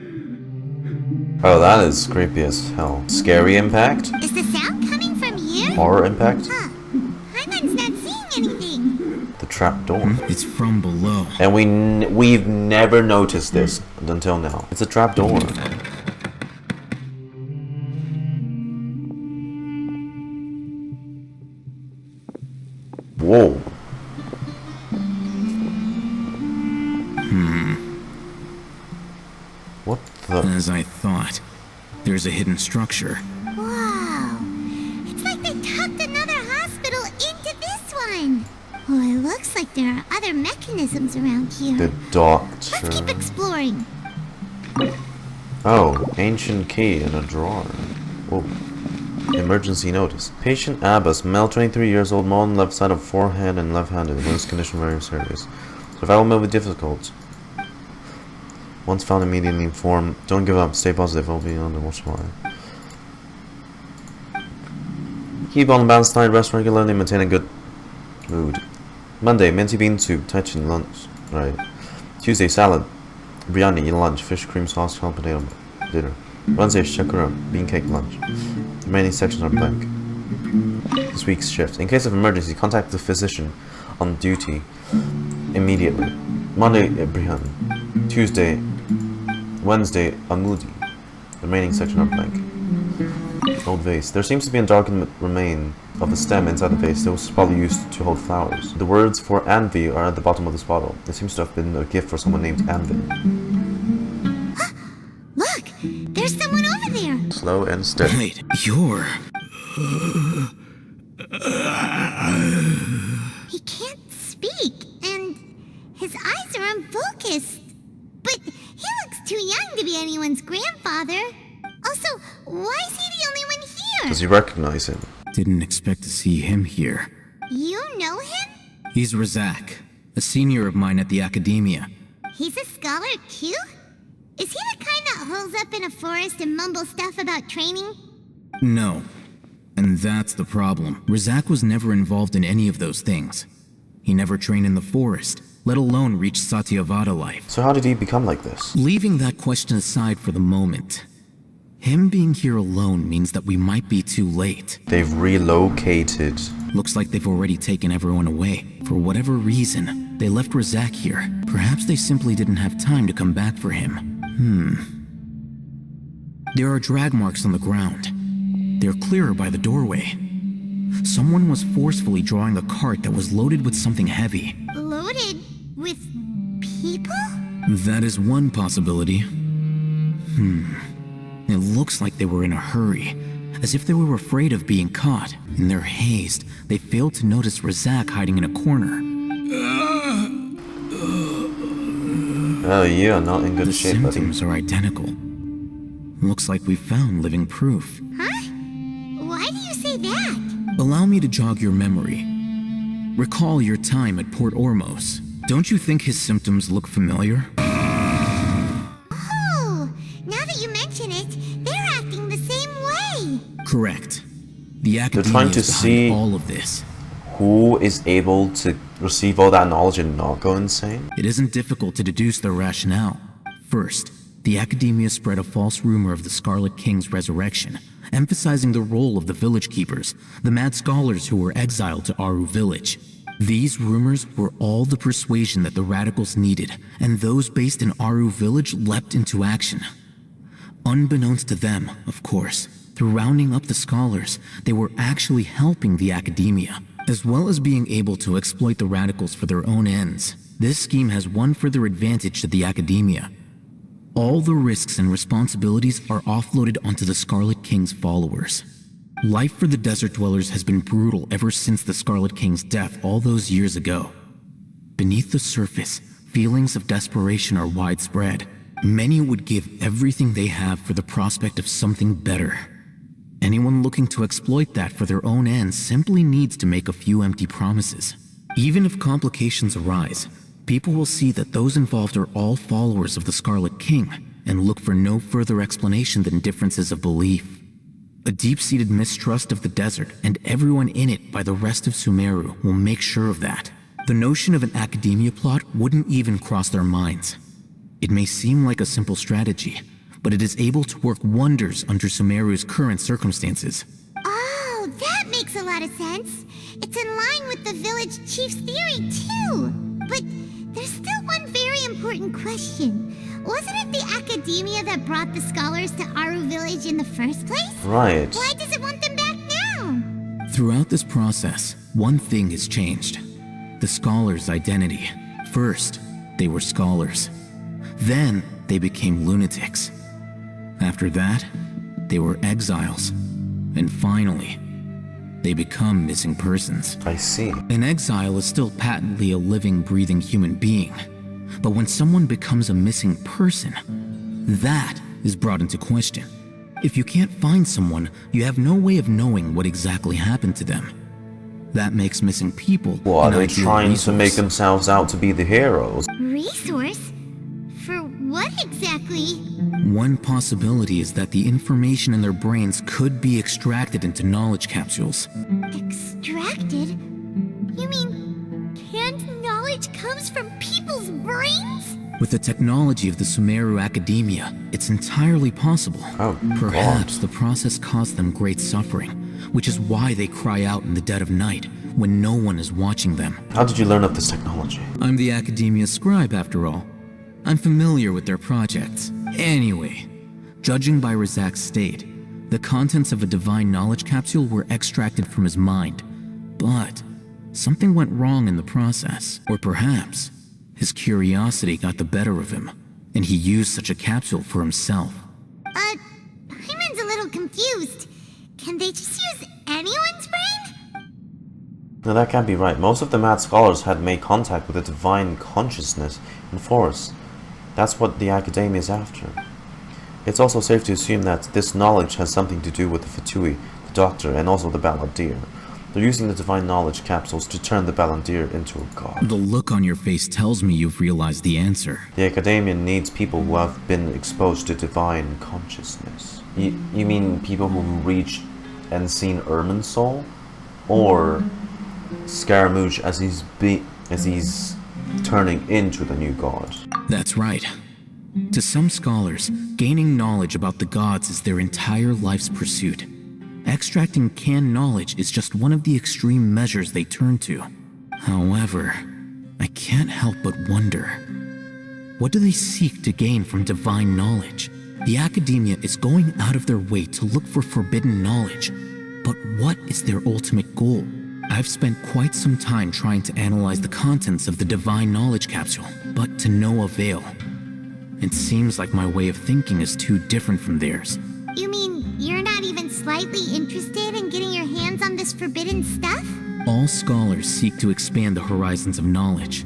Oh, that is creepy as hell. Scary impact? Is the sound coming from here? Horror impact? Huh. Paimon's not seeing anything. The trap door. It's from below. And we've never noticed this until now. It's a trap door. Whoa. What the? As I thought. There's a hidden structure. Wow. It's like they tucked another hospital into this one. Oh, it looks like there are other mechanisms around here. The doctor. Let's keep exploring. Oh, ancient key in a drawer. Whoa. Emergency notice. Patient Abbas, male 23 years old, mole on left side of forehead and left-handed. Wound's condition very serious. Survival may be difficult. Once found, immediately inform. Don't give up. Stay positive. I'll be on the watch why. Keep on balanced diet. Rest regularly. Maintain a good mood. Monday, minty bean soup. Taichin lunch. Right. Tuesday, salad. Biryani lunch. Fish cream sauce. Hot potato dinner. Wednesday, shakura. Bean cake lunch. The remaining sections are blank. This week's shift. In case of emergency, contact the physician on duty immediately. Monday, Brihan. Tuesday, Wednesday, Amudi. The remaining section are blank. Old vase. There seems to be a darkened remain of the stem inside the vase. It was probably used to hold flowers. The words for Anvi are at the bottom of this bottle. It seems to have been a gift for someone named Anvi. Look! There's someone over there! Slow and steady. Wait, you're... He can't speak, and his eyes are unfocused. But he looks too young to be anyone's grandfather. Also, why is he the only one here? Does he recognize him? Didn't expect to see him here. You know him? He's Razak, a senior of mine at the academia. He's a scholar too? Is he the kind that holes up in a forest and mumbles stuff about training? No. And that's the problem. Razak was never involved in any of those things. He never trained in the forest, let alone reach Satyavada life. So how did he become like this? Leaving that question aside for the moment, him being here alone means that we might be too late. They've relocated. Looks like they've already taken everyone away. For whatever reason, they left Razak here. Perhaps they simply didn't have time to come back for him. There are drag marks on the ground. They're clearer by the doorway. Someone was forcefully drawing a cart that was loaded with something heavy. Loaded with people? That is one possibility. It looks like they were in a hurry, as if they were afraid of being caught. In their haste, they failed to notice Razak hiding in a corner. Oh, yeah, not in good the shape, buddy. symptoms are identical. Looks like we found living proof. Huh? Why do you say that? Allow me to jog your memory. Recall your time at Port Ormos. Don't you think his symptoms look familiar? Oh, now that you mention it, they're acting the same way. Correct. The They're trying academia to is behind see all of this. who is able to receive all that knowledge and not go insane. It isn't difficult to deduce their rationale. First, the academia spread a false rumor of the Scarlet King's resurrection, emphasizing the role of the village keepers, the mad scholars who were exiled to Aru village. These rumors were all the persuasion that the radicals needed, and those based in Aru village leapt into action. Unbeknownst to them, of course, through rounding up the scholars, they were actually helping the academia, as well as being able to exploit the radicals for their own ends. This scheme has one further advantage to the academia. All the risks and responsibilities are offloaded onto the Scarlet King's followers. Life for the desert dwellers has been brutal ever since the Scarlet King's death all those years ago. Beneath the surface, feelings of desperation are widespread. Many would give everything they have for the prospect of something better. Anyone looking to exploit that for their own ends simply needs to make a few empty promises. Even if complications arise, people will see that those involved are all followers of the Scarlet King and look for no further explanation than differences of belief. A deep-seated mistrust of the desert and everyone in it by the rest of Sumeru will make sure of that. The notion of an academia plot wouldn't even cross their minds. It may seem like a simple strategy, but it is able to work wonders under Sumeru's current circumstances. Oh, that makes a lot of sense. It's in line with the village chief's theory, too. But there's still one very important question. Wasn't it the academia that brought the scholars to Aru village in the first place? Right. Why does it want them back now? Throughout this process, one thing has changed. The scholars' identity. First, they were scholars. Then, they became lunatics. After that, they were exiles. And finally, they become missing persons. I see. An exile is still patently a living, breathing human being. But when someone becomes a missing person, that is brought into question. If you can't find someone, you have no way of knowing what exactly happened to them. That makes missing people Well, are an they ideal trying resource. to make themselves out to be the heroes? Resource? For what exactly? One possibility is that the information in their brains could be extracted into knowledge capsules. Extracted? You mean canned knowledge comes from people's brains? With the technology of the Sumeru Academia, it's entirely possible. Perhaps the process caused them great suffering, which is why they cry out in the dead of night when no one is watching them. How did you learn of this technology? I'm the Academia scribe, after all. I'm familiar with their projects. Anyway, judging by Razak's state, the contents of a divine knowledge capsule were extracted from his mind. But something went wrong in the process. Or perhaps his curiosity got the better of him, and he used such a capsule for himself. Hyman's a little confused. Can they just use anyone's brain? No, that can't be right. Most of the mad scholars had made contact with the divine consciousness in force. That's what the academia is after. It's also safe to assume that this knowledge has something to do with the Fatui, the Doctor, and also the Balandir. They're using the divine knowledge capsules to turn the Balandir into a god. The look on your face tells me you've realized the answer. The academia needs people who have been exposed to divine consciousness. You mean people who reached and seen Ermin's soul? Or Scaramouche as he's turning into the new god? That's right. To some scholars, gaining knowledge about the gods is their entire life's pursuit. Extracting canned knowledge is just one of the extreme measures they turn to. However, I can't help but wonder, what do they seek to gain from divine knowledge? The academia is going out of their way to look for forbidden knowledge, but what is their ultimate goal? I've spent quite some time trying to analyze the contents of the divine knowledge capsule, but to no avail. It seems like my way of thinking is too different from theirs. You mean you're not even slightly interested in getting your hands on this forbidden stuff? All scholars seek to expand the horizons of knowledge,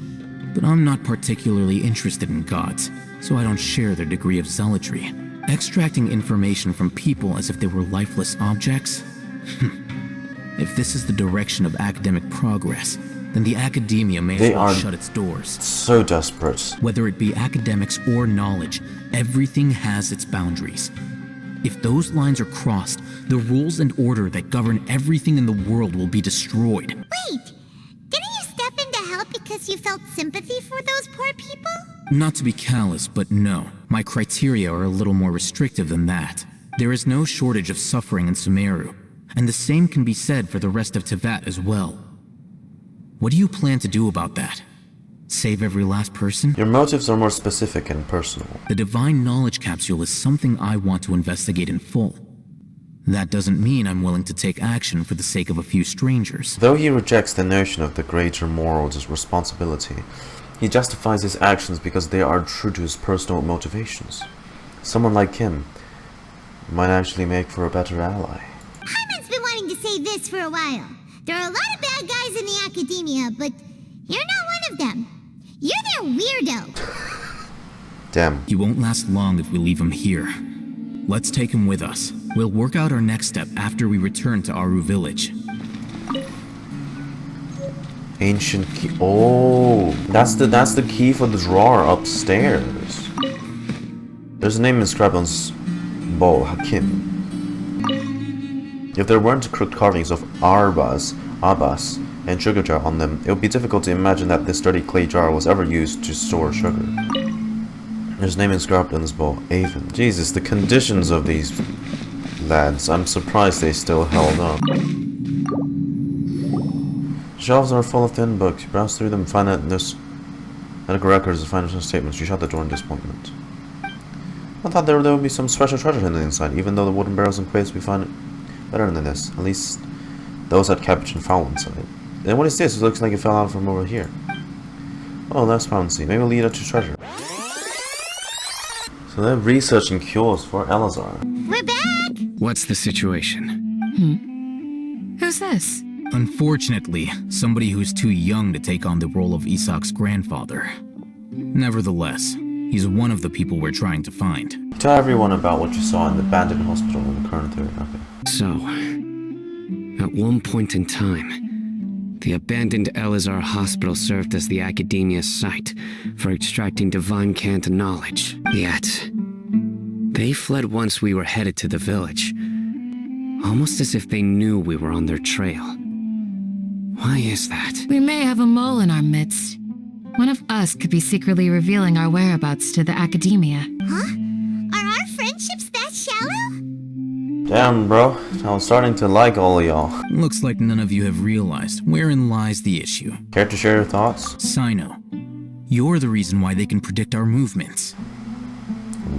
but I'm not particularly interested in gods, so I don't share their degree of zealotry. Extracting information from people as if they were lifeless objects? If this is the direction of academic progress, then the academia may as well shut its doors. So desperate. Whether it be academics or knowledge, everything has its boundaries. If those lines are crossed, the rules and order that govern everything in the world will be destroyed. Wait! Didn't you step in to help because you felt sympathy for those poor people? Not to be callous, but no. My criteria are a little more restrictive than that. There is no shortage of suffering in Sumeru, and the same can be said for the rest of Teyvat as well. What do you plan to do about that? Save every last person? Your motives are more specific and personal. The Divine Knowledge Capsule is something I want to investigate in full. That doesn't mean I'm willing to take action for the sake of a few strangers. Though he rejects the notion of the greater moral responsibility, he justifies his actions because they are true to his personal motivations. Someone like him might actually make for a better ally. Hyman's been wanting to say this for a while. There are a lot of bad guys in the academia, but you're not one of them. You're their weirdo. Damn. He won't last long if we leave him here. Let's take him with us. We'll work out our next step after we return to Aru village. Ancient key. Oh, that's the key for the drawer upstairs. There's a name inscribed on Bo Hakim. If there weren't crooked carvings of Abbas, and sugar jar on them, it would be difficult to imagine that this sturdy clay jar was ever used to store sugar. There's a name inscribed on this bowl, Avon. Jesus, the conditions of these lads, I'm surprised they still held up. Shelves are full of thin books. You browse through them and find that there's medical records and financial statements. You shut the door in disappointment. I thought there would be some special treasure hidden inside, even though the wooden barrels and crates we find better than this. At least those had cabbage and fowl inside. And what is this? It looks like it fell out from over here. Oh, that's bouncy. Maybe lead us to treasure. So they're researching cures for Elazar. We're back! What's the situation? Who's this? Unfortunately, somebody who's too young to take on the role of Isak's grandfather. Nevertheless, he's one of the people we're trying to find. Tell everyone about what you saw in the abandoned hospital in the current theory. Okay. So, at one point in time, the abandoned Elazar hospital served as the academia's site for extracting divine cant knowledge. Yet, they fled once we were headed to the village, almost as if they knew we were on their trail. Why is that? We may have a mole in our midst. One of us could be secretly revealing our whereabouts to the academia. Huh? Are our friendships that shallow? Damn, bro. I'm starting to like all of y'all. Looks like none of you have realized wherein lies the issue. Care to share your thoughts? Cyno, you're the reason why they can predict our movements.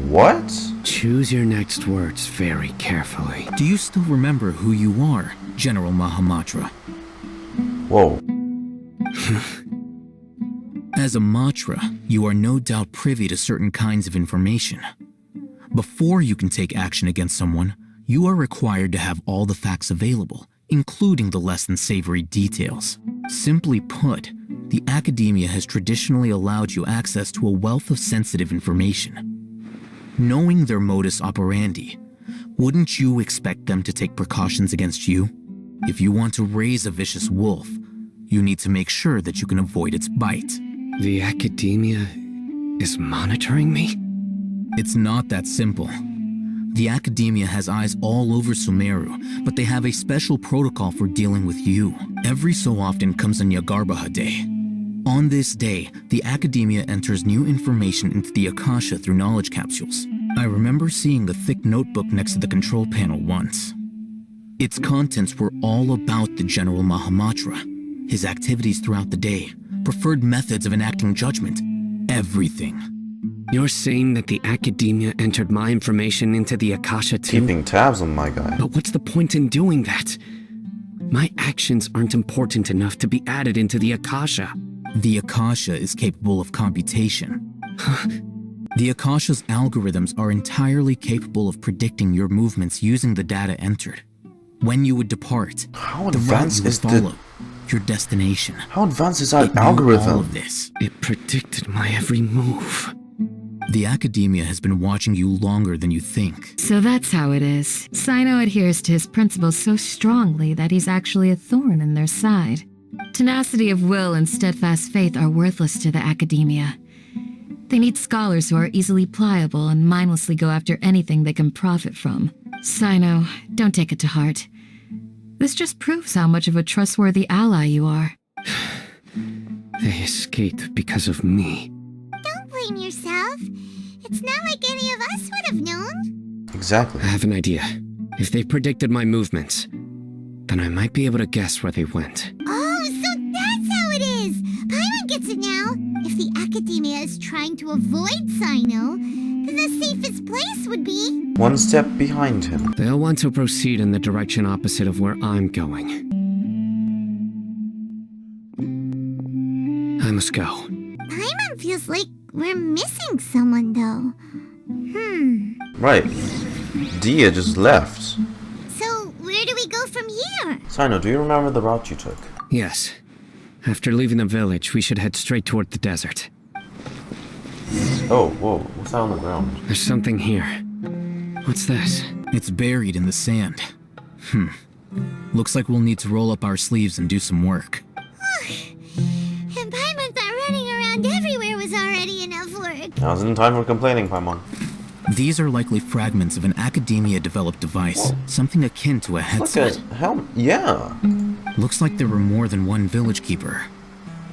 What? Choose your next words very carefully. Do you still remember who you are, General Mahamatra? Whoa. As a Matra, you are no doubt privy to certain kinds of information. Before you can take action against someone, you are required to have all the facts available, including the less than savory details. Simply put, the academia has traditionally allowed you access to a wealth of sensitive information. Knowing their modus operandi, wouldn't you expect them to take precautions against you? If you want to raise a vicious wolf, you need to make sure that you can avoid its bite. The academia is monitoring me? It's not that simple. The academia has eyes all over Sumeru, but they have a special protocol for dealing with you. Every so often comes a Nyagarbaha day. On this day, the academia enters new information into the Akasha through knowledge capsules. I remember seeing the thick notebook next to the control panel once. Its contents were all about the General Mahamatra, his activities throughout the day, preferred methods of enacting judgment, everything. You're saying that the academia entered my information into the Akasha too? Keeping tabs on my guy. But what's the point in doing that? My actions aren't important enough to be added into the Akasha. The Akasha is capable of computation. The Akasha's algorithms are entirely capable of predicting your movements using the data entered. When you would depart, how the route you would follow, your destination. How advanced is our algorithm? All of this. It predicted my every move. The academia has been watching you longer than you think. So that's how it is. Cyno adheres to his principles so strongly that he's actually a thorn in their side. Tenacity of will and steadfast faith are worthless to the academia. They need scholars who are easily pliable and mindlessly go after anything they can profit from. Cyno, don't take it to heart. This just proves how much of a trustworthy ally you are. They escaped because of me. Don't blame yourself. It's not like any of us would have known. Exactly. I have an idea. If they predicted my movements, then I might be able to guess where they went. Oh, so that's how it is! Paimon gets it now. If the academia is trying to avoid Cyno, then the safest place would be... one step behind him. They'll want to proceed in the direction opposite of where I'm going. I must go. Paimon feels like we're missing someone, though. Right. Dehya just left. So, where do we go from here? Cyno, do you remember the route you took? Yes. After leaving the village, we should head straight toward the desert. Oh, whoa. What's that on the ground? There's something here. What's this? It's buried in the sand. Looks like we'll need to roll up our sleeves and do some work. And Paimon thought running around everywhere was already enough work. Now's in time for complaining, Paimon. These are likely fragments of an academia-developed device, something akin to a headset. Look at yeah. Looks like there were more than one village keeper.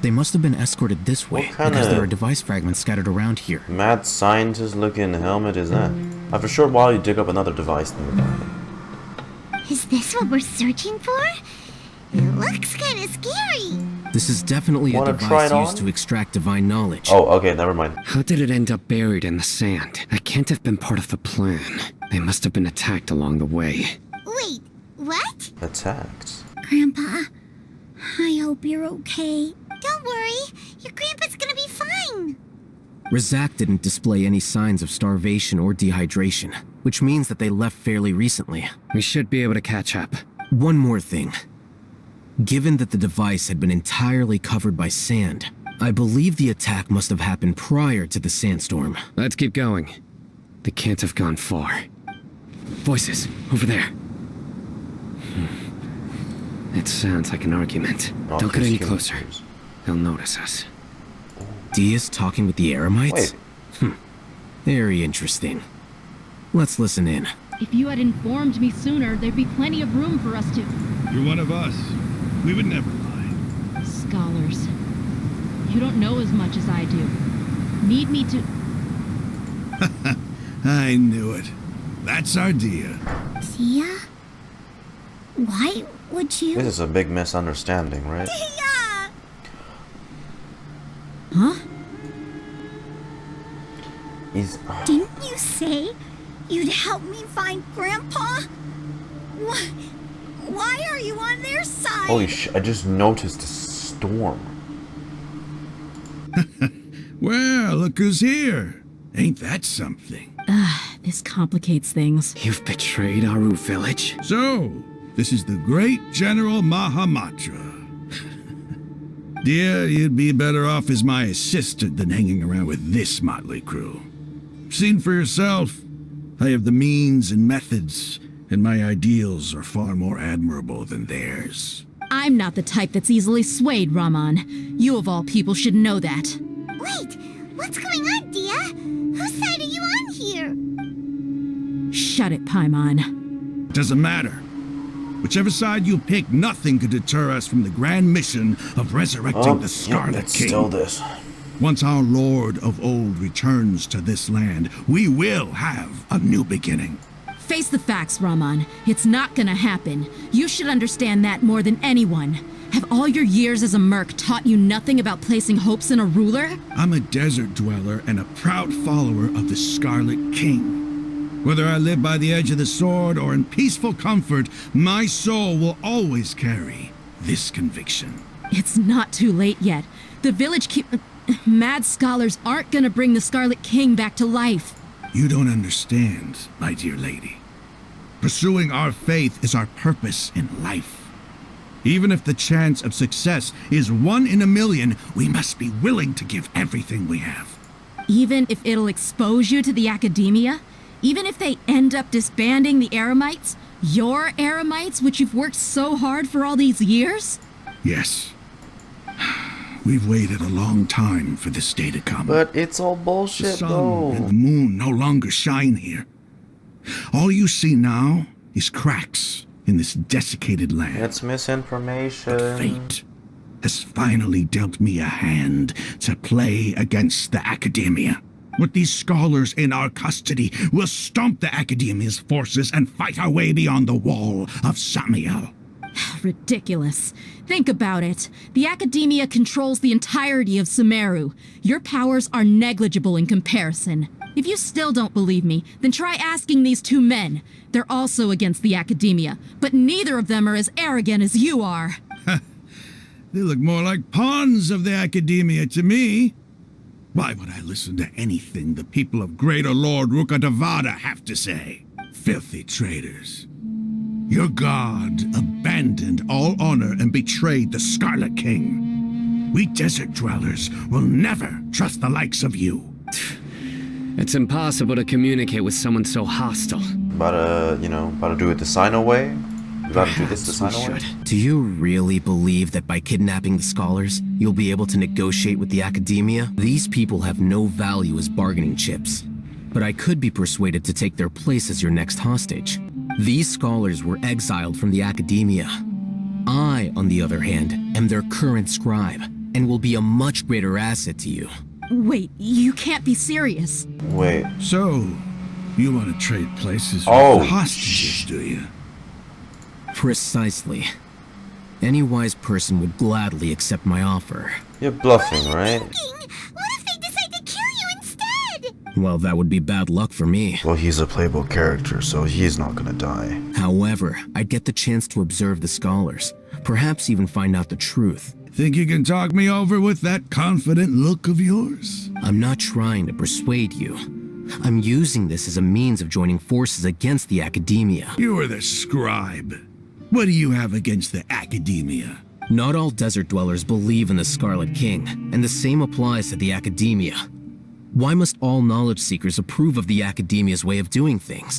They must have been escorted this way because there are device fragments scattered around here. Mad scientist-looking helmet is that? After a short while, you dig up another device nearby. Is this what we're searching for? It looks kind of scary. This is definitely a device used to extract divine knowledge. Oh, okay, never mind. How did it end up buried in the sand? That can't have been part of the plan. They must have been attacked along the way. Wait, what? Attacked? Grandpa, I hope you're okay. Don't worry, your grandpa's gonna be fine. Rizak didn't display any signs of starvation or dehydration, which means that they left fairly recently. We should be able to catch up. One more thing. Given that the device had been entirely covered by sand, I believe the attack must have happened prior to the sandstorm. Let's keep going. They can't have gone far. Voices, over there. It sounds like an argument. Don't get any closer. They'll notice us. Dehya's talking with the Eremites? Wait. Very interesting. Let's listen in. If you had informed me sooner, there'd be plenty of room for us to... You're one of us. We would never lie. Scholars. You don't know as much as I do. Need me to... I knew it. That's our Dehya. Dehya? Why would you... This is a big misunderstanding, right? Dehya! Huh? Didn't you say you'd help me find Grandpa? Why are you on their side? Holy I just noticed a storm. Well, look who's here. Ain't that something? This complicates things. You've betrayed Aru village? So, this is the great General Mahamatra. Dehya, you'd be better off as my assistant than hanging around with this motley crew. Seen for yourself, I have the means and methods, and my ideals are far more admirable than theirs. I'm not the type that's easily swayed, Raman. You of all people should know that. Wait, what's going on, Dehya? Whose side are you on here? Shut it, Paimon. Doesn't matter. Whichever side you pick, nothing could deter us from the grand mission of resurrecting the Scarlet King. Still this. Once our Lord of Old returns to this land, we will have a new beginning. Face the facts, Raman. It's not gonna happen. You should understand that more than anyone. Have all your years as a merc taught you nothing about placing hopes in a ruler? I'm a desert dweller and a proud follower of the Scarlet King. Whether I live by the edge of the sword or in peaceful comfort, my soul will always carry this conviction. It's not too late yet. The village mad scholars aren't gonna bring the Scarlet King back to life. You don't understand, my dear lady. Pursuing our faith is our purpose in life. Even if the chance of success is 1 in a million, we must be willing to give everything we have. Even if it'll expose you to the academia? Even if they end up disbanding the Eremites? Your Eremites, which you've worked so hard for all these years? Yes. We've waited a long time for this day to come. But it's all The bullshit, sun though. and the moon no longer shine here. All you see now is cracks in this desiccated land. It's misinformation. But fate has finally dealt me a hand to play against the Academia. With these scholars in our custody, we'll stomp the Academia's forces and fight our way beyond the wall of Samiel. Ridiculous. Think about it. The Academia controls the entirety of Sumeru. Your powers are negligible in comparison. If you still don't believe me, then try asking these two men. They're also against the Academia, but neither of them are as arrogant as you are. They look more like pawns of the Academia to me. Why would I listen to anything the people of Greater Lord Rukkhadevata have to say? Filthy traitors. Your god abandoned all honor and betrayed the Scarlet King. We desert dwellers will never trust the likes of you. It's impossible to communicate with someone so hostile. About to do it the Cyno way? We gotta do this the Cyno way? Do you really believe that by kidnapping the scholars, you'll be able to negotiate with the Academia? These people have no value as bargaining chips. But I could be persuaded to take their place as your next hostage. These scholars were exiled from the Academia. I, on the other hand, am their current scribe, and will be a much greater asset to you. Wait, you can't be serious. Wait. So, you want to trade places Oh, with the hostages, do you? Precisely. Any wise person would gladly accept my offer. You're bluffing, right? Well, that would be bad luck for me. Well, he's a playable character, so he's not gonna die. However, I'd get the chance to observe the scholars, perhaps even find out the truth. Think you can talk me over with that confident look of yours? I'm not trying to persuade you. I'm using this as a means of joining forces against the Academia. You are the scribe. What do you have against the Academia? Not all desert dwellers believe in the Scarlet King, and the same applies to the Academia. Why must all knowledge seekers approve of the Academia's way of doing things?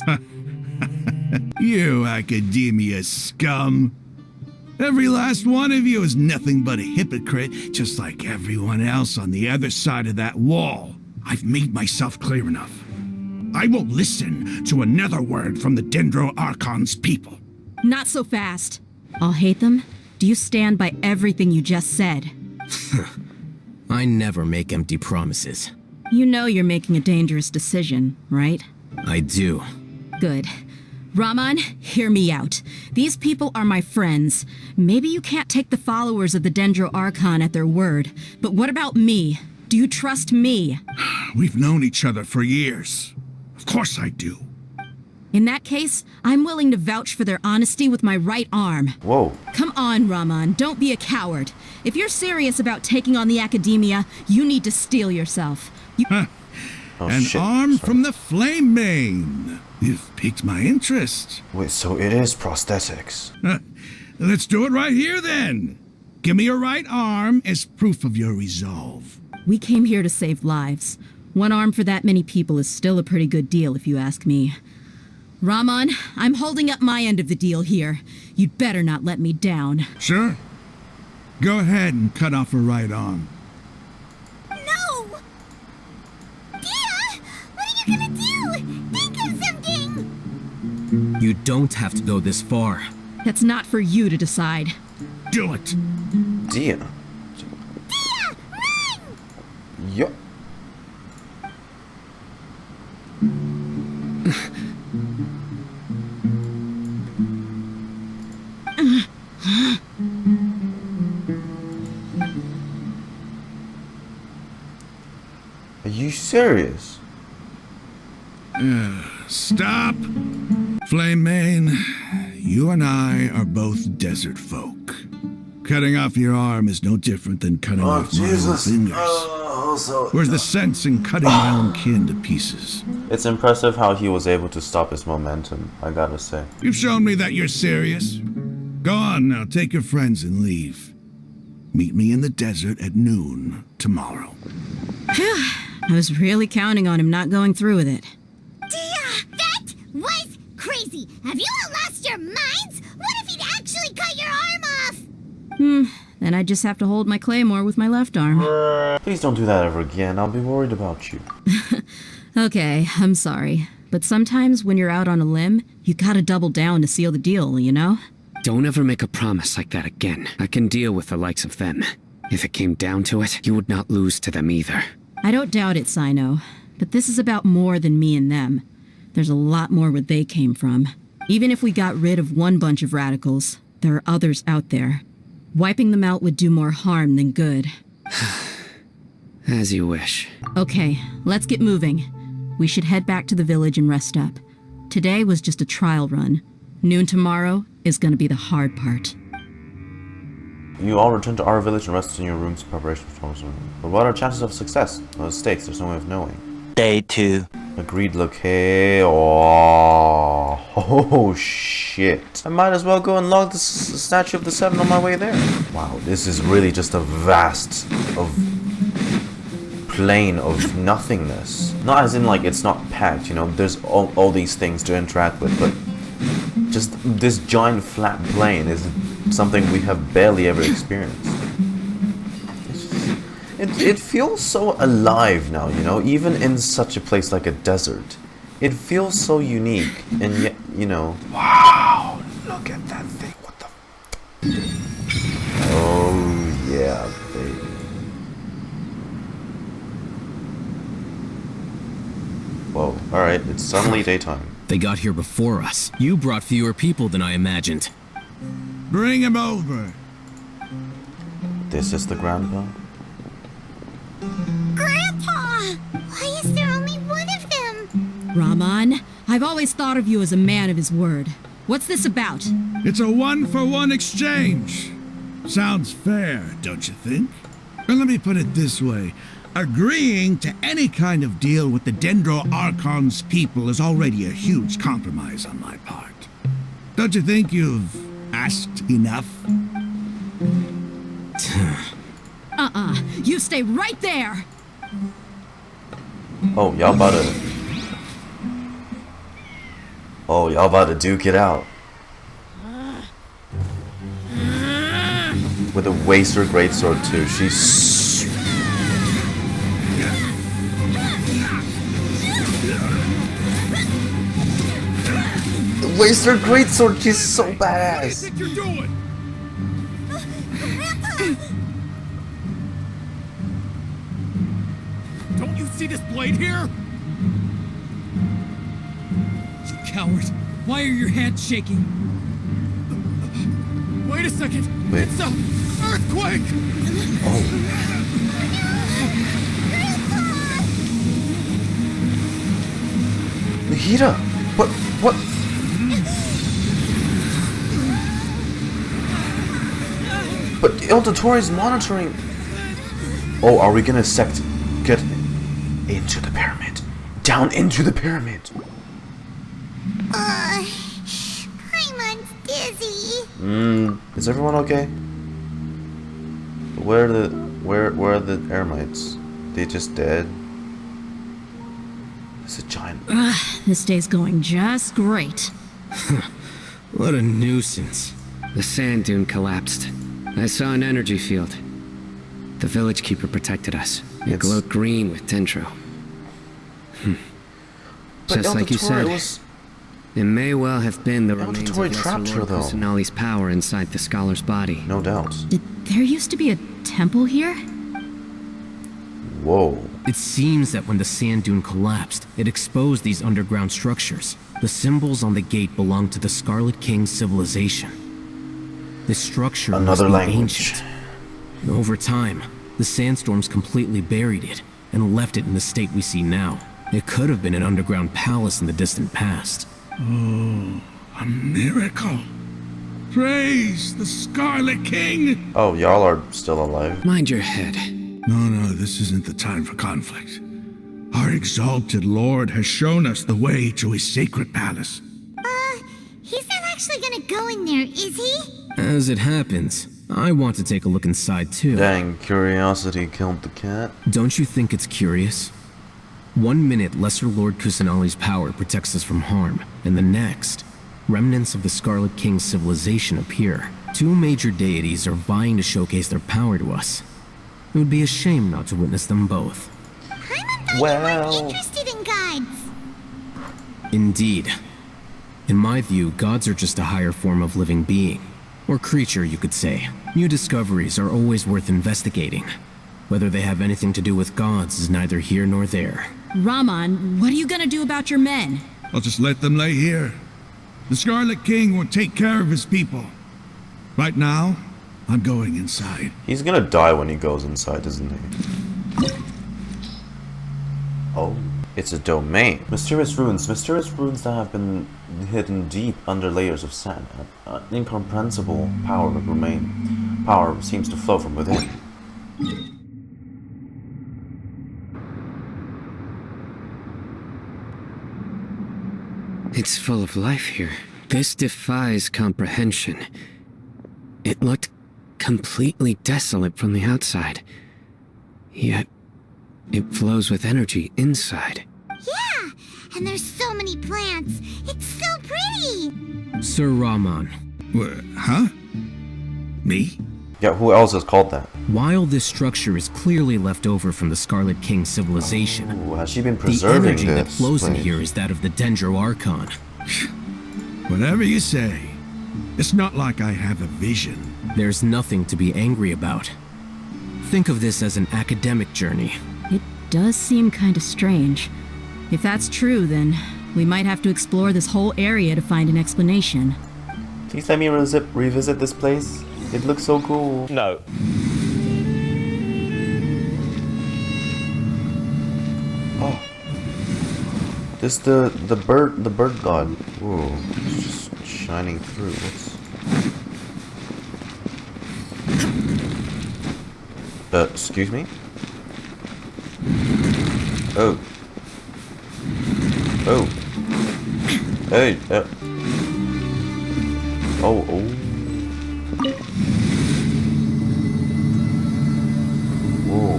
You Academia scum. Every last one of you is nothing but a hypocrite, just like everyone else on the other side of that wall. I've made myself clear enough. I won't listen to another word from the Dendro Archon's people. Not so fast. Alhaitham, do you stand by everything you just said? I never make empty promises. You know you're making a dangerous decision, right? I do. Good. Raman, hear me out. These people are my friends. Maybe you can't take the followers of the Dendro Archon at their word, but what about me? Do you trust me? We've known each other for years. Of course I do. In that case, I'm willing to vouch for their honesty with my right arm. Whoa. Come on, Raman, don't be a coward. If you're serious about taking on the Academia, you need to steel yourself. An arm from the Flame Mane. You've piqued my interest. Wait, so it is prosthetics. Let's do it right here then. Give me your right arm as proof of your resolve. We came here to save lives. One arm for that many people is still a pretty good deal, if you ask me. Raman, I'm holding up my end of the deal here. You'd better not let me down. Sure. Go ahead and cut off her right arm. No! Dehya! What are you gonna do? Think of something! You don't have to go this far. That's not for you to decide. Do it! Dehya. Dehya! Run! Yup. Are you serious? Stop! Flame Mane, you and I are both desert folk. Cutting off your arm is no different than cutting off my own fingers. Where's the sense in cutting my own kin to pieces? It's impressive how he was able to stop his momentum, I gotta say. You've shown me that you're serious. Go on now, take your friends and leave. Meet me in the desert at noon tomorrow. I was really counting on him not going through with it. Dehya! That was crazy! Have you all lost your minds? What if he'd actually cut your arm off? Then I'd just have to hold my claymore with my left arm. Please don't do that ever again. I'll be worried about you. Okay, I'm sorry. But sometimes when you're out on a limb, you gotta double down to seal the deal, you know? Don't ever make a promise like that again. I can deal with the likes of them. If it came down to it, you would not lose to them either. I don't doubt it, Cyno. But this is about more than me and them. There's a lot more where they came from. Even if we got rid of one bunch of radicals, there are others out there. Wiping them out would do more harm than good. As you wish. Okay, let's get moving. We should head back to the village and rest up. Today was just a trial run. Noon tomorrow is gonna be the hard part. You all return to our village and rest in your rooms in preparation for tomorrow's room. But what are chances of success? No stakes, there's no way of knowing. Day 2. Agreed, look, hey, oh shit. I might as well go and log the Statue of the Seven on my way there. Wow, this is really just a vast plane of nothingness. Not as in like it's not packed, you know, there's all these things to interact with, but just this giant flat plane is something we have barely ever experienced. It feels so alive now, you know, even in such a place like a desert. It feels so unique, and yet, you know... Wow, look at that thing, what the... Oh, yeah, baby. Whoa, alright, it's suddenly daytime. They got here before us. You brought fewer people than I imagined. Bring him over. This is the grandpa? Grandpa! Why is there only one of them? Rahman, I've always thought of you as a man of his word. What's this about? It's a one-for-one exchange. Sounds fair, don't you think? Well, let me put it this way. Agreeing to any kind of deal with the Dendro Archon's people is already a huge compromise on my part. Don't you think you've asked enough? You stay right there! Oh, y'all about to... Oh, y'all about to duke it out. With a Waster Greatsword too. She's... The Waster Greatsword, she's so badass. What do you think you're doing? Don't you see this blade here? You coward! Why are your hands shaking? Wait a second! Wait. It's an earthquake! Oh. Nahida! What? But Dottore's monitoring... Oh, are we gonna get into the pyramid? Down into the pyramid! Paimon's dizzy. Is everyone okay? Where are the Eremites? They just dead? It's a giant... This day's going just great. What a nuisance. The sand dune collapsed. I saw an energy field. The village keeper protected us. It glowed green with Dendro. Just like you said, it may well have been the remains of Lesser Lord Kusanali's power inside the scholar's body. No doubt. Did there used to be a temple here? Whoa. It seems that when the sand dune collapsed, it exposed these underground structures. The symbols on the gate belong to the Scarlet King's civilization. This structure Another must be language. ancient. Over time, the sandstorms completely buried it and left it in the state we see now. It could have been an underground palace in the distant past. Oh, a miracle. Praise the Scarlet King! Oh, y'all are still alive? Mind your head. No, this isn't the time for conflict. Our exalted lord has shown us the way to his sacred palace. He's not actually gonna go in there, is he? As it happens, I want to take a look inside too. Dang, curiosity killed the cat. Don't you think it's curious? 1 minute, Lesser Lord Kusanali's power protects us from harm, and the next, remnants of the Scarlet King's civilization appear. Two major deities are vying to showcase their power to us. It would be a shame not to witness them both. I'm interested in gods. Indeed. In my view, gods are just a higher form of living being. Or creature, you could say. New discoveries are always worth investigating. Whether they have anything to do with gods is neither here nor there. Raman, what are you gonna do about your men? I'll just let them lay here. The Scarlet King will take care of his people. Right now, I'm going inside. He's gonna die when he goes inside, isn't he? Oh, it's a domain. Mysterious runes that have been hidden deep under layers of sand. An incomprehensible power remain. Power seems to flow from within. It's full of life here. This defies comprehension. It looked completely desolate from the outside. Yet, it flows with energy inside. Yeah, and there's so many plants. It's so pretty. Sir Raman. Huh? Me? Yeah, who else is called that? While this structure is clearly left over from the Scarlet King civilization, has she been preserving the energy that this flows in place? here is that of the Dendro Archon. Whatever you say. It's not like I have a vision. There's nothing to be angry about. Think of this as an academic journey. It does seem kind of strange. If that's true, then we might have to explore this whole area to find an explanation. Please let me revisit this place. It looks so cool. No. Oh. This the bird god. Whoa. It's just shining through. What's excuse me? Oh. Oh. Hey, oh, oh. Whoa.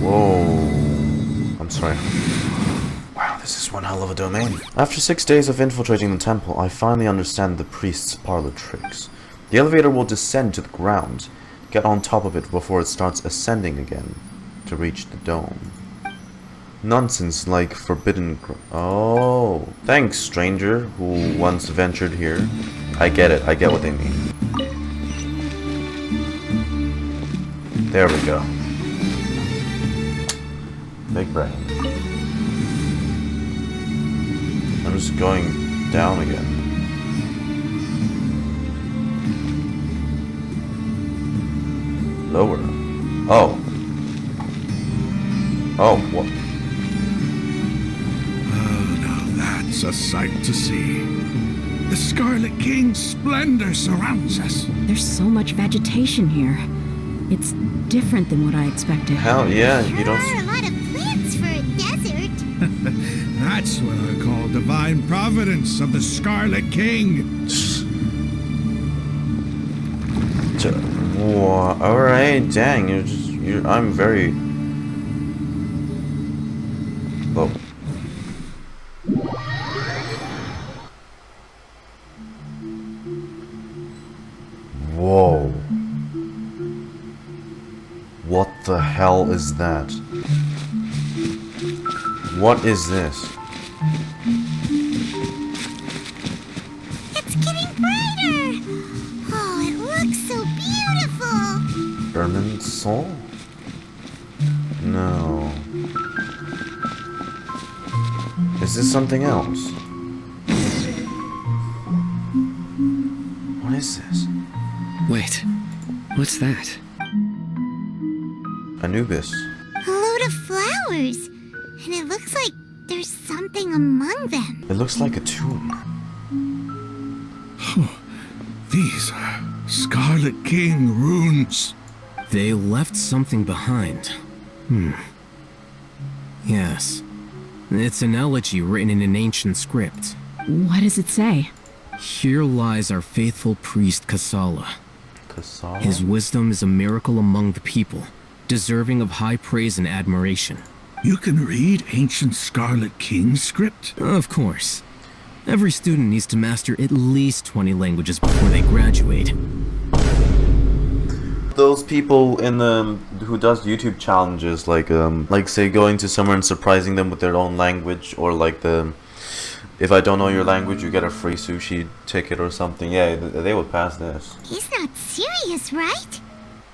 Whoa. I'm sorry. Wow, this is one hell of a domain. After 6 days of infiltrating the temple, I finally understand the priest's parlor tricks. The elevator will descend to the ground, get on top of it before it starts ascending again to reach the dome. Nonsense like forbidden oh, thanks, stranger who once ventured here. I get it, I get what they mean. There we go. Big brain. I'm just going down again. Lower. Oh. Oh, what? Oh, now that's a sight to see. The Scarlet King's splendor surrounds us. There's so much vegetation here. It's different than what I expected. Hell yeah, you don't. There are a lot of plants for a desert. That's what I call divine providence of the Scarlet King. Alright, dang, I'm very... Oh. Whoa. What the hell is that? What is this? It's getting brighter. Oh, it looks so beautiful. Ermin's soul? No. Is this something else? What is this? Wait, what's that? Anubis. A load of flowers. And it looks like there's something among them. It looks like a tomb. These are Scarlet King runes. They left something behind. Yes. It's an elegy written in an ancient script. What does it say? Here lies our faithful priest Kasala. Kasala? His wisdom is a miracle among the people, deserving of high praise and admiration. You can read ancient Scarlet King script? Of course. Every student needs to master at least 20 languages before they graduate. Those people in the who does YouTube challenges, like say going to somewhere and surprising them with their own language, or like the if I don't know your language, you get a free sushi ticket or something. Yeah, they would pass this. He's not serious, right?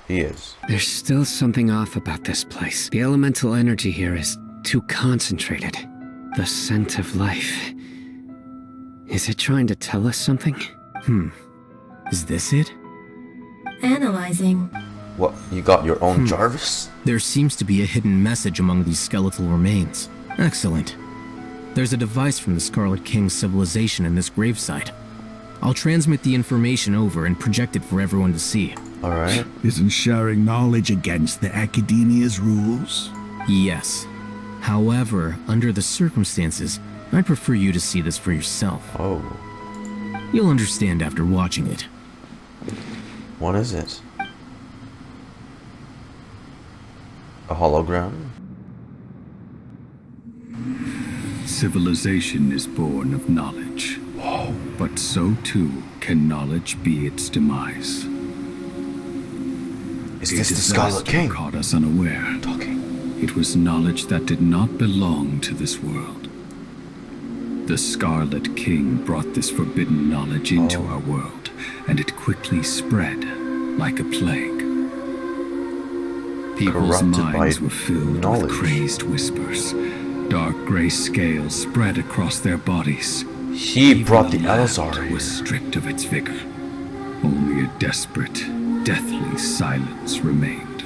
He is. There's still something off about this place. The elemental energy here is too concentrated. The scent of life. Is it trying to tell us something? Is this it? Analyzing. What, you got your own Jarvis? There seems to be a hidden message among these skeletal remains. Excellent. There's a device from the Scarlet King's civilization in this gravesite. I'll transmit the information over and project it for everyone to see. Alright. Isn't sharing knowledge against the Academia's rules? Yes. However, under the circumstances, I'd prefer you to see this for yourself. Oh. You'll understand after watching it. What is it? A hologram? Civilization is born of knowledge. But so too can knowledge be its demise. Is this the Scarlet King? Caught us unaware. It was knowledge that did not belong to this world. The Scarlet King brought this forbidden knowledge into our world, and it quickly spread like a plague. People's minds were filled with crazed whispers. Dark gray scales spread across their bodies. He brought the Elazar was stripped of its vigor. Only a desperate, deathly silence remained.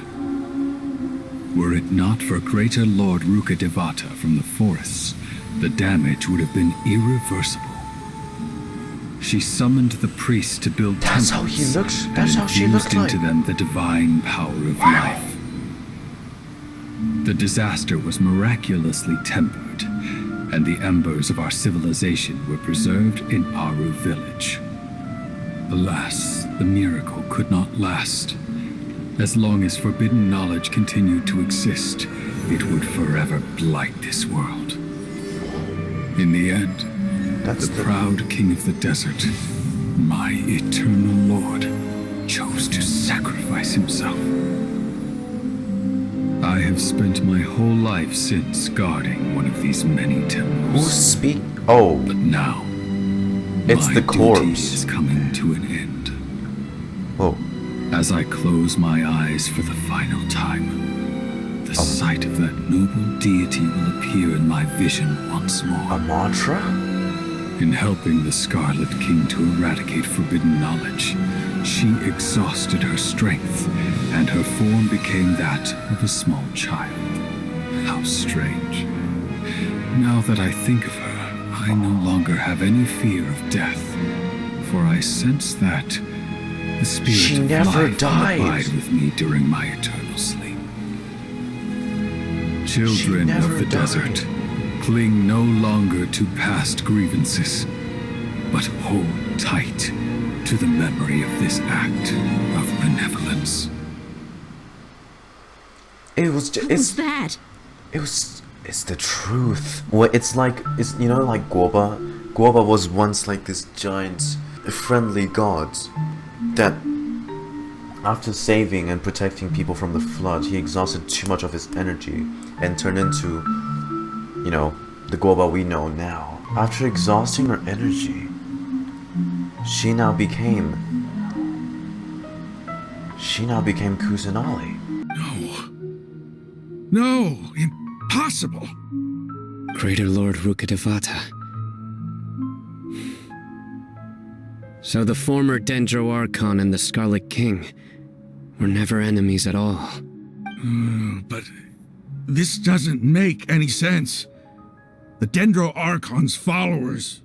Were it not for greater Lord Rukkhadevata from the forests, the damage would have been irreversible. She summoned the priests to build temples. That's how he looks. That's how she looks like. Into them the divine power of life. The disaster was miraculously tempered, and the embers of our civilization were preserved in Aru village. Alas, the miracle could not last. As long as forbidden knowledge continued to exist, it would forever blight this world. In the end, the proud king of the desert, my eternal lord, chose to sacrifice himself. I have spent my whole life since guarding one of these many temples. But now, it's my the corpse. duty is coming to an end. As I close my eyes for the final time, the sight of that noble deity will appear in my vision once more. A mantra? In helping the Scarlet King to eradicate forbidden knowledge, she exhausted her strength, and her form became that of a small child. How strange. Now that I think of her, I no longer have any fear of death, for I sense that the spirit of life will abide with me during my eternal sleep. Children of the desert, cling no longer to past grievances, but hold tight to the memory of this act of benevolence. It's that? It's the truth. Well, it's like you know, like Guoba. Guoba was once like this giant, friendly god that, after saving and protecting people from the flood, he exhausted too much of his energy and turned into, you know, the Guoba we know now. After exhausting her energy, she now became Kusanali. No, impossible. Greater Lord Rukkhadevata. So the former Dendro Archon and the Scarlet King were never enemies at all. But this doesn't make any sense. The Dendro Archon's followers,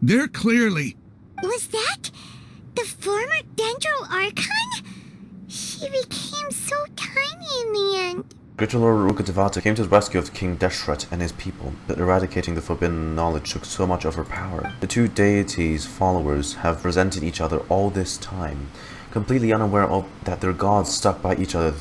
they're clearly... Was that the former Dendro Archon? She became so tiny in the end. Greater Lord Rukkhadevata came to the rescue of King DESHRET'S and his people, but eradicating the forbidden knowledge took so much of her power. The two deities' followers have resented each other all this time, completely unaware of that their gods stuck by each other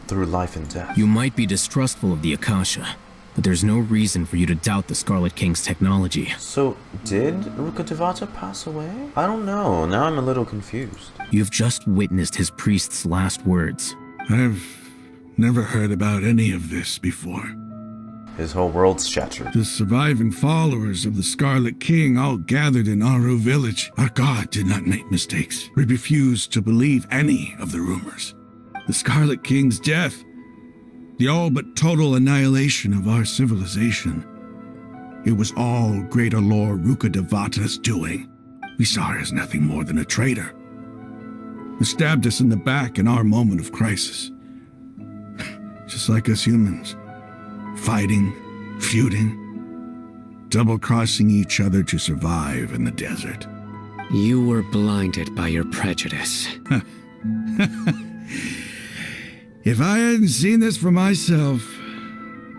through life and death. You might be distrustful of the Akasha, but there's no reason for you to doubt the Scarlet King's technology. So, did Rukkhadevata pass away? I don't know. Now I'm a little confused. You've just witnessed his priest's last words. I've never heard about any of this before. His whole world's shattered. The surviving followers of the Scarlet King all gathered in Aru village. Our god did not make mistakes. We refused to believe any of the rumors. The Scarlet King's death, the all but total annihilation of our civilization. It was all Greater Lord Rukkhadevata's doing. We saw her as nothing more than a traitor, who stabbed us in the back in our moment of crisis. Just like us humans. Fighting, feuding, double-crossing each other to survive in the desert. You were blinded by your prejudice. If I hadn't seen this for myself,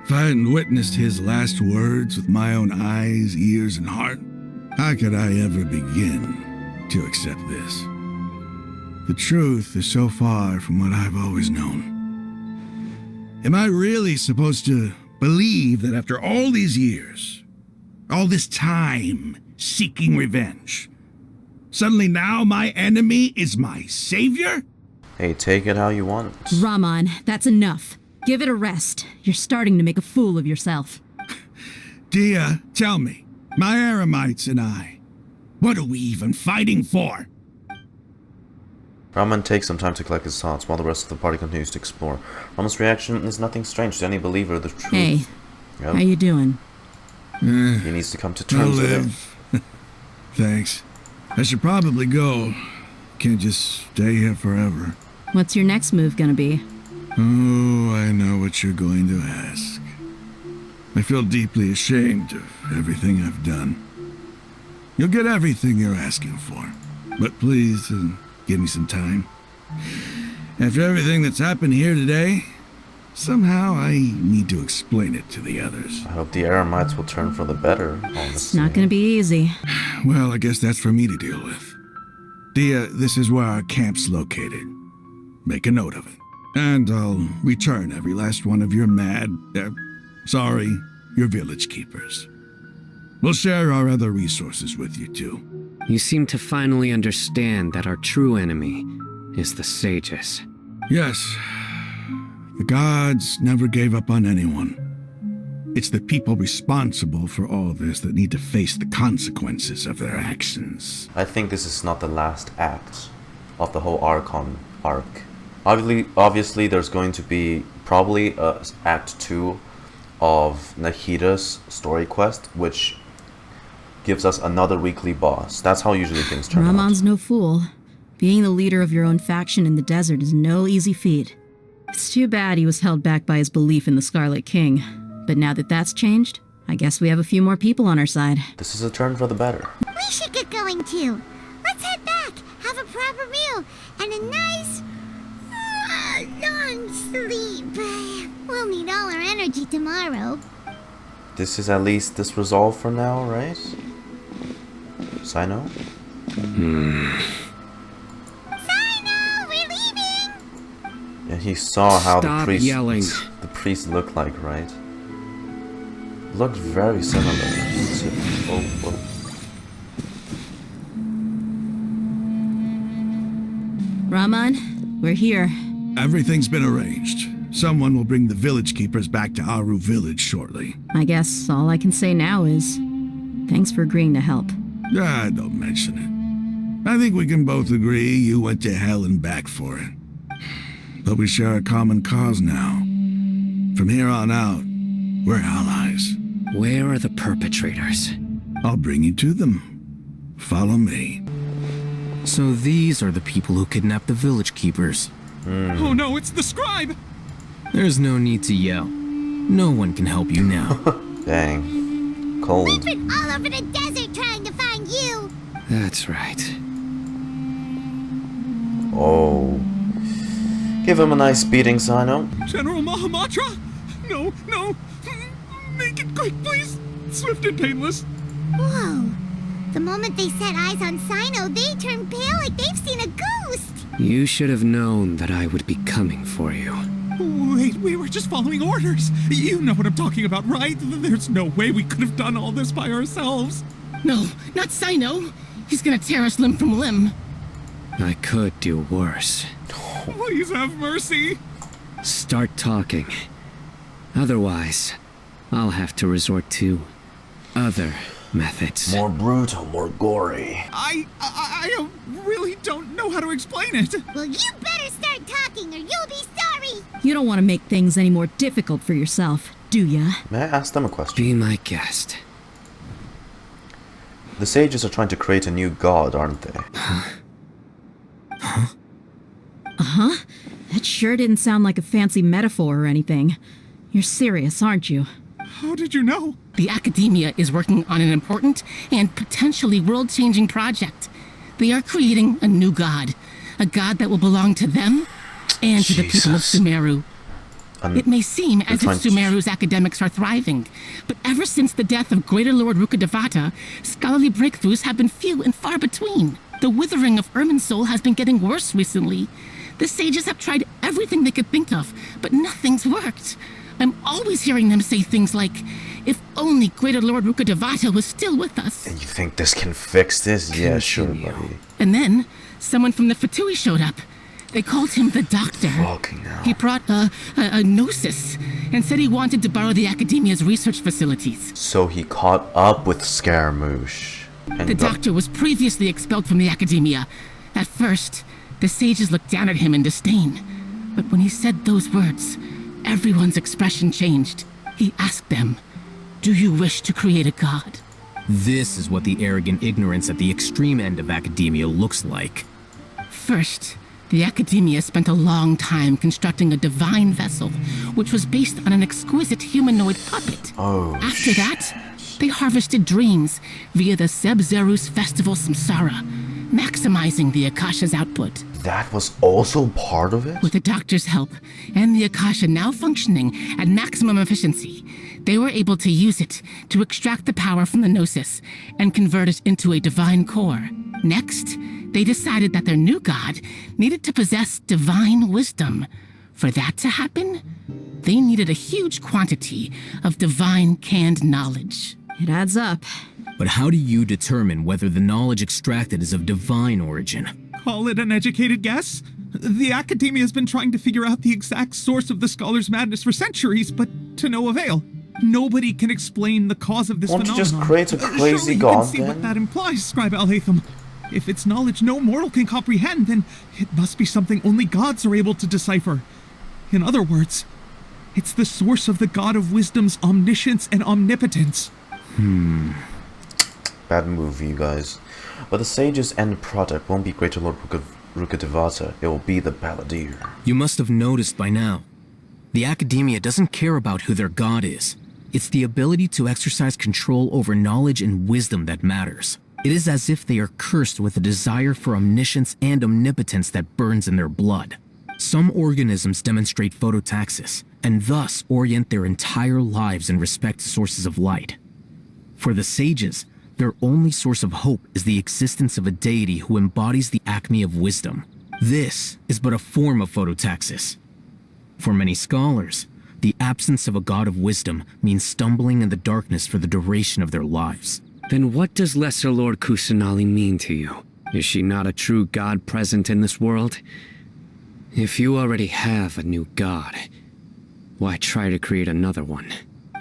if I hadn't witnessed his last words with my own eyes, ears, and heart, how could I ever begin to accept this? The truth is so far from what I've always known. Am I really supposed to believe that after all these years, all this time seeking revenge, suddenly now my enemy is my savior? Hey, take it how you want it. Raman, that's enough. Give it a rest. You're starting to make a fool of yourself. Dehya, tell me, my Eremites and I, what are we even fighting for? Raman takes some time to collect his thoughts while the rest of the party continues to explore. Raman's reaction is nothing strange to any believer of the truth. Hey, yep. How you doing? He needs to come to terms with it. Thanks. I should probably go. Can't just stay here forever. What's your next move gonna be? Oh, I know what you're going to ask. I feel deeply ashamed of everything I've done. You'll get everything you're asking for. But please, give me some time. After everything that's happened here today, somehow I need to explain it to the others. I hope the Eremites will turn for the better, honestly. It's not gonna be easy. Well, I guess that's for me to deal with. Dehya, this is where our camp's located. Make a note of it. And I'll return every last one of your your village keepers. We'll share our other resources with you too. You seem to finally understand that our true enemy is the sages. Yes. The gods never gave up on anyone. It's the people responsible for all this that need to face the consequences of their actions. I think this is not the last act of the whole Archon arc. Obviously there's going to be probably Act 2 of Nahida's story quest, which gives us another weekly boss. That's how usually things turn out. Raman's no fool. Being the leader of your own faction in the desert is no easy feat. It's too bad he was held back by his belief in the Scarlet King. But now that that's changed, I guess we have a few more people on our side. This is a turn for the better. We should get going too. Let's head back, have a proper meal, and a nice, long sleep. We'll need all our energy tomorrow. This is at least this resolve for now, right? Cyno? Cyno, we're leaving! Yeah, he saw how Stop yelling. The priest looked like, right? Looked very similar to... Oh. Raman, we're here. Everything's been arranged. Someone will bring the village keepers back to Aru village shortly. I guess all I can say now is, thanks for agreeing to help. Don't mention it. I think we can both agree you went to hell and back for it. But we share a common cause now. From here on out, we're allies. Where are the perpetrators? I'll bring you to them. Follow me. So these are the people who kidnapped the village keepers. Oh no, it's the scribe! There's no need to yell. No one can help you now. Dang. Cold. We've been all over the desert trying to find you! That's right. Oh. Give him a nice beating, Cyno. General Mahamatra? No. Make it quick, please. Swift and painless. Whoa. The moment they set eyes on Cyno, they turn pale like they've seen a ghost! You should have known that I would be coming for you. Wait, we were just following orders. You know what I'm talking about, right? There's no way we could have done all this by ourselves. No, not Cyno. He's gonna tear us limb from limb. I could do worse. Please have mercy. Start talking. Otherwise, I'll have to resort to other methods. More brutal, more gory. I really don't know how to explain it. Well, you better start talking or you'll be sorry. You don't want to make things any more difficult for yourself, do ya? May I ask them a question? Be my guest. The sages are trying to create a new god, aren't they? Uh-huh. That sure didn't sound like a fancy metaphor or anything. You're serious, aren't you? How did you know? The Academia is working on an important and potentially world-changing project. They are creating a new god. A god that will belong to them and to the people of Sumeru. It may seem as if Sumeru's academics are thriving, but ever since the death of Greater Lord Rukkhadevata, scholarly breakthroughs have been few and far between. The withering of Irminsul has been getting worse recently. The sages have tried everything they could think of, but nothing's worked. I'm always hearing them say things like, if only Greater Lord Rukkhadevata was still with us. And you think this can fix this? Yeah, sure, buddy. And then, someone from the Fatui showed up. They called him the Doctor. He brought a gnosis and said he wanted to borrow the Academia's research facilities. So he caught up with Scaramouche. And The Doctor was previously expelled from the Academia. At first, the sages looked down at him in disdain. But when he said those words, everyone's expression changed. He asked them, "Do you wish to create a god?" This is what the arrogant ignorance at the extreme end of academia looks like. First, the Academia spent a long time constructing a divine vessel, which was based on an exquisite humanoid puppet. After that, they harvested dreams via the Seb-Zerus Festival Samsara, maximizing the Akasha's output. That was also part of it? With the Doctor's help, and the Akasha now functioning at maximum efficiency, they were able to use it to extract the power from the Gnosis and convert it into a divine core. Next, they decided that their new god needed to possess divine wisdom. For that to happen, they needed a huge quantity of divine canned knowledge. It adds up. But how do you determine whether the knowledge extracted is of divine origin? Call it an educated guess? The Academia has been trying to figure out the exact source of the Scholar's madness for centuries, but to no avail. Nobody can explain the cause of this phenomenon. Won't you just create a crazy Surely god, you can see then? what that implies, Scribe Alhaitham. If it's knowledge no mortal can comprehend, then it must be something only gods are able to decipher. In other words, it's the source of the god of wisdom's omniscience and omnipotence. Bad move, you guys. But the sage's end product won't be Greater Lord Rukkhadevata, it will be the Balladeer. You must have noticed by now. The Academia doesn't care about who their god is. It's the ability to exercise control over knowledge and wisdom that matters. It is as if they are cursed with a desire for omniscience and omnipotence that burns in their blood. Some organisms demonstrate phototaxis, and thus orient their entire lives in respect to sources of light. For the sages, their only source of hope is the existence of a deity who embodies the acme of wisdom. This is but a form of phototaxis. For many scholars, the absence of a god of wisdom means stumbling in the darkness for the duration of their lives. Then what does Lesser Lord Kusanali mean to you? Is she not a true god present in this world? If you already have a new god, why try to create another one?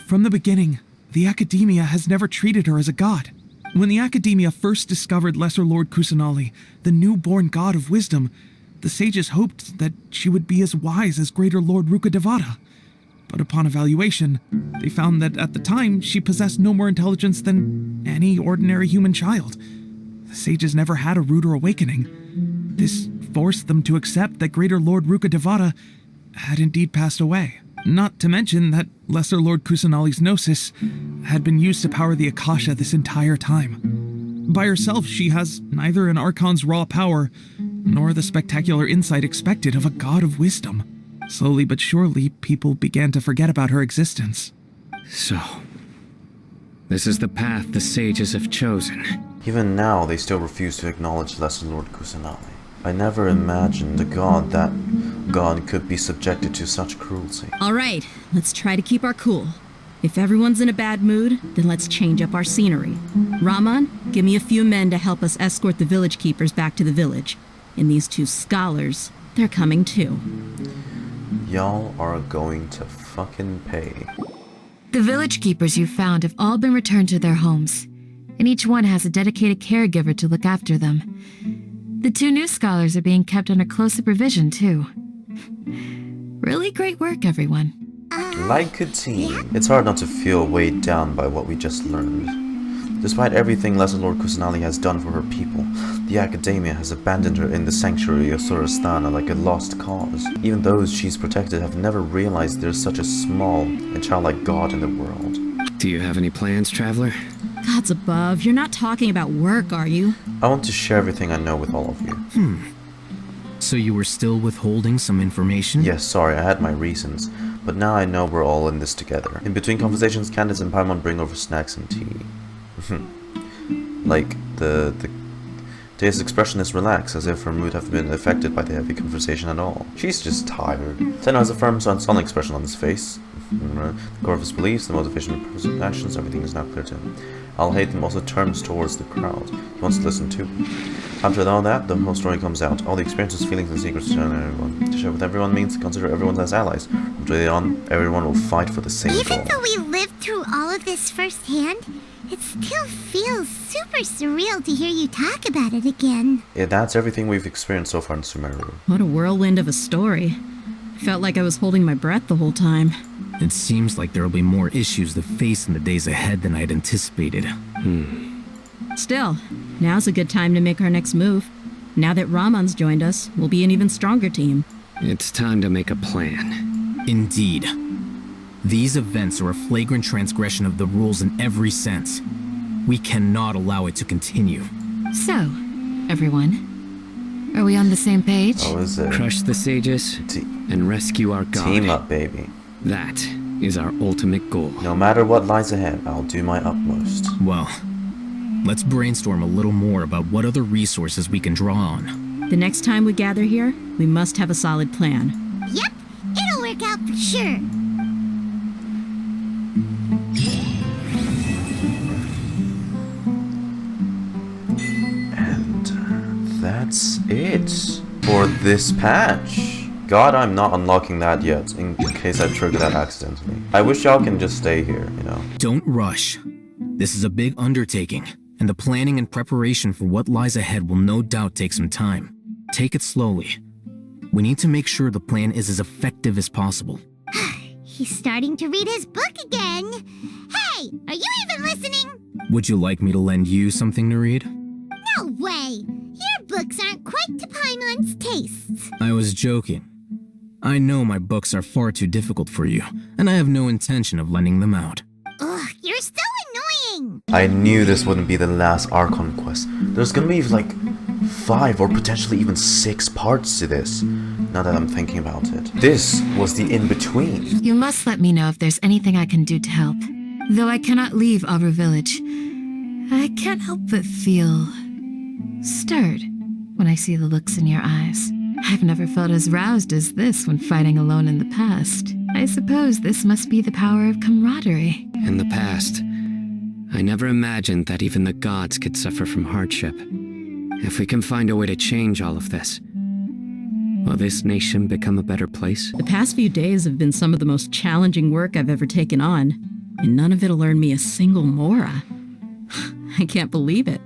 From the beginning, the Academia has never treated her as a god. When the Academia first discovered Lesser Lord Kusanali, the newborn god of wisdom, the sages hoped that she would be as wise as Greater Lord Rukkhadevata. But upon evaluation, they found that at the time she possessed no more intelligence than any ordinary human child. The sages never had a ruder awakening. This forced them to accept that Greater Lord Rukkhadevata had indeed passed away. Not to mention that Lesser Lord Kusanali's gnosis had been used to power the Akasha this entire time. By herself, she has neither an Archon's raw power, nor the spectacular insight expected of a god of wisdom. Slowly but surely, people began to forget about her existence. So, this is the path the sages have chosen. Even now, they still refuse to acknowledge Lesser Lord Kusanali. I never imagined a god that god could be subjected to such cruelty. Alright, let's try to keep our cool. If everyone's in a bad mood, then let's change up our scenery. Raman, give me a few men to help us escort the village keepers back to the village. And these 2 scholars, they're coming too. Y'all are going to fucking pay. The village keepers you found have all been returned to their homes, and each one has a dedicated caregiver to look after them. The 2 new scholars are being kept under close supervision, too. Really great work, everyone. Like a team, it's hard not to feel weighed down by what we just learned. Despite everything Lesser Lord Kusanali has done for her people, the Academia has abandoned her in the sanctuary of Surasthana like a lost cause. Even those she's protected have never realized there's such a small and childlike god in the world. Do you have any plans, Traveler? Gods above, you're not talking about work, are you? I want to share everything I know with all of you. So you were still withholding some information? Yes, sorry, I had my reasons. But now I know we're all in this together. In between conversations, Candace and Paimon bring over snacks and tea. Like, Dehya's expression is relaxed, as if her mood have been affected by the heavy conversation at all. She's just tired. Cyno has a firm, solid expression on his face. The core of his beliefs, the motivation and purpose of his actions, everything is now clear to him. Alhaitham also turns towards the crowd. He wants to listen too. After all that, the whole story comes out. All the experiences, feelings, and secrets to share with everyone. To share with everyone means to consider everyone as allies. From today on, everyone will fight for the same goal. Even though we lived through all of this firsthand, it still feels super surreal to hear you talk about it again. Yeah, that's everything we've experienced so far in Sumeru. What a whirlwind of a story. I felt like I was holding my breath the whole time. It seems like there will be more issues to face in the days ahead than I had anticipated. Still, now's a good time to make our next move. Now that Raman's joined us, we'll be an even stronger team. It's time to make a plan. Indeed. These events are a flagrant transgression of the rules in every sense. We cannot allow it to continue. So, everyone, are we on the same page? Oh, is it? Crush the sages and rescue our god. Team up, baby. That is our ultimate goal. No matter what lies ahead, I'll do my utmost. Well, let's brainstorm a little more about what other resources we can draw on. The next time we gather here, we must have a solid plan. Yep, it'll work out for sure. And that's it for this patch. God, I'm not unlocking that yet, in case I trigger that accidentally. I wish y'all can just stay here, you know. Don't rush. This is a big undertaking, and the planning and preparation for what lies ahead will no doubt take some time. Take it slowly. We need to make sure the plan is as effective as possible. He's starting to read his book again. Hey, are you even listening? Would you like me to lend you something to read? No way. Your books aren't quite to Paimon's tastes. I was joking. I know my books are far too difficult for you, and I have no intention of lending them out. Ugh, you're so annoying. I knew this wouldn't be the last Archon quest. There's gonna be like 5 or potentially even 6 parts to this, now that I'm thinking about it. This was the in-between. You must let me know if there's anything I can do to help. Though I cannot leave Aru Village, I can't help but feel stirred when I see the looks in your eyes. I've never felt as roused as this when fighting alone in the past. I suppose this must be the power of camaraderie. In the past, I never imagined that even the gods could suffer from hardship. If we can find a way to change all of this, will this nation become a better place? The past few days have been some of the most challenging work I've ever taken on, and none of it'll earn me a single mora. I can't believe it.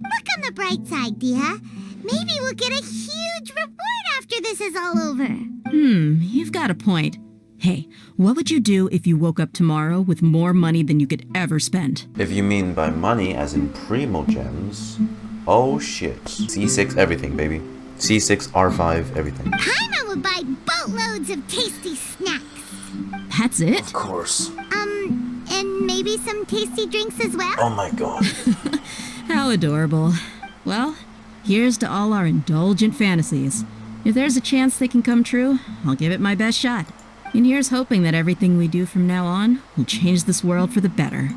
Look on the bright side, Dehya. Maybe we'll get a huge reward after this is all over. You've got a point. Hey, what would you do if you woke up tomorrow with more money than you could ever spend? If you mean by money as in Primogems, oh shit. C6 everything, baby. C6, R5, everything. Paimon would buy boatloads of tasty snacks. That's it? Of course. And maybe some tasty drinks as well? Oh my god. How adorable. Well, here's to all our indulgent fantasies. If there's a chance they can come true, I'll give it my best shot. And here's hoping that everything we do from now on will change this world for the better.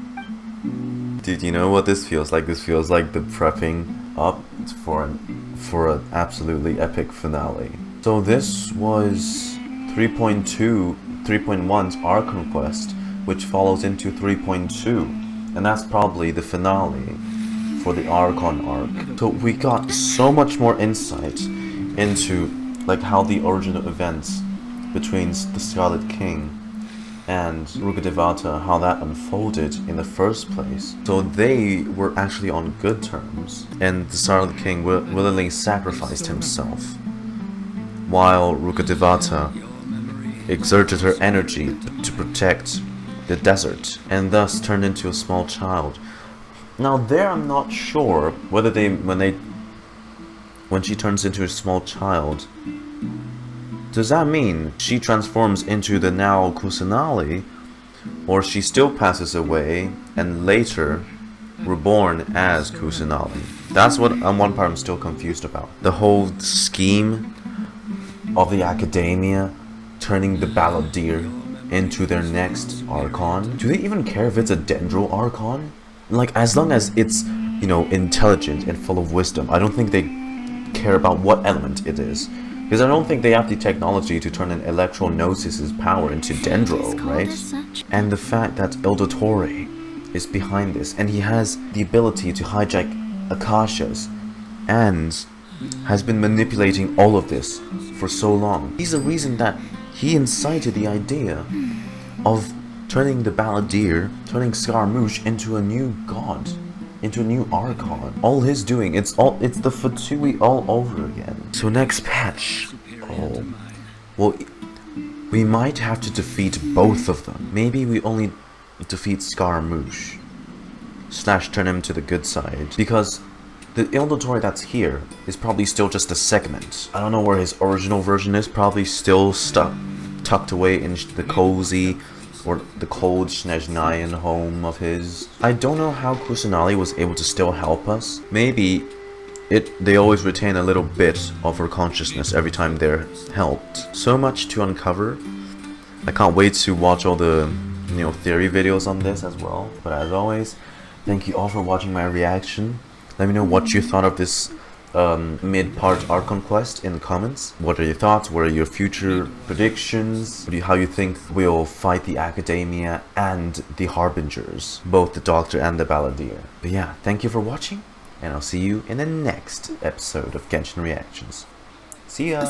Dude, you know what this feels like? This feels like the prepping up for an absolutely epic finale. So this was 3.1's Archon quest, which follows into 3.2, and that's probably the finale for the Archon arc. So we got so much more insight into like how the original events between the Scarlet King and Rukkhadevata, how that unfolded in the first place. So they were actually on good terms, and the Scarlet King willingly sacrificed himself, while Rukkhadevata exerted her energy to protect the desert, and thus turned into a small child. Now there I'm not sure whether when she turns into a small child, does that mean she transforms into the now Kusanali, or she still passes away and later reborn as Kusanali? That's what one part I'm still confused about. The whole scheme of the Academia turning the Balladeer into their next Archon. Do they even care if it's a Dendro Archon? Like, as long as it's, you know, intelligent and full of wisdom, I don't think they care about what element it is. Because I don't think they have the technology to turn an Electro-Gnosis' power into Dendro, right? And the fact that Dottore is behind this, and he has the ability to hijack Akashas, and has been manipulating all of this for so long. He's the reason that he incited the idea of turning the Balladeer, turning Scaramouche into a new god, into a new Archon. All his doing, it's the Fatui all over again. So next patch, oh, well, we might have to defeat both of them. Maybe we only defeat Scaramouche, / turn him to the good side, because the Dottore that's here is probably still just a segment. I don't know where his original version is, probably still tucked away in the cozy or the cold Snezhnayan home of his. I don't know how Kusanali was able to still help us. Maybe they always retain a little bit of her consciousness every time they're helped. So much to uncover. I can't wait to watch all the, you know, theory videos on this as well. But as always, thank you all for watching my reaction. Let me know what you thought of this mid-part Archon quest in the comments. What are your thoughts? What are your future predictions? How you think we'll fight the Academia and the Harbingers, both the Doctor and the Balladeer. But yeah, thank you for watching, and I'll see you in the next episode of Genshin Reactions. See ya!